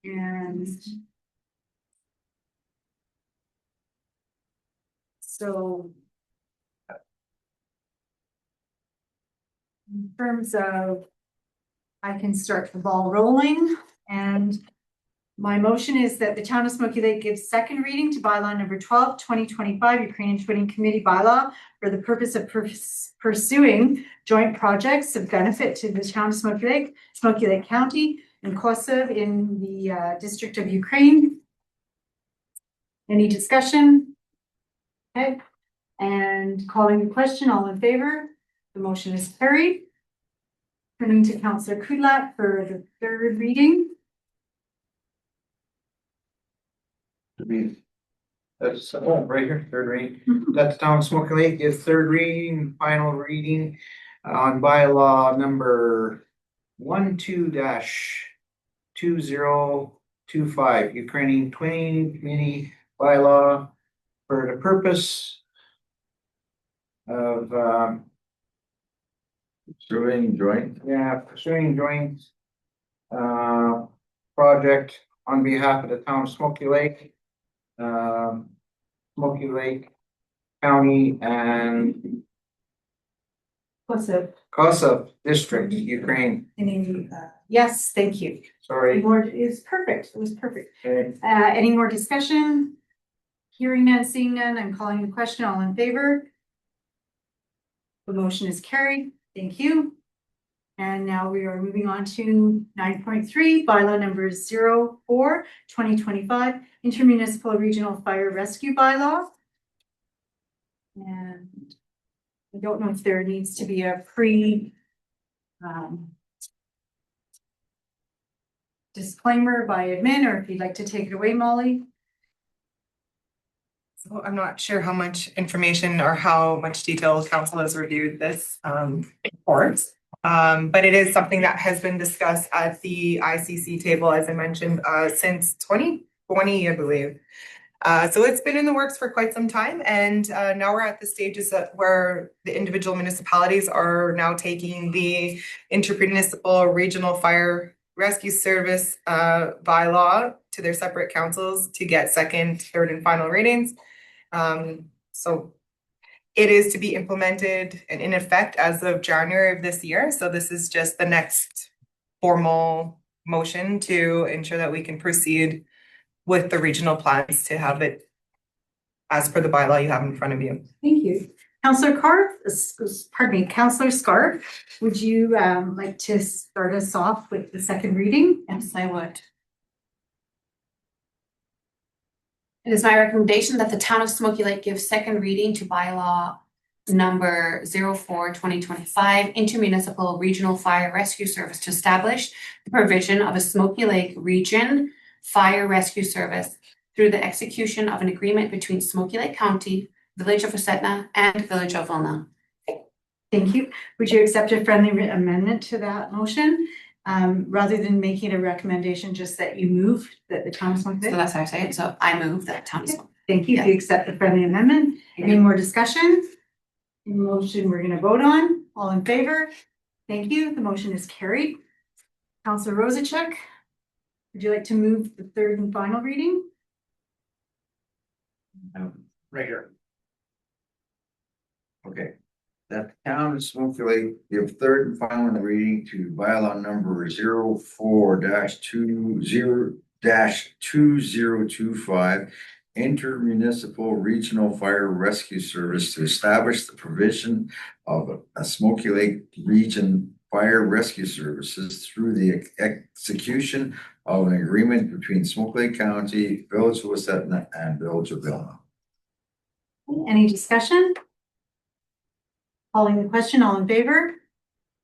And so in terms of, I can start the ball rolling, and my motion is that the town of Smoky Lake gives second reading to bylaw number 12, 2025 Ukrainian Twinning Committee bylaw for the purpose of pursuing joint projects of benefit to the town of Smoky Lake County, and Kosov in the district of Ukraine. Any discussion? Okay, and calling the question, all in favor? The motion is carried. Turning to Councillor Kudlak for the third reading. That's, right here, third reading. That's town of Smoky Lake is third reading, final reading on bylaw number 12-2025 Ukrainian Twinning Committee bylaw for the purpose of, Pursuing joint. pursuing joint project on behalf of the town of Smoky Lake, Smoky Lake County and Kosov District, Ukraine. Yes, thank you. Sorry. More is perfect. It was perfect. Okay. Any more discussion? Hearing none, seeing none, I'm calling the question. All in favor? The motion is carried. Thank you. And now we are moving on to 9.3, bylaw number 04, 2025, intermunicipal regional fire rescue bylaw. And I don't know if there needs to be a disclaimer by admin, or if you'd like to take it away, Molly. So I'm not sure how much information or how much detail council has reviewed this report. But it is something that has been discussed at the ICC table, as I mentioned, since 2020, I believe. So it's been in the works for quite some time, and now we're at the stages where the individual municipalities are now taking the intermunicipal regional fire rescue service bylaw to their separate councils to get second, third, and final readings. So it is to be implemented and in effect as of January of this year. So this is just the next formal motion to ensure that we can proceed with the regional plans to have it as per the bylaw you have in front of you. Thank you. Councillor Councillor Scarf, would you like to start us off with the second reading? Yes, I would. It is my recommendation that the town of Smoky Lake give second reading to bylaw number 04, 2025, intermunicipal regional fire rescue service to establish the provision of a Smoky Lake region fire rescue service through the execution of an agreement between Smoky Lake County, Village of Osetna, and Village of Vilna. Thank you. Would you accept a friendly amendment to that motion? Rather than making a recommendation, just that you move that the town of Smoky Lake? So that's how I say it. So I move that town of Smoky. Thank you. If you accept the friendly amendment. Any more discussion? Motion we're gonna vote on. All in favor? Thank you. The motion is carried. Councillor Rosacek, would you like to move the third and final reading? Right here. Okay. That the town of Smoky Lake give third and final reading to bylaw number 04-20-2025 intermunicipal regional fire rescue service to establish the provision of a Smoky Lake region fire rescue services through the execution of an agreement between Smoky Lake County, Village of Osetna, and Village of Vilna. Any discussion? Calling the question, all in favor?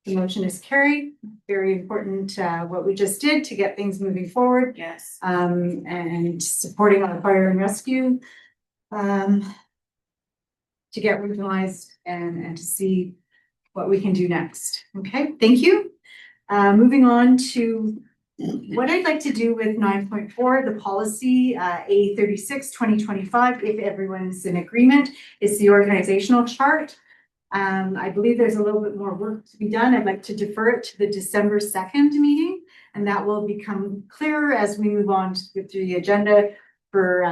The motion is carried. Very important, what we just did to get things moving forward. Yes. And supporting our fire and rescue. to get organized and to see what we can do next. Okay, thank you. Moving on to what I'd like to do with 9.4, the policy A36 2025, if everyone's in agreement, is the organizational chart. I believe there's a little bit more work to be done. I'd like to defer it to the December 2nd meeting, and that will become clearer as we move on through the agenda for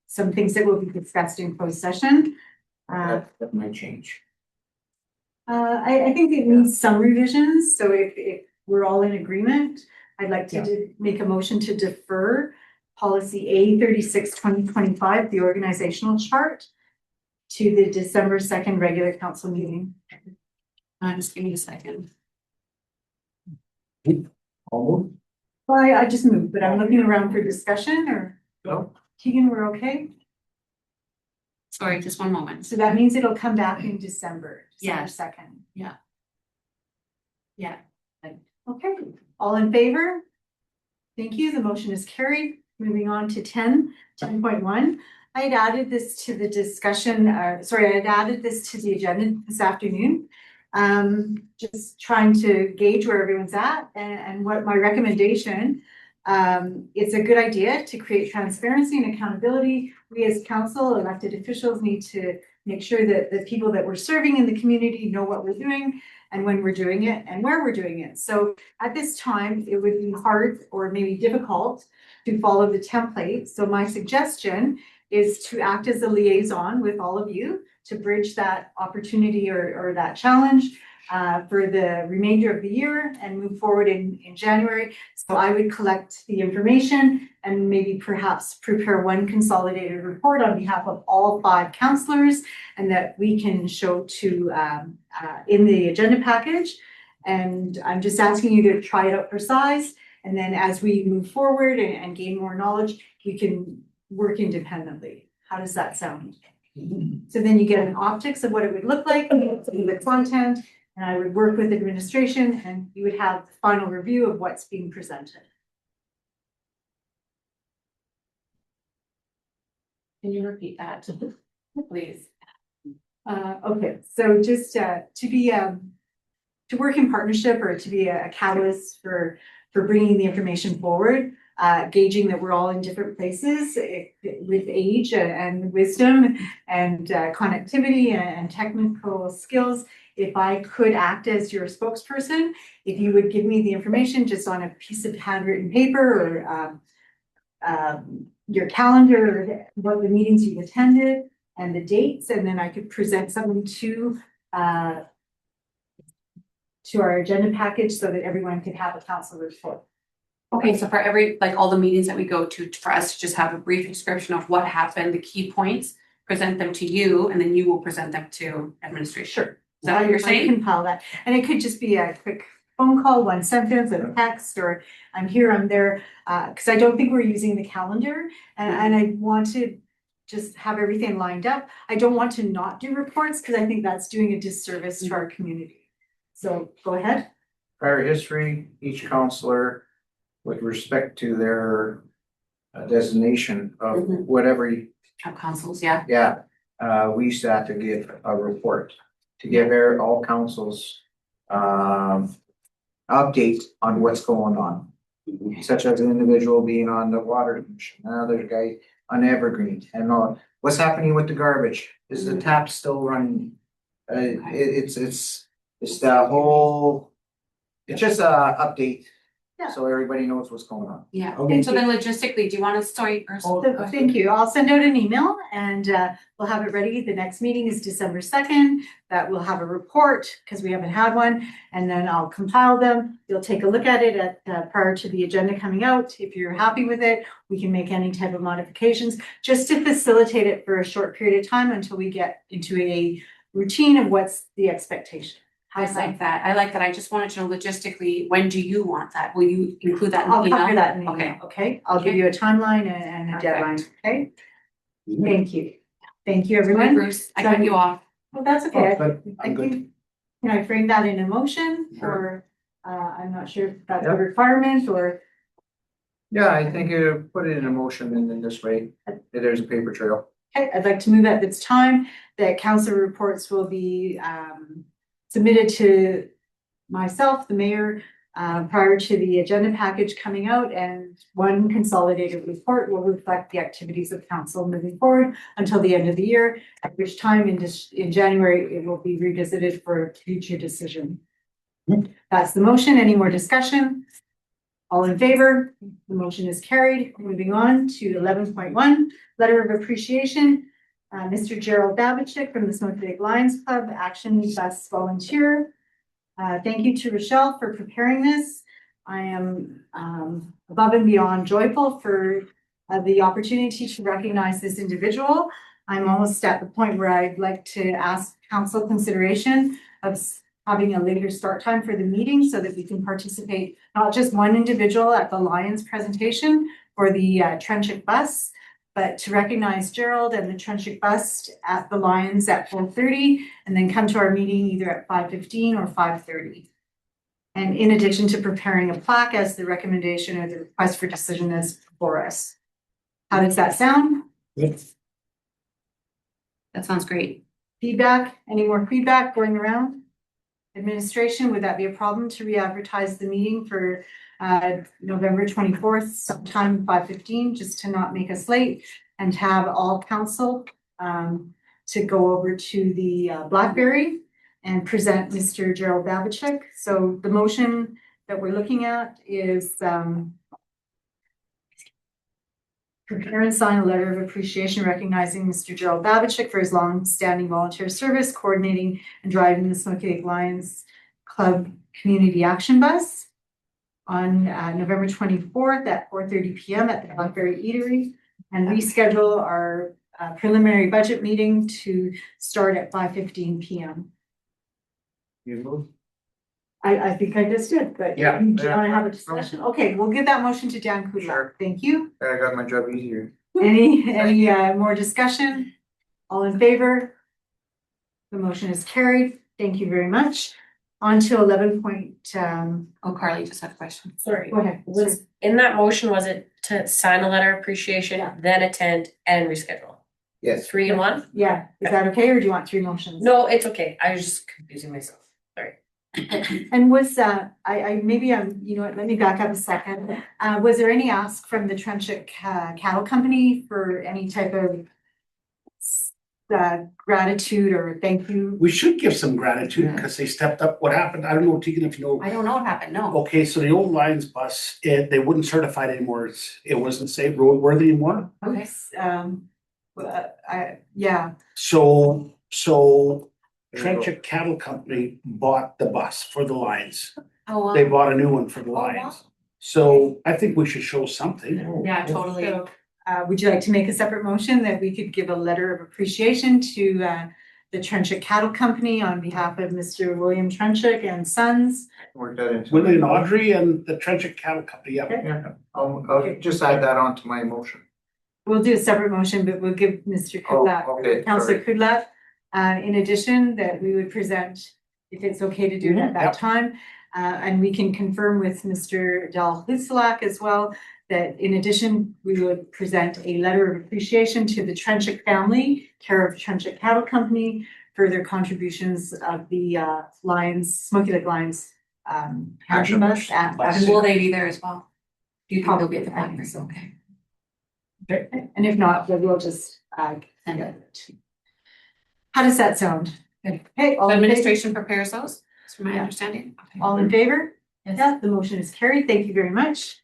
some things that will be discussed in closed session. That might change. I think it needs some revisions, so if we're all in agreement, I'd like to make a motion to defer policy A36 2025, the organizational chart, to the December 2nd regular council meeting. Just give me a second. Almost. Well, I just moved, but I'm looking around for discussion, or No. Keegan, we're okay? Sorry, just one moment. So that means it'll come back in December Yes. 2nd. Yeah. Yeah. Okay, all in favor? Thank you, the motion is carried. Moving on to 10.1. I had added this to the discussion, I had added this to the agenda this afternoon. Just trying to gauge where everyone's at and what my recommendation. It's a good idea to create transparency and accountability. We as council, elected officials need to make sure that the people that we're serving in the community know what we're doing and when we're doing it and where we're doing it. So at this time, it would be hard or maybe difficult to follow the template. So my suggestion is to act as a liaison with all of you to bridge that opportunity or that challenge for the remainder of the year and move forward in January. So I would collect the information and maybe perhaps prepare one consolidated report on behalf of all 5 councillors and that we can show to in the agenda package. And I'm just asking you to try it out for size. And then as we move forward and gain more knowledge, we can work independently. How does that sound? So then you get an optics of what it would look like, the content, and I would work with administration and you would have the final review of what's being presented. Can you repeat that, please? Okay, so just to work in partnership or to be a catalyst for bringing the information forward, gauging that we're all in different places with age and wisdom and connectivity and technical skills. If I could act as your spokesperson, if you would give me the information just on a piece of handwritten paper or your calendar, what the meetings you've attended and the dates, and then I could present something to our agenda package so that everyone could have a council report. Okay, so for all the meetings that we go to, for us to just have a brief description of what happened, the key points, present them to you, and then you will present them to administration. Sure. Is that what you're I saying? compile that, and it could just be a quick phone call, one sentence, a text, or I'm here, I'm there, because I don't think we're using the calendar, and I want to just have everything lined up. I don't want to not do reports, because I think that's doing a disservice to our community. So go ahead. Prior history, each counselor, with respect to their designation of whatever, Have councils, yeah. we used to have to give a report to give all councils update on what's going on. Such as an individual being on the water commission, another guy on Evergreen, and all. What's happening with the garbage? Is the tap still running? It's the whole, it's just a update. Yeah. So everybody knows what's going on. Yeah, Okay. and so then logistically, do you want to start? Thank you. I'll send out an email and we'll have it ready. The next meeting is December 2nd. That we'll have a report because we haven't had one. And then I'll compile them. You'll take a look at it prior to the agenda coming out. If you're happy with it, we can make any type of modifications just to facilitate it for a short period of time until we get into a routine of what's the expectation. I like that. I like that. I just wanted to know logistically, when do you want that? Will you include that in I'll the email? cover that in the Okay. email, okay? I'll give you a timeline and a Perfect. deadline, okay? Thank you. Thank you, Sorry, everyone. Bruce, I cut you off. Well, that's okay. But I I'm good. think, can I frame that in a motion or, I'm not sure if that's a Yeah. requirement or, Yeah, I think you put it in a motion and then this way, there's a paper trail. Okay, I'd like to move at this time that council reports will be submitted to myself, the mayor, prior to the agenda package coming out, and one consolidated report will reflect the activities of council moving forward until the end of the year, at which time in January, it will be revisited for future decision. That's the motion. Any more discussion? All in favor? The motion is carried. Moving on to 11.1, letter of appreciation. Mr. Gerald Babichik from the Smoky Lake Lions Club, Action Bus Volunteer. Thank you to Rochelle for preparing this. I am above and beyond joyful for the opportunity to recognize this individual. I'm almost at the point where I'd like to ask council consideration of having a later start time for the meeting so that we can participate, not just one individual at the Lions presentation for the Trenchik bus, but to recognize Gerald and the Trenchik bus at the Lions at 4:30, and then come to our meeting either at 5:15 or 5:30. And in addition to preparing a plaque as the recommendation or the request for decision is before us. How does that sound? That sounds great. Feedback? Any more feedback going around? Administration, would that be a problem to re-advertise the meeting for November 24th, sometime 5:15, just to not make us late, and have all council to go over to the Blackberry and present Mr. Gerald Babichik. So the motion that we're looking at is prepare and sign a letter of appreciation recognizing Mr. Gerald Babichik for his long-standing volunteer service, coordinating and driving the Smoky Lake Lions Club Community Action Bus on November 24th at 4:30 p.m. at the Blackberry Eatery, and reschedule our preliminary budget meeting to start at 5:15 p.m. You move. I think I just did, but Yeah. do you want to have a discussion? Okay, we'll give that motion to Dan Kudlow. Sure. Thank you. I got my job easier. Any more discussion? All in favor? The motion is carried. Thank you very much. On to 11 point, Oh, Carly just had a question. Sorry. go ahead. Was in that motion, was it to sign a letter of appreciation, Yeah. then attend and reschedule? Yes. 3 in 1? Yeah, is that okay, or do you want 3 motions? No, it's okay. I was just confusing myself. Sorry. And was maybe you know what, let me back up a second. Was there any ask from the Trenchik Cattle Company for any type of gratitude or thank you? We should give some gratitude because they stepped up. What happened? I don't know, Tegan, if you know. I don't know what happened, no. Okay, so the old Lions bus, they wouldn't certify it anymore. It wasn't safe roadworthy anymore. Okay, yeah, So Trenchik Cattle Company bought the bus for the Lions. Oh, wow. They bought a new one for the wow. Lions. So I think we should show something. Yeah, totally. so, would you like to make a separate motion that we could give a letter of appreciation to the Trenchik Cattle Company on behalf of Mr. William Trenchik and Sons? Work that into. Willie and Audrey and the Trenchik Cattle Company, yeah. Yeah, I'll just add that on to my motion. We'll do a separate motion, but we'll give Mr. Kudlap, Oh, okay, Councillor Kudlap, in addition, that we would present, if it's okay to do it at that Yep. time. And we can confirm with Mr. Del Hutzlak as well, that in addition, we would present a letter of appreciation to the Trenchik family, care of Trenchik Cattle Company, for their contributions of the Lions, Smoky Lake Lions, action bus. And will they be there as well? Do you think they'll be at the Blackberry? Okay. And if not, then we'll just send it. How does that sound? Good. Okay, all The in favor? administration prepares those, that's from my Yeah. understanding. Okay. All in favor? Yes. Yeah, the motion is carried. Thank you very much.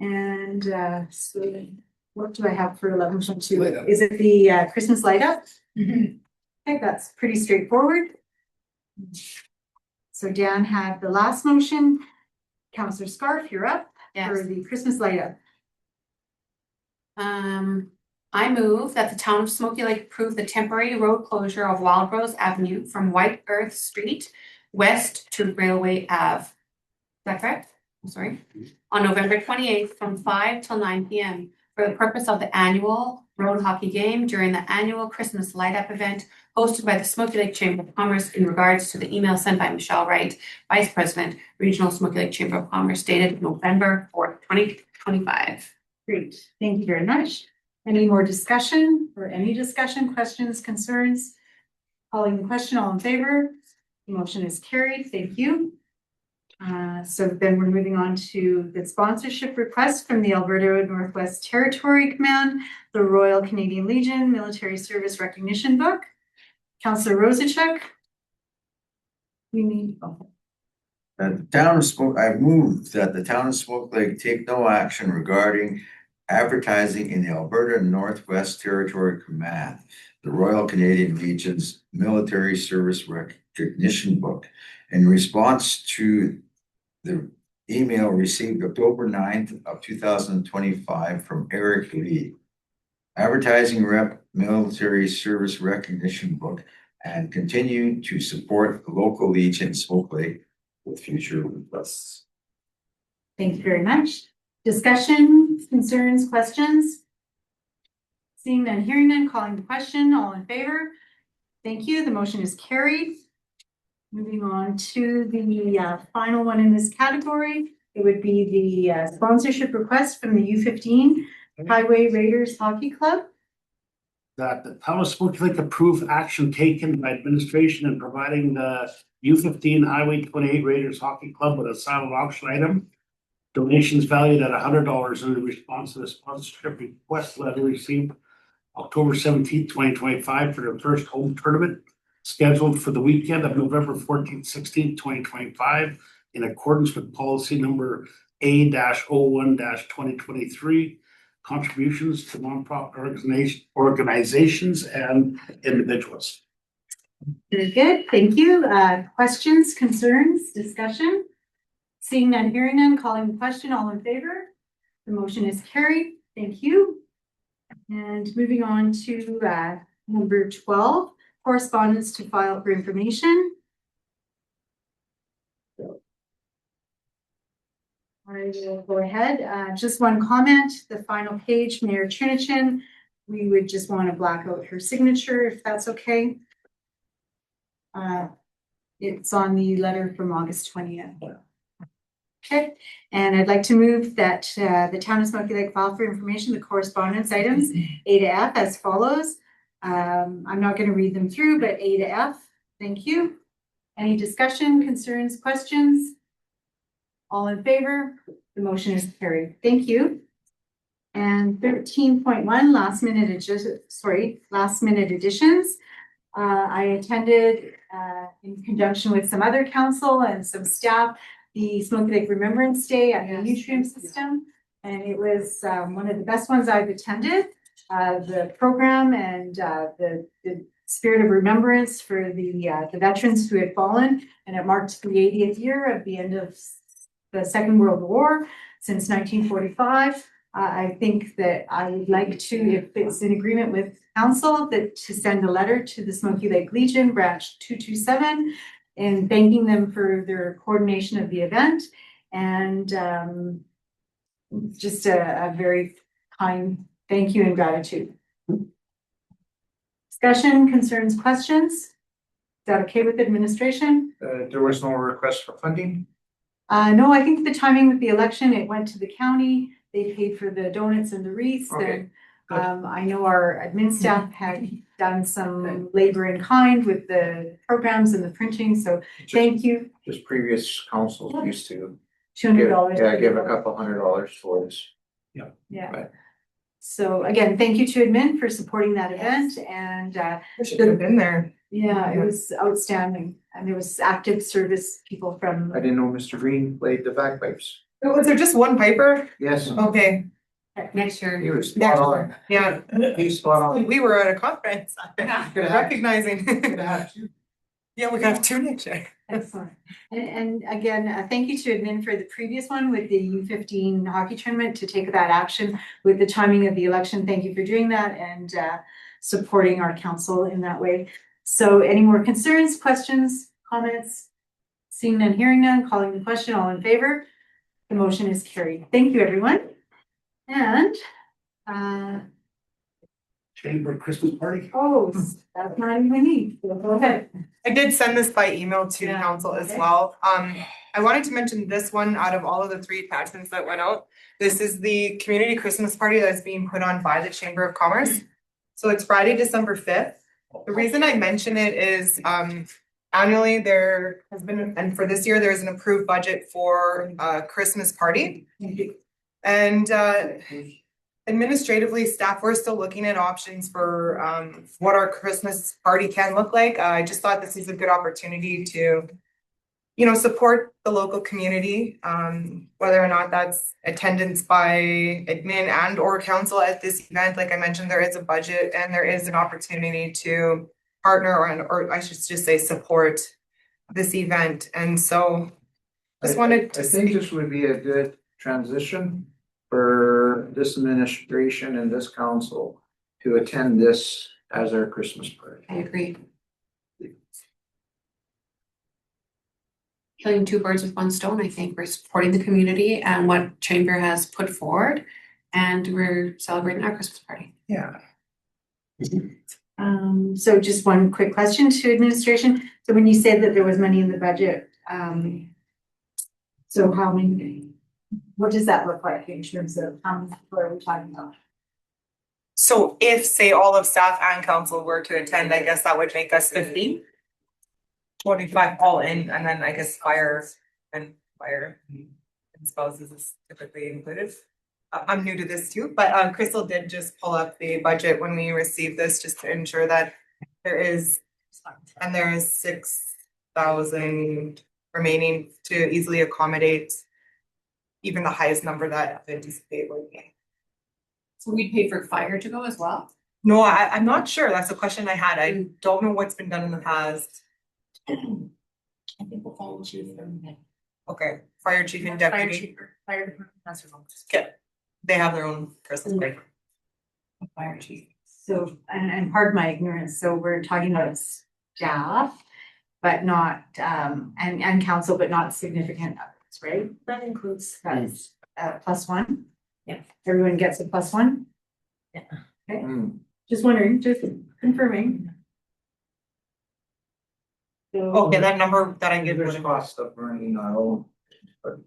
And so what do I have for 11.2? Light up. Is it the Christmas light up? Okay, that's pretty straightforward. So Dan had the last motion. Councillor Scarf, you're up for Yes. the Christmas light up. I move that the town of Smoky Lake approve the temporary road closure of Wild Rose Avenue from White Earth Street west to Railway Ave. Is that correct? I'm sorry. On November 28th from 5 till 9 p.m. for the purpose of the annual road hockey game during the annual Christmas light up event hosted by the Smoky Lake Chamber of Commerce in regards to the email sent by Michelle Wright, Vice President, Regional Smoky Lake Chamber of Commerce, dated November 4th, 2025. Great, thank you very much. Any more discussion or any discussion, questions, concerns? Calling the question, all in favor? The motion is carried. Thank you. So then we're moving on to the sponsorship request from the Alberta Northwest Territory Command, the Royal Canadian Legion Military Service Recognition Book. Councillor Rosachuk. We need, The town of Smoke, I move that the town of Smoke Lake take no action regarding advertising in the Alberta Northwest Territory Command, the Royal Canadian Legion's Military Service Recognition Book, in response to the email received October 9th of 2025 from Eric Lee. Advertising rep Military Service Recognition Book, and continue to support the local Legion Smoke Lake with future requests. thank you very much. Discussion, concerns, questions? Seeing none, hearing none, calling the question, all in favor? Thank you, the motion is carried. Moving on to the final one in this category, it would be the sponsorship request from the U15 Highway Raiders Hockey Club. That the town of Smoky Lake approve action taken by administration in providing the U15 Highway 28 Raiders Hockey Club with a silent auction item. Donations valued at $100 in response to the sponsorship request letter received October 17th, 2025 for their first home tournament scheduled for the weekend of November 14th, 16th, 2025 in accordance with policy number A-01-2023. Contributions to nonprofit organizations and individuals. Very good, thank you. Questions, concerns, discussion? Seeing none, hearing none, calling the question, all in favor? The motion is carried, thank you. And moving on to number 12, correspondence to file for information. I will go ahead. Just one comment, the final page, Mayor Chernochin, we would just want to black out her signature if that's okay. It's on the letter from August 20th. Okay, and I'd like to move that the town of Smoky Lake file for information, the correspondence items A to F as follows. I'm not going to read them through, but A to F, thank you. Any discussion, concerns, questions? All in favor? The motion is carried. Thank you. And 13.1, last minute additions. I attended in conjunction with some other council and some staff, the Smoky Lake Remembrance Day at the Nutrient System. And it was one of the best ones I've attended. The program and the spirit of remembrance for the veterans who had fallen. And it marked the 80th year of the end of the Second World War since 1945. I think that I would like to, if it's in agreement with council, that to send a letter to the Smoky Lake Legion branch 227 and thanking them for their coordination of the event and just a very kind thank you and gratitude. Discussion, concerns, questions? Is that okay with administration? There was no request for funding? No, I think the timing with the election, it went to the county. They paid for the donuts and the wreaths. Okay, And I know our admin staff had done some labor in kind with the programs and the printing. So thank you. Just previous councils used to $200. give a couple $100 for this. Yeah. Right. So again, thank you to admin for supporting that event and Should have been there. yeah, it was outstanding. And there was active service people from. I didn't know Mr. Green played the bagpipes. Was there just one piper? Yes, Okay, Next year. he was spot on. yeah. He was spot on. We were at a conference, recognizing. Could have two. Yeah, we got 2 next year. Excellent. And again, thank you to admin for the previous one with the U15 hockey tournament to take that action with the timing of the election. Thank you for doing that and supporting our council in that way. So any more concerns, questions, comments? Seeing none, hearing none, calling the question, all in favor? The motion is carried. Thank you, everyone. And chamber Christmas party. Oh, that's not even me. Go ahead. I did send this by email to Yeah, council as okay. well. I wanted to mention this one out of all of the 3 attachments that went out. This is the community Christmas party that's being put on by the Chamber of Commerce. So it's Friday, December 5th. The reason I mention it is, annually there has been, and for this year, there's an approved budget for a Christmas party. And, administratively, staff, we're still looking at options for what our Christmas party can look like. I just thought this is a good opportunity to, you know, support the local community, whether or not that's attendance by admin and or council at this event. Like I mentioned, there is a budget and there is an opportunity to partner or I should just say support this event. And so just wanted to I think speak. this would be a good transition for this administration and this council to attend this as our Christmas party. I agree. Killing 2 birds with 1 stone, I think. We're supporting the community and what Chamber has put forward, and we're celebrating our Christmas party. Yeah. So just one quick question to administration. So when you said that there was money in the budget, so how many, what does that look like in terms of how many people are we talking about? So if, say, all of staff and council were to attend, I guess that would make us 15. 25 all in, and then I guess fire and spouses is typically included. I'm new to this too, but Crystal did just pull up the budget when we received this, just to ensure that there is 6,000 remaining to easily accommodate even the highest number that I anticipate would be. So we'd pay for fire to go as well? No, I'm not sure. That's a question I had. I don't know what's been done in the past. I think the fire chief and Okay, fire chief and deputy. fire department has their own. Okay, they have their own Christmas break. Fire chief. So, and pardon my ignorance, so we're talking about staff, but not, and council, but not significant others, right? That includes. That's +1? Yeah. Everyone gets a +1? Yeah. Okay, Hmm. just wondering, just confirming. So- Okay, that number that I gave There's was cost of running our own. but-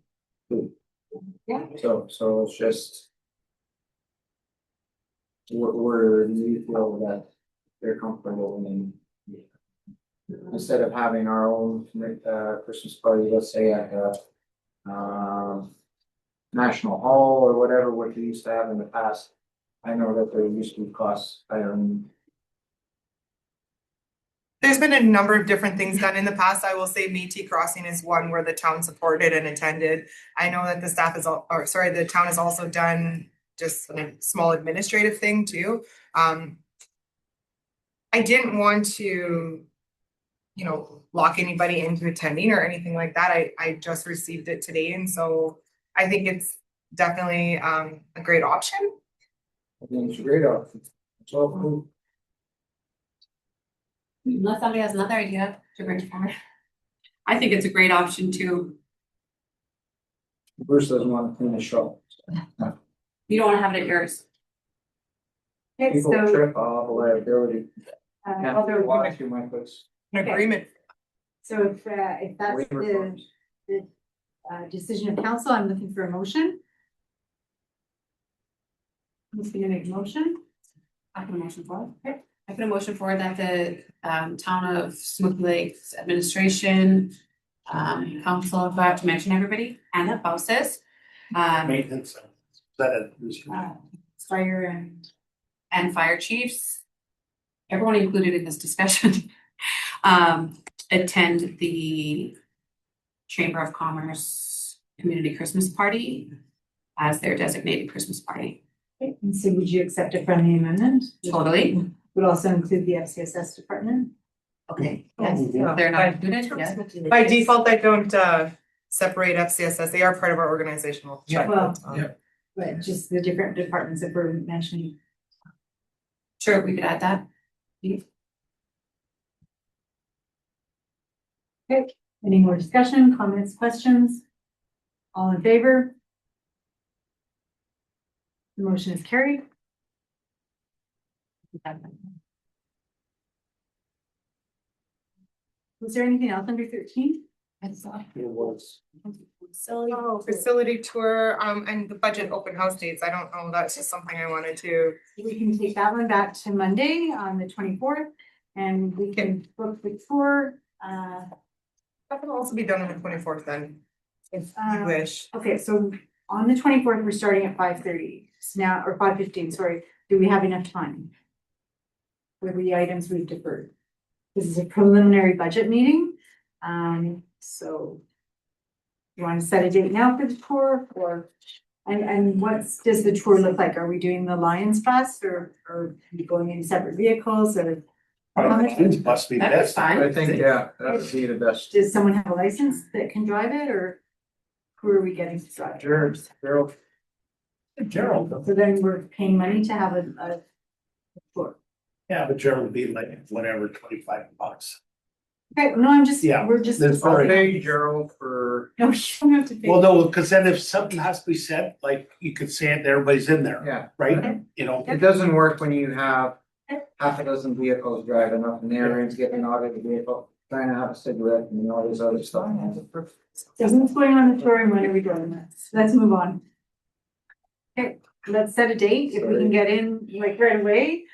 Yeah. So it's just. We're neutral that they're comfortable in. Instead of having our own Christmas party, let's say at National Hall or whatever, what we used to have in the past. I know that there used to be costs, There's been a number of different things done in the past. I will say Métis Crossing is one where the town supported and attended. I know that the staff is, the town has also done just a small administrative thing too. I didn't want to, you know, lock anybody into attending or anything like that. I just received it today, and so I think it's definitely a great option. I think it's a great option. So, Unless somebody has another idea to bring forward. I think it's a great option too. Bruce doesn't want to finish up. You don't wanna have it at yours. Okay, People so, trip off liability. other- Why to my place. An Okay. agreement. so if that's Waiver the forms. decision of council, I'm looking for a motion. Who's gonna make a motion? I put a motion forward. Okay. I put a motion forward that the town of Smoky Lakes administration, council, if I have to mention everybody, and the bosses. Maintenance. That is. Fire and Fire chiefs. Everyone included in this discussion. Attend the Chamber of Commerce Community Christmas Party as their designated Christmas party. And so would you accept a friendly amendment? Totally. Would also include the FCSS department? Okay. Yes. They're not included, yes. By default, I don't separate FCSS. They are part of our organizational chart. Well, Yeah. but just the different departments that we're mentioning. Sure, we could add that. Okay, any more discussion, comments, questions? All in favor? The motion is carried. Was there anything else under 13? It was. Oh, facility tour, and the budget open house dates, I don't know, that's just something I wanted to. We can take that one back to Monday on the 24th, and we can book the tour. That can also be done on the 24th then, if you Uh, wish. Okay, so on the 24th, we're starting at 5:30. So now, or 5:15, sorry. Do we have enough time? For the items we've deferred. This is a preliminary budget meeting. So you want to set a date now for the tour, or, and does the tour look like? Are we doing the Lions Bus, or are we going in separate vehicles, or It must be the That'd be best. fine. I think, yeah, that would be the best. does someone have a license that can drive it, or who are we getting to drive? Gerald, Gerald, So then we're paying money to have a tour. yeah, but Gerald would be like whatever, $25. Okay, no, I'm just, Yeah, we're just. there's I'll very- pay Gerald for, No, you don't have to pay. Well, no, because then if something has to be said, like you could say it, and everybody's in there, yeah. right? You know, It doesn't work when you have half a dozen vehicles driving up and everyone's getting out of the vehicle, trying to have a cigarette and all this other stuff. So what's going on the tour and when are we doing this? Let's move on. Okay, let's set a date if we can get in like right away,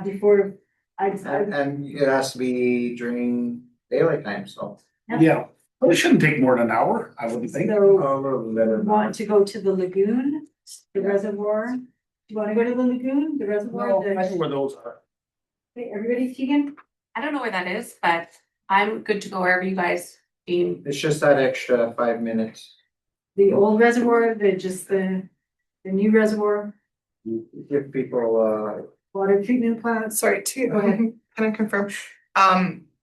before And it has to be during daylight time, so. yeah, well, it shouldn't take more than an hour, I wouldn't think. So A little better. want to go to the lagoon, the reservoir? Do you want to go to the lagoon, the reservoir? No, the- I know where those are. Okay, everybody, Tegan? I don't know where that is, but I'm good to go wherever you guys deem. It's just that extra 5 minutes. The old reservoir, the new reservoir, Give people, water treatment plant? Sorry, Go ahead. can I confirm?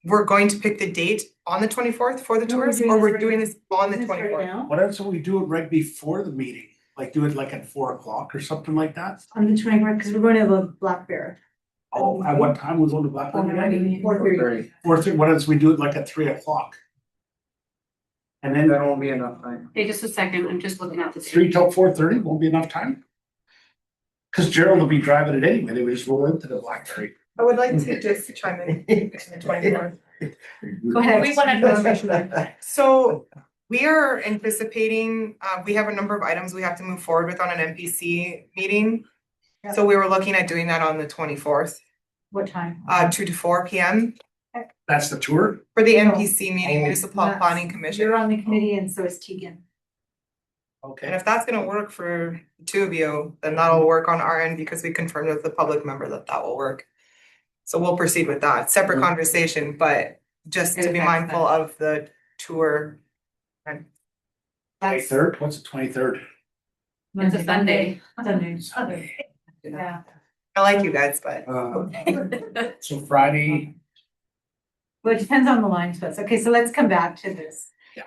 We're going to pick the date on the 24th for the No, we're tours, doing or this we're right doing now. this on the This right 24th? now, What else, we do it right before the meeting, like do it like at 4 o'clock or something like that? on the 24th, because we're going to the Black Bear. Oh, at what time was on the Black? 4:30. 4:30. 4:30, what else we do it like at 3 o'clock? And then That won't be enough time. Hey, just a second, I'm just looking at the. 3 till 4:30 won't be enough time? Cause Gerald will be driving it anyway, they would just roll into the Blackberry. I would like to just chime in on the 24th. Go ahead. We want to. So we are anticipating, we have a number of items we have to move forward with on an MPC meeting. So we were looking at doing that on the 24th, What time? 2 to 4 p.m. That's the tour? for the MPC meeting, Oh, Municipal That's- Planning Commission. You're on the committee and so is Tegan. And Okay. if that's gonna work for the two of you, then that'll work on our end because we confirmed with the public member that that will work. So we'll proceed with that, separate conversation, but just to be mindful of the tour. That's 23rd, what's the 23rd? It's a Sunday. Sunday. Yeah. I like you guys, but So Friday, Well, it depends on the line splits. Okay, so let's come back to this. Yeah.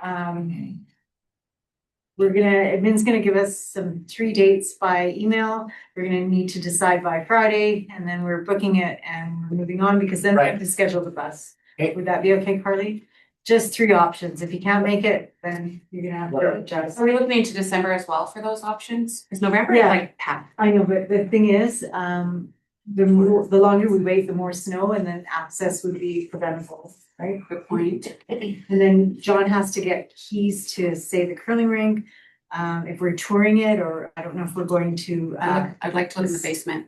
Admin's gonna give us some 3 dates by email. We're gonna need to decide by Friday, and then we're booking it and we're moving on because then we have Right. to schedule the bus. Okay. Would that be okay, Carly? Just 3 options. If you can't make it, then you're gonna have to Right. adjust. Are we looking into December as well for those options? Is November Yeah. like half? I know, but the thing is, the longer we wait, the more snow and then access would be preventable, right? Good point. And then John has to get keys to say the curling rink. If we're touring it, or I don't know if we're going to, I'd like to look in the basement.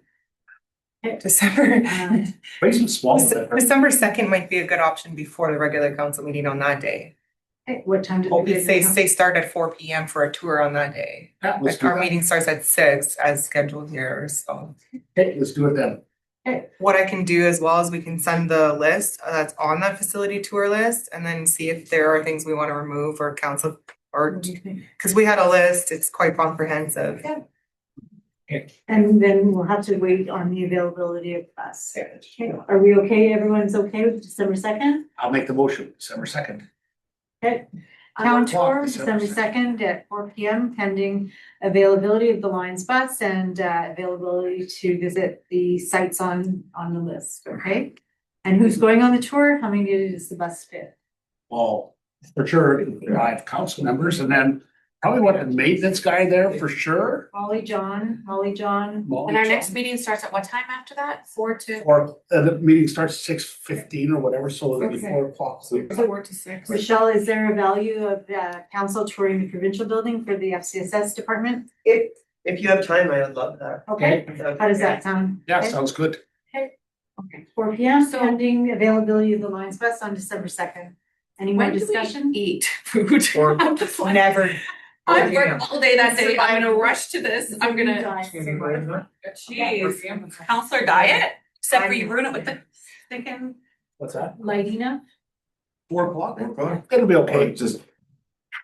December. basement's small. but- December 2nd might be a good option before the regular council meeting on that day. what time did Well, we say start at 4 p.m. for a tour on that day. Yeah, let's Like do our that. meeting starts at 6 as scheduled here, so. Okay, let's do it then. What I can do as well is we can send the list that's on that facility tour list and then see if there are things we want to remove or council or, because we had a list, it's quite comprehensive. And then we'll have to wait on the availability of us. Okay, are we okay? Everyone's okay with December 2nd? I'll make the motion, December 2nd. Okay. Town tour, December December 2nd at 4 p.m. pending availability of the Lions bus and availability to visit the sites on the list, okay? And who's going on the tour? How many does the bus fit? Well, for sure, 5 council members and then Probably want the maintenance guy there for sure. Holly John. And our next meeting starts at what time after that? 4 to. Or the meeting starts 6:15 or whatever, so it'll be Okay. 4 o'clock. 4 to 6. Michelle, is there a value of council touring the provincial building for the FCSS department? If you have time, I would love that. Okay, how does that sound? Yeah, Okay. sounds good. Okay, 4 P.M. So- pending availability of the Lions Fest on December 2nd. Any more When do discussion? we eat food? Or I'm just like- never. I've worked all day that day. I'm gonna rush to this. I'm gonna. Okay. Jeez, counselor diet, except for you ruin it with the thinking. What's that? Light enough? 4 o'clock? Okay. It'll be okay. Just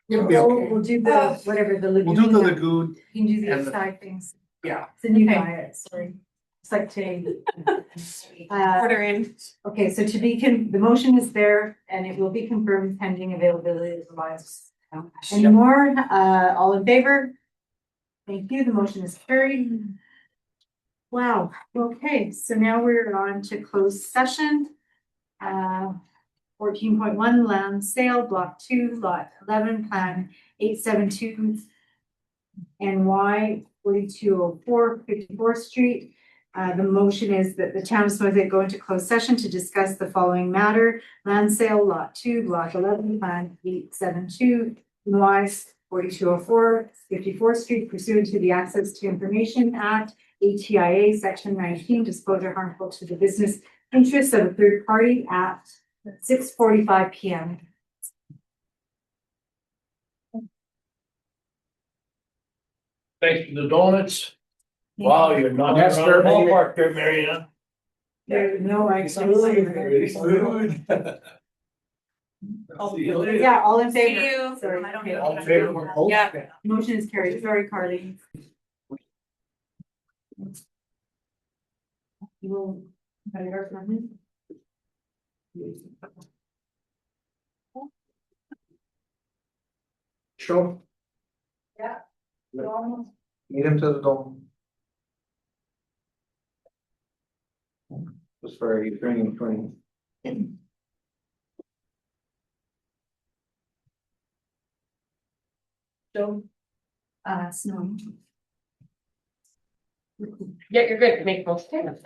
It'll be okay. We'll do the, whatever, the We'll do the lagoon. lagoon. You can do the and the- side things. Yeah. It's a new Okay. diet, sorry. It's like today. Order in. Okay, so the motion is there and it will be confirmed pending availability of the Lions. Any more? All in favor? Thank you. The motion is carried. Wow, okay, so now we're on to closed session. 14.1 land sale, block 2, lot 11, plan 872 NY 4204 54th Street. The motion is that the town of Smithwick go into closed session to discuss the following matter: land sale, lot 2, block 11, plan 872 NY 4204 54th Street pursuant to the Access to Information Act, ATIA, section 19, disclosure harmful to the business interests of a third party at 6:45 PM. Thanks for the donuts. Wow, you're not. That's their ballpark there, Mariana. There, no, I. Yeah, all in favor. See you. Sorry. I don't All in favor, we're both? Yeah. Motion is carried. Sorry, Carly. You will. Have you heard from him? Sure. Yeah. Meet him to the dome. Was for Ukrainian training. So. Snow. Yeah, you're good. Make motion.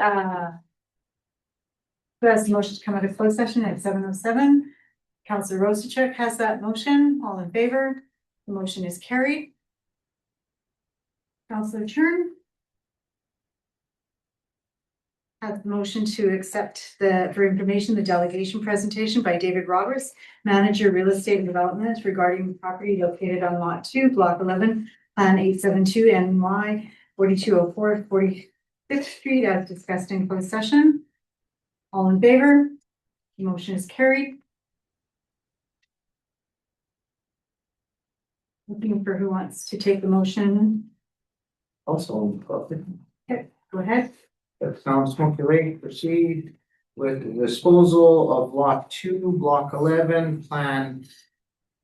Who has the motion to come out of closed session at 7:07? Counselor Rosachuk has that motion. All in favor? The motion is carried. Counselor Churn has the motion to accept for information, the delegation presentation by David Roberts, Manager Real Estate and Development regarding the property located on Lot 2, Block 11, Plan 872 NY 4204 45th Street as discussed in closed session. All in favor? The motion is carried. Looking for who wants to take the motion. Also, Go ahead. that Town of Smoky Lake proceed with the disposal of lot 2, block 11, plan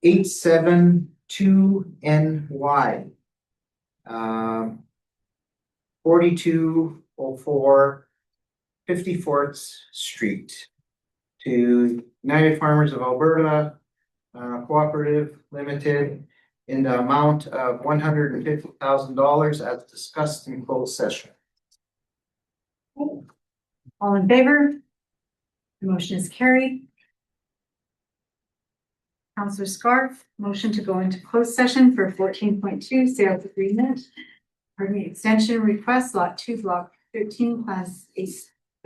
872 NY. 4204 54th Street to United Farmers of Alberta Cooperative Limited in the amount of $150,000 as discussed in closed session. All in favor? The motion is carried. Counselor Scarf, motion to go into closed session for 14.2 sales agreement. Pardon me, extension request, lot 2, block 13, class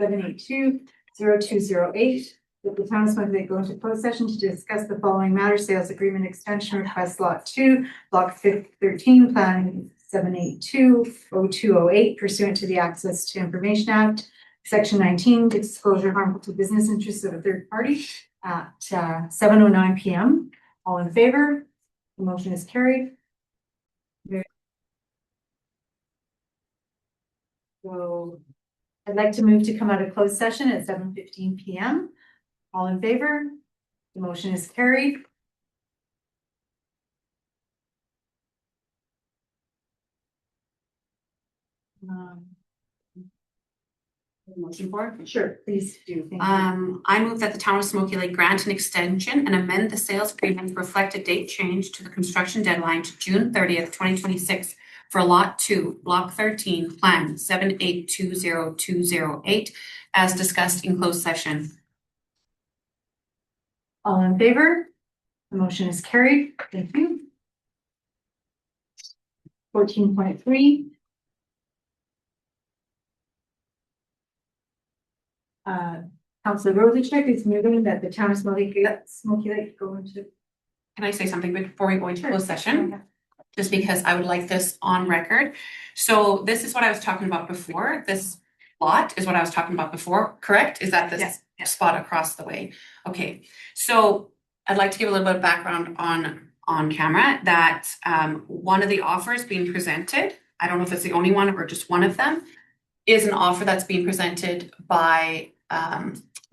8782-0208. That the town of Smithwick go into closed session to discuss the following matter: sales agreement extension request, lot 2, block 13, plan 782-0208 pursuant to the Access to Information Act, section 19, disclosure harmful to business interests of a third party at 7:09 PM. All in favor? The motion is carried. So I'd like to move to come out of closed session at 7:15 PM. All in favor? The motion is carried. Motion for? Sure, please do. Thank you. I move that the town of Smoky Lake grant an extension and amend the sales agreement to reflect a date change to the construction deadline to June 30th, 2026 for Lot 2, Block 13, Plan 7820208, as discussed in closed session. All in favor? The motion is carried. Thank you. 14.3. Councilor Rosicek is moving that the town of Smoky Lake go into. Can I say something before we go into closed session? Just because I would like this on record. So this is what I was talking about before. This lot is what I was talking about before, correct? Is that this Yes. spot across the way? Okay, so I'd like to give a little bit of background on camera that one of the offers being presented, I don't know if it's the only one or just one of them, is an offer that's being presented by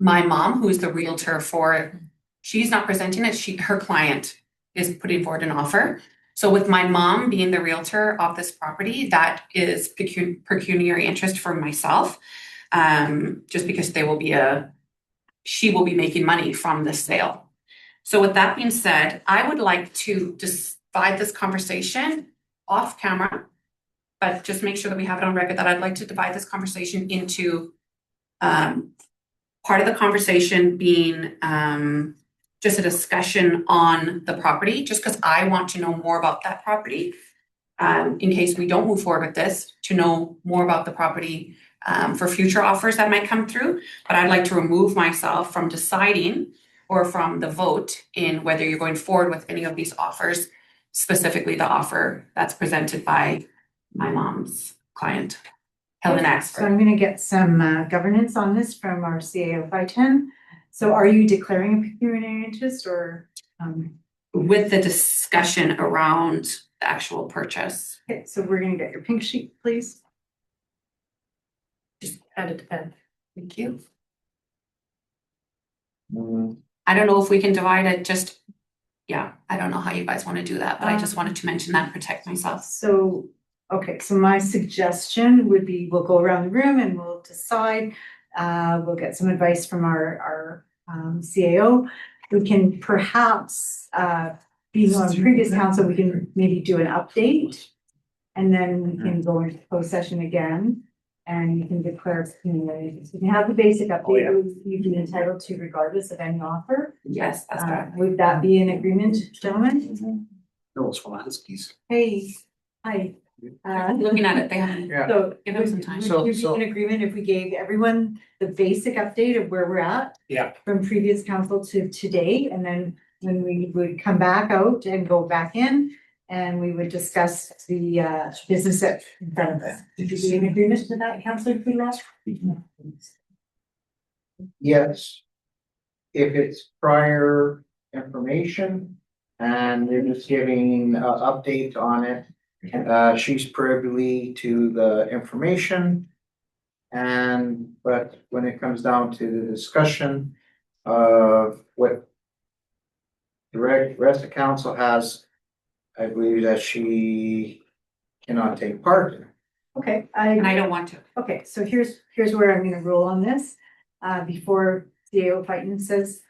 my mom, who is the realtor for, she's not presenting it, her client is putting forward an offer. So with my mom being the realtor of this property, that is pecuniary interest for myself, just because she will be making money from this sale. So with that being said, I would like to divide this conversation off camera, but just make sure that we have it on record that I'd like to divide this conversation into part of the conversation being just a discussion on the property, just because I want to know more about that property. In case we don't move forward with this, to know more about the property for future offers that might come through. But I'd like to remove myself from deciding or from the vote in whether you're going forward with any of these offers, specifically the offer that's presented by my mom's client, Helen So Axford. I'm gonna get some governance on this from our CAO 510. So are you declaring a pecuniary interest or? With the discussion around the actual purchase. Okay, so we're gonna get your pink sheet, please. Just kind of depend. Thank you. I don't know if we can divide it, I don't know how you guys want to do that, but I just wanted to mention that and protect myself. So, okay, so my suggestion would be we'll go around the room and we'll decide. We'll get some advice from our CAO. We can perhaps, being on previous council, we can maybe do an update. And then we can go into closed session again and you can declare pecuniary interest. You can have the basic update you've been entitled to regardless of any offer. Yes, that's right. Would that be an agreement, gentlemen? No, it's for Huskies. Hey, hi. Looking at it, they haven't, Yeah. So give them some time. would you be in agreement if we gave everyone the basic update of where we're at? Yeah. From previous council to today, and then when we would come back out and go back in, and we would discuss the business at in front of us. Did you be in agreement with that, Councillor Goulart? Yes. If it's prior information and they're just giving an update on it, she's privy to the information. But when it comes down to the discussion of what the rest of council has, I believe that she cannot take part in. Okay, And I don't want to. Okay, so here's where I'm gonna rule on this, before CAO Fighton says,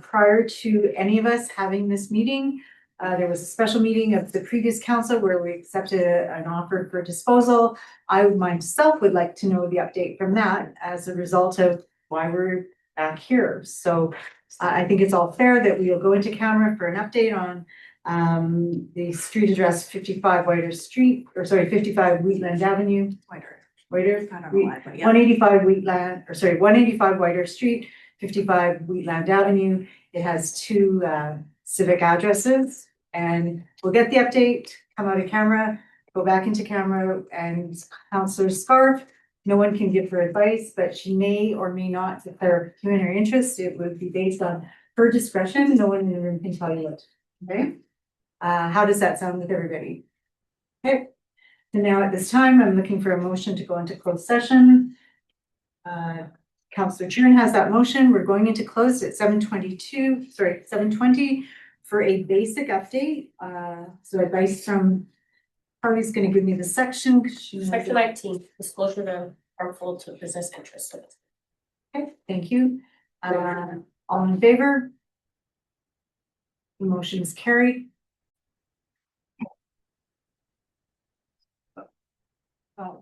prior to any of us having this meeting, there was a special meeting of the previous council where we accepted an offer for disposal. I myself would like to know the update from that as a result of why we're back here. So I think it's all fair that we'll go into camera for an update on the street address 55 Whiter Street, or sorry, 55 Wheatland Avenue. Whiter, I don't know why, but yeah. 185 Whiter Street, 55 Wheatland Avenue. It has two civic addresses, and we'll get the update, come out of camera, go back into camera, and Councillor Scarf, no one can give her advice, but she may or may not declare pecuniary interest. It would be based on her discretion. No one in the room can tell you what, okay? How does that sound with everybody? Okay, and now at this time, I'm looking for a motion to go into closed session. Councillor Chern has that motion. We're going into closed at 7:20 for a basic update. So advice from Harley's gonna give me the section. 'Cause she knows Section it. 19, disclosure of harmful to business interests. Okay, thank you. All in favor? The motion is carried. Oh.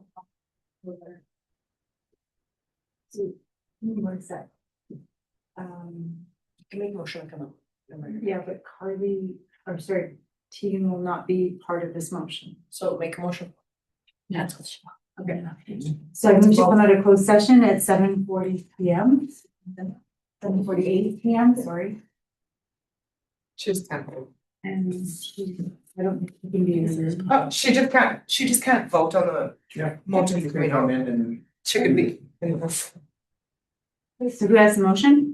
So, one sec. Make motion to come up. Yeah, but Carly, or sorry, Tegan will not be part of this motion. So make a motion. That's what she wants. Okay. So I move to come out of closed session at 7:40 p.m. 7:48 p.m., sorry. She's can't vote. And I don't think she can be in the room. Oh, she just can't vote on the motion. You can come in and She could be. So who has the motion?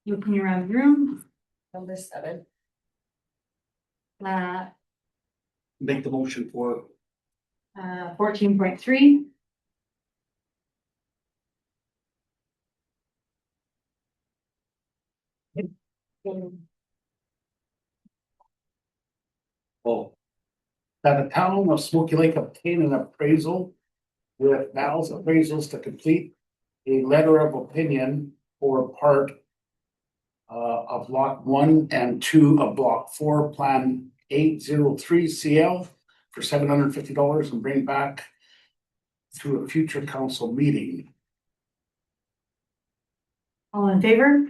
Looking around the room, Number 7. Make the motion for 14.3. that the town of Smoky Lake obtain an appraisal with Val's appraisals to complete a letter of opinion for part of lot 1 and 2 of block 4, plan 803 CL for $750 and bring back to a future council meeting. All in favor?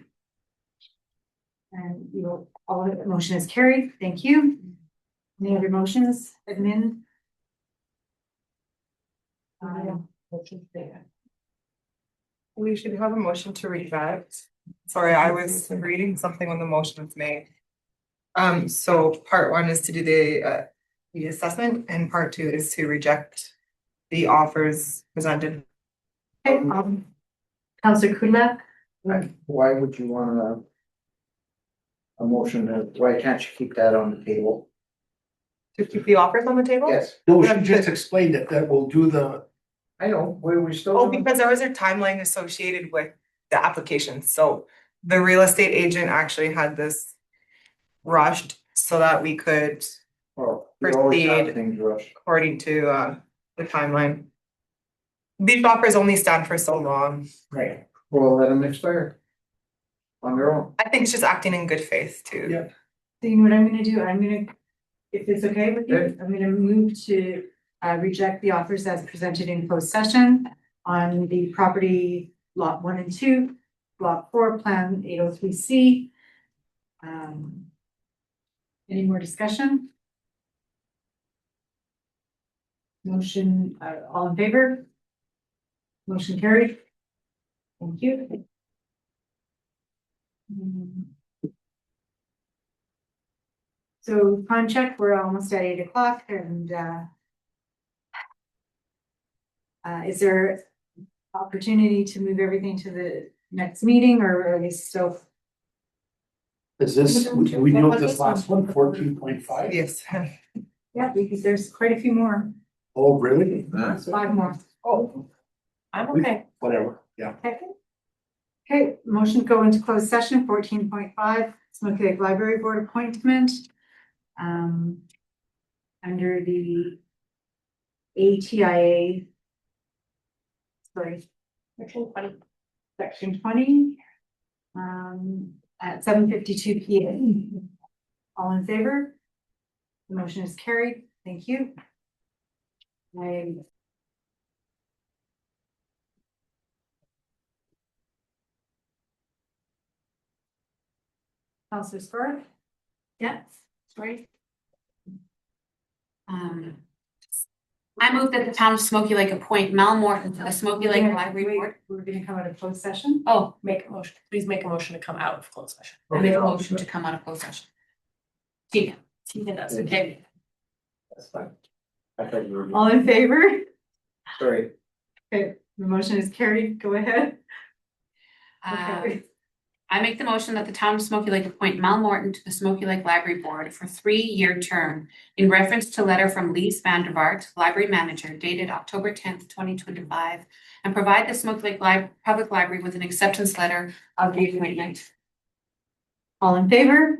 And you will, all of the motion is carried. Thank you. Any other motions, admin? We should have a motion to reject. Sorry, I was reading something when the motion was made. So part 1 is to do the assessment and part 2 is to reject the offers presented. Okay, Councillor Kudla, why would you want a motion why can't you keep that on the table? To keep the offers on the table? Yes, No, she just explained it, that we'll do the, I know, we still. Oh, because there was a timeline associated with the application, so the real estate agent actually had this rushed so that we could Well, we always have proceed. things rushed. according to the timeline. These offers only stand for so long. right, Well, let them expire. On their own. I think it's just acting in good faith too. Yeah. so you know what I'm gonna do? I'm gonna, if it's okay with you, I'm gonna move to reject the offers as presented in closed session on the property lot 1 and 2, block 4, plan 803C. Any more discussion? Motion, all in favor? Motion carried. Thank you. So time check, we're almost at 8 o'clock and is there opportunity to move everything to the next meeting or are we still? is this, we know this last one, 14.5? Yes. Yeah, because there's quite a few more, Oh, really? there's 5 more. Oh, I'm okay. whatever, yeah. Okay, motion to go into closed session, 14.5, Smoky Lake Library Board appointment. Under the ATIA. Sorry. Section 20. At 7:52 p.m. All in favor? The motion is carried. Thank you. Councilor Spur? Yeah, sorry. I move that the town of Smoky Lake appoint Mel Morton to the Smoky Lake Library Board. We're gonna come out of closed session. Oh, Make a motion, please make a motion to come out of closed session. I make a motion to come out of closed session. Tina. Tina does. Okay. That's fine. I thought you were. All in favor? Sorry. Okay, the motion is carried. Go ahead. Okay. I make the motion that the town of Smoky Lake appoint Mel Morton to the Smoky Lake Library Board for 3-year term in reference to letter from Lise Vandervaart, library manager, dated October 10th, 2025, and provide the Smoky Lake Public Library with an acceptance letter of the appointment. All in favor?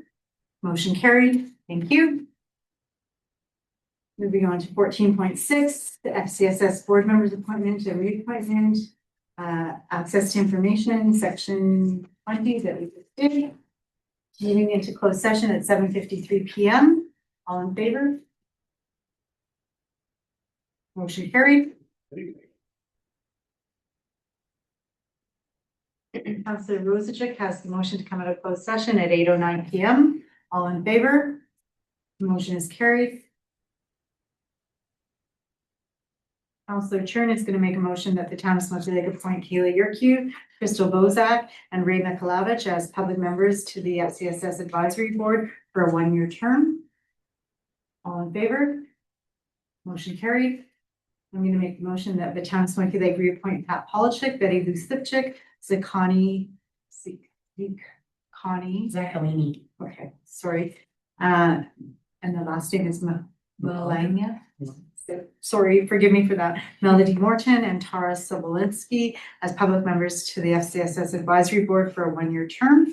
Motion carried. Thank you. Moving on to 14.6, the FCSS board members appointment and reappointment. Access to information, section 20 that we just did. Moving into closed session at 7:53 PM. All in favor? Motion carried. Councillor Rosacek has the motion to come out of closed session at 8:09 PM. All in favor? The motion is carried. Councillor Chern is going to make a motion that the town of Smoky Lake appoint Kayla Yurku, Crystal Bozak, and Ray Mikulavich as public members to the FCSS Advisory Board for a one-year term. All in favor? Motion carried. I'm going to make the motion that the town of Smoky Lake reappoint Pat Polachek, Betty Lou Slipchik, Zakani, Zachalini. Okay, sorry. And the last name is Melania. Sorry, forgive me for that. Melody Morton and Tara Sobolinski as public members to the FCSS Advisory Board for a one-year term.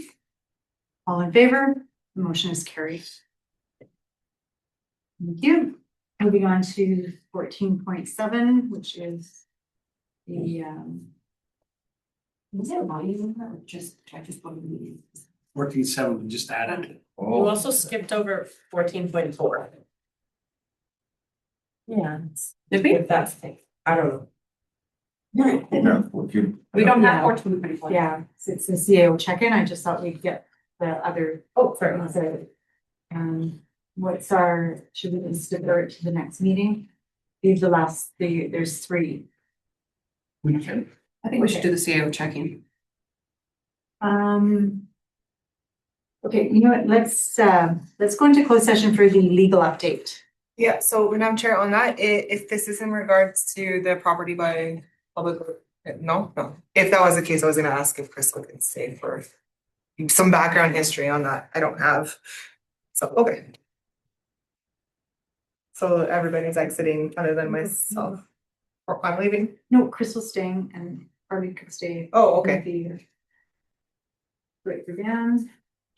All in favor? The motion is carried. Thank you. Moving on to 14.7, which is the is it a volume or just I just want to 14.7, we just added. You Oh, also skipped over 14.4. Yeah. Did we? If that's thing, I don't know. yeah, if you- We don't have Yeah. 14.4. Yeah, it's the CAO check-in. I just thought we'd get the other. Oh, sorry. So, what's our, should we just defer it to the next meeting? These are the last, there's three. We can. I think we should do the CAO checking. Okay, you know what, let's go into closed session for the legal update. Yeah, so Madam Chair, on that, if this is in regards to the property by public, no. If that was the case, I was gonna ask if Crystal could stay for some background history on that. I don't have. So, okay. So everybody's exiting other than myself. Or I'm leaving? No, Crystal's staying and Harvey could stay. Oh, okay. with the Great Band.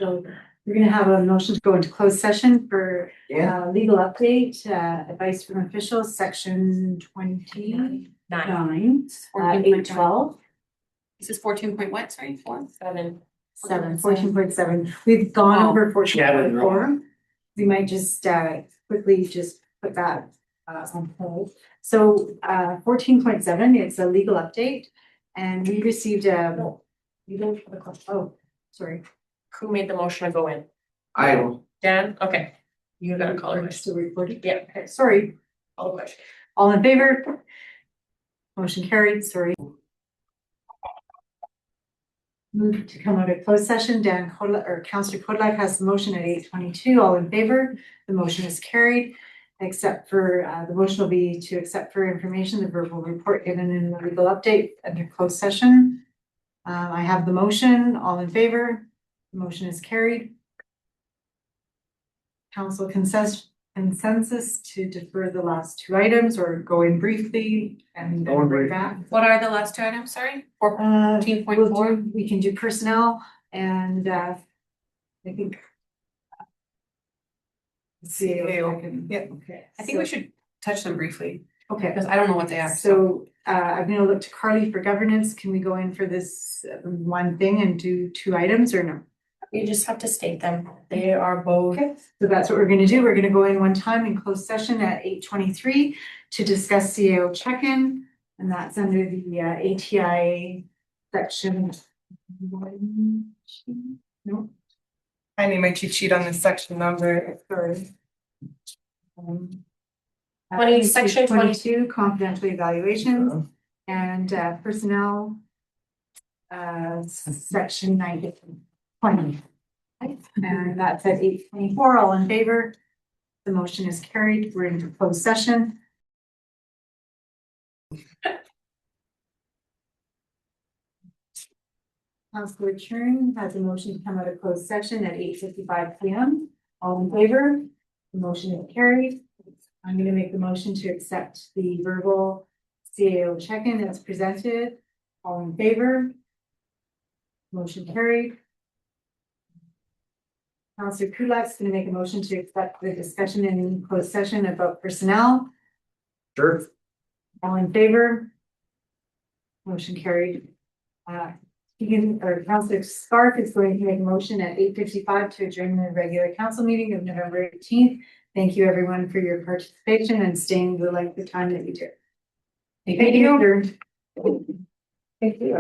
So we're gonna have a motion to go into closed session for legal update, advice from officials, section 29, 812. This is 14 point what, sorry, 4? 14.7. We've gone Oh. over Yeah, I didn't 14.4. We might just quickly just put that on hold. So 14.7, it's a legal update and we received No, you don't have a question. oh, sorry. Who made the motion to go in? I will. Dan? Okay. You gotta call We're it. still recording? Yeah, Okay, sorry. call the question. All in favor? Motion carried, sorry. Move to come out of closed session. Dan Kodlak or Councillor Kodlak has the motion at 8:22. All in favor? The motion is carried. Except for, the motion will be to accept for information the verbal report given in the legal update under closed session. I have the motion. All in favor? The motion is carried. Council consensus to defer the last two items or go in briefly and then bring back. What are the last two items, sorry? 14.4? We can do personnel and I think. CAO. Yeah. Okay. I think we should touch them briefly, Okay, because I don't know what they are. so I'm gonna look to Carly for governance. Can we go in for this one thing and do two items or no? You just have to state them. They are both. Okay, so that's what we're gonna do. We're gonna go in one time in closed session at 8:23 to discuss CAO check-in. And that's under the ATI section. No, I need my cheat sheet on this section number. sorry. section 22 confidential evaluations and personnel. Section 20. And that's at 8:24. All in favor? The motion is carried. We're into closed session. Councillor Chern has a motion to come out of closed session at 8:55 PM. All in favor? The motion is carried. I'm gonna make the motion to accept the verbal CAO check-in as presented. All in favor? Motion carried. Counselor Kulak's gonna make a motion to accept the discussion in closed session about personnel. Sure. All in favor? Motion carried. Counselor Scarf is going to make a motion at 8:55 to adjourn the regular council meeting of November 18th. Thank you, everyone, for your participation and staying the length of time that you did. Thank you. Thank you.